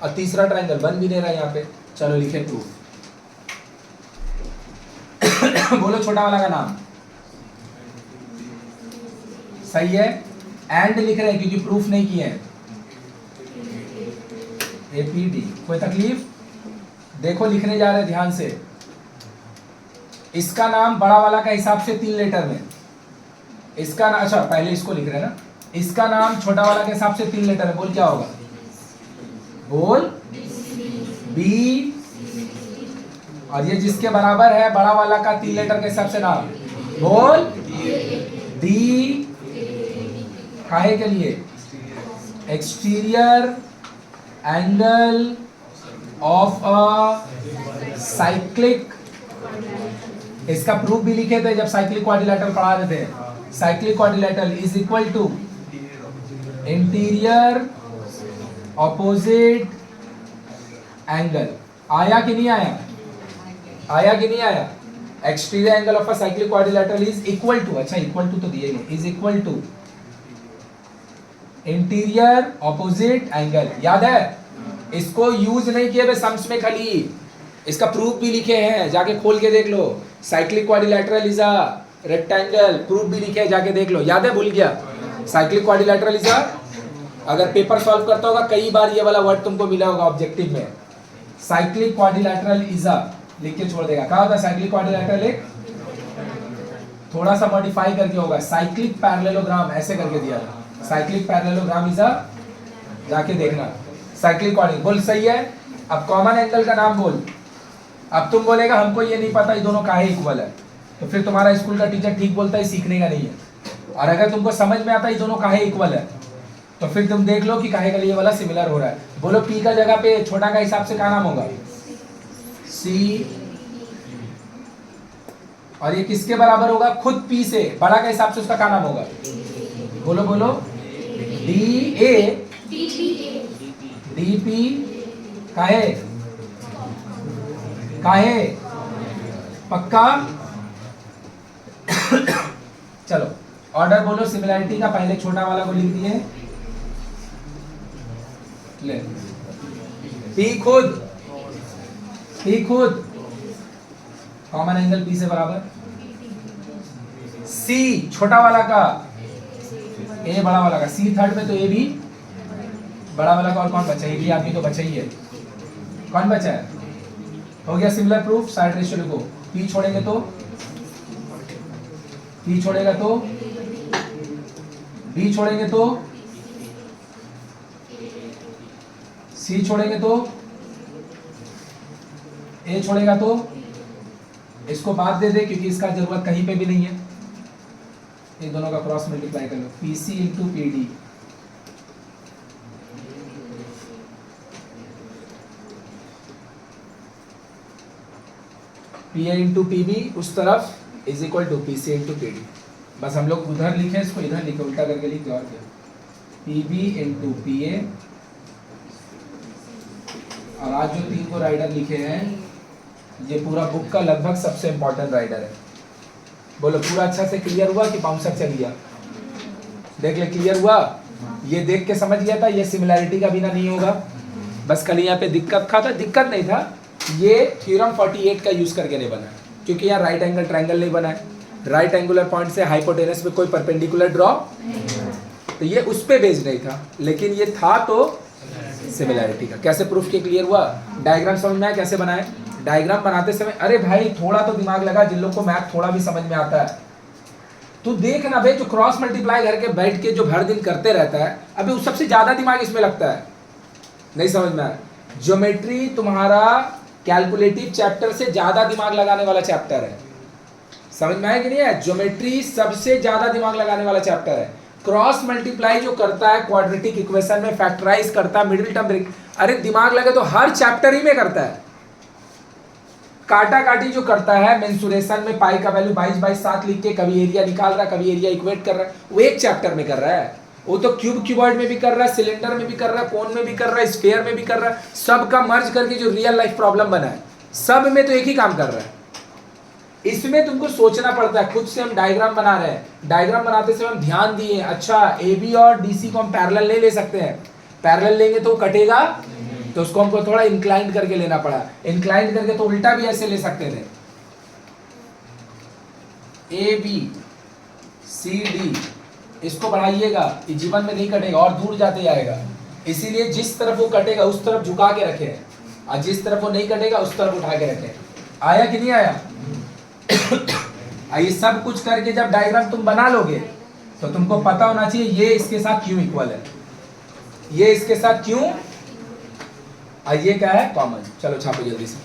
और तीसरा ट्रायंगल बन भी नहीं रहा यहाँ पे। चलो लिखे प्रूफ। बोलो छोटा वाला का नाम। सही है, एंड लिख रहे हैं क्योंकि प्रूफ नहीं किए हैं। APD, कोई तकलीफ? देखो लिखने जा रहे हैं ध्यान से। इसका नाम बड़ा वाला का हिसाब से 3 लेटर में, इसका नाम, अच्छा पहले इसको लिख रहे हैं ना, इसका नाम छोटा वाला के हिसाब से 3 लेटर है। बोल क्या होगा? बोल B, और ये जिसके बराबर है बड़ा वाला का 3 लेटर के हिसाब से नाम, बोल D। काहे के लिए? Exterior angle of a cyclic. इसका प्रूफ भी लिखे थे जब साइक्लिक क्वाड्रिलैटरल पढ़ा रहे थे। Cyclic quadrilateral is equal to interior opposite angle. आया कि नहीं आया? आया कि नहीं आया? Exterior angle of a cyclic quadrilateral is equal to, अच्छा इक्वल टू तो दिए नहीं, is equal to interior opposite angle. याद है? इसको यूज नहीं किए वे सम्स में खाली, इसका प्रूफ भी लिखे हैं, जाके खोल के देख लो। Cyclic quadrilateral is a rectangle, proof भी लिखे हैं, जाके देख लो। याद है, भूल गया? साइक्लिक क्वाड्रिलैटरल इज अ, अगर पेपर सॉल्व करता होगा कई बार ये वाला वर्ड तुमको मिला होगा ऑब्जेक्टिव में। साइक्लिक क्वाड्रिलैटरल इज अ लिख के छोड़ देगा। कहा होता है साइक्लिक क्वाड्रिलैटरल? एक थोड़ा सा मॉडिफाई करके होगा, साइक्लिक पैरेललोग्राम ऐसे करके दिया था। साइक्लिक पैरेललोग्राम इज अ, जाके देखना। साइक्लिक क्वाड्रिलैटरल बोल, सही है। अब कॉमन एंगल का नाम बोल। अब तुम बोलेगा हमको ये नहीं पता ये दोनों काहे इक्वल है, तो फिर तुम्हारा स्कूल का टीचर ठीक बोलता है, सीखने का नहीं है। और अगर तुमको समझ में आता है ये दोनों काहे इक्वल है, तो फिर तुम देख लो कि काहे का लिए वाला सिमिलर हो रहा है। बोलो पी का जगह पे छोटा का हिसाब से क्या नाम होगा? सी। और ये किसके बराबर होगा? खुद पी से बड़ा का हिसाब से उसका क्या नाम होगा? बोलो बोलो। डी ए डी पी काहे काहे पक्का? चलो ऑर्डर बोलो सिमिलैरिटी का, पहले छोटा वाला को लिख दिए, ले पी खुद कॉमन एंगल पी से बराबर, सी छोटा वाला का ए बड़ा वाला का, सी थर्ड में तो ए भी बड़ा वाला का, और कौन बचा? ए भी आदमी तो बचा ही है, कौन बचा है? हो गया सिमिलर प्रूफ। साइड रेशियो लिखो, पी छोड़ेंगे तो पी छोड़ेगा तो बी छोड़ेंगे तो सी छोड़ेंगे तो ए छोड़ेगा तो, इसको बात दे दे क्योंकि इसका जरूरत कहीं पे भी नहीं है। इन दोनों का क्रॉस मल्टीप्लाई कर लो, PC into PD. P A into P B उस तरफ is equal to P C into P D. बस हम लोग उधर लिखे, इसको इधर लिखे, उल्टा करके लिखे। और क्या? P B into P A. और आज जो 3 को राइडर लिखे हैं, ये पूरा बुक का लगभग सबसे इंपॉर्टेंट राइडर है। बोलो पूरा अच्छा से क्लियर हुआ कि बाउंसर चल गया? देख ले, क्लियर हुआ? ये देख के समझ गया था ये सिमिलैरिटी का बिना नहीं होगा। बस कल यहाँ पे दिक्कत था, दिक्कत नहीं था, ये थ्योरम 48 का यूज करके नहीं बना, क्योंकि यहाँ राइट एंगल ट्रायंगल नहीं बना है। राइट एंगुलर पॉइंट से हाइपोटेनस पे कोई परपेंडिकुलर ड्रॉ, तो ये उस पे बेस्ड नहीं था, लेकिन ये था तो सिमिलैरिटी का। कैसे प्रूफ किया? क्लियर हुआ? डायग्राम समझ में आया कैसे बनाए? डायग्राम बनाते समय अरे भाई थोड़ा तो दिमाग लगा, जिन लोग को मैथ थोड़ा भी समझ में आता है तो देख ना भाई, जो क्रॉस मल्टीप्लाई घर के बैठ के जो भर दिन करते रहता है, अभी उस सबसे ज्यादा दिमाग इसमें लगता है। नहीं समझ में आया? ज्योमेट्री तुम्हारा कैलकुलेटिव चैप्टर से ज्यादा दिमाग लगाने वाला चैप्टर है। समझ में आया कि नहीं है? ज्योमेट्री सबसे ज्यादा दिमाग लगाने वाला चैप्टर है। क्रॉस मल्टीप्लाई जो करता है क्वाड्रेटिक इक्वेशन में, फैक्टराइज करता है, मिडिल टर्म, अरे दिमाग लगे तो हर चैप्टर ही में करता है। काटा काटी जो करता है मेंसुरेशन में, पाई का वैल्यू 22/7 लिख के कभी एरिया निकाल रहा है, कभी एरिया इक्वेट कर रहा है, वो एक चैप्टर में कर रहा है। वो तो क्यूबॉइड में भी कर रहा है, सिलेंडर में भी कर रहा है, कोन में भी कर रहा है, स्फीयर में भी कर रहा है, सबका मर्ज करके जो रियल लाइफ प्रॉब्लम बना है, सब में तो एक ही काम कर रहा है। इसमें तुमको सोचना पड़ता है। खुद से हम डायग्राम बना रहे हैं, डायग्राम बनाते समय हम ध्यान दिए, अच्छा ए बी और डी सी को हम पैरेलल नहीं ले सकते हैं, पैरेलल लेंगे तो कटेगा, तो उसको हमको थोड़ा इंक्लाइंड करके लेना पड़ा। इंक्लाइंड करके तो उल्टा भी ऐसे ले सकते थे, ए बी सी डी, इसको बढ़ाइएगा, ये जीवन में नहीं कटेगा और दूर जाते जाएगा। इसीलिए जिस तरफ वो कटेगा उस तरफ झुका के रखे, और जिस तरफ वो नहीं कटेगा उस तरफ उठा के रखे। आया कि नहीं आया? ये सब कुछ करके जब डायग्राम तुम बना लोगे तो तुमको पता होना चाहिए ये इसके साथ क्यों इक्वल है, ये इसके साथ क्यों, और ये क्या है? कॉमन। चलो छापो जल्दी से।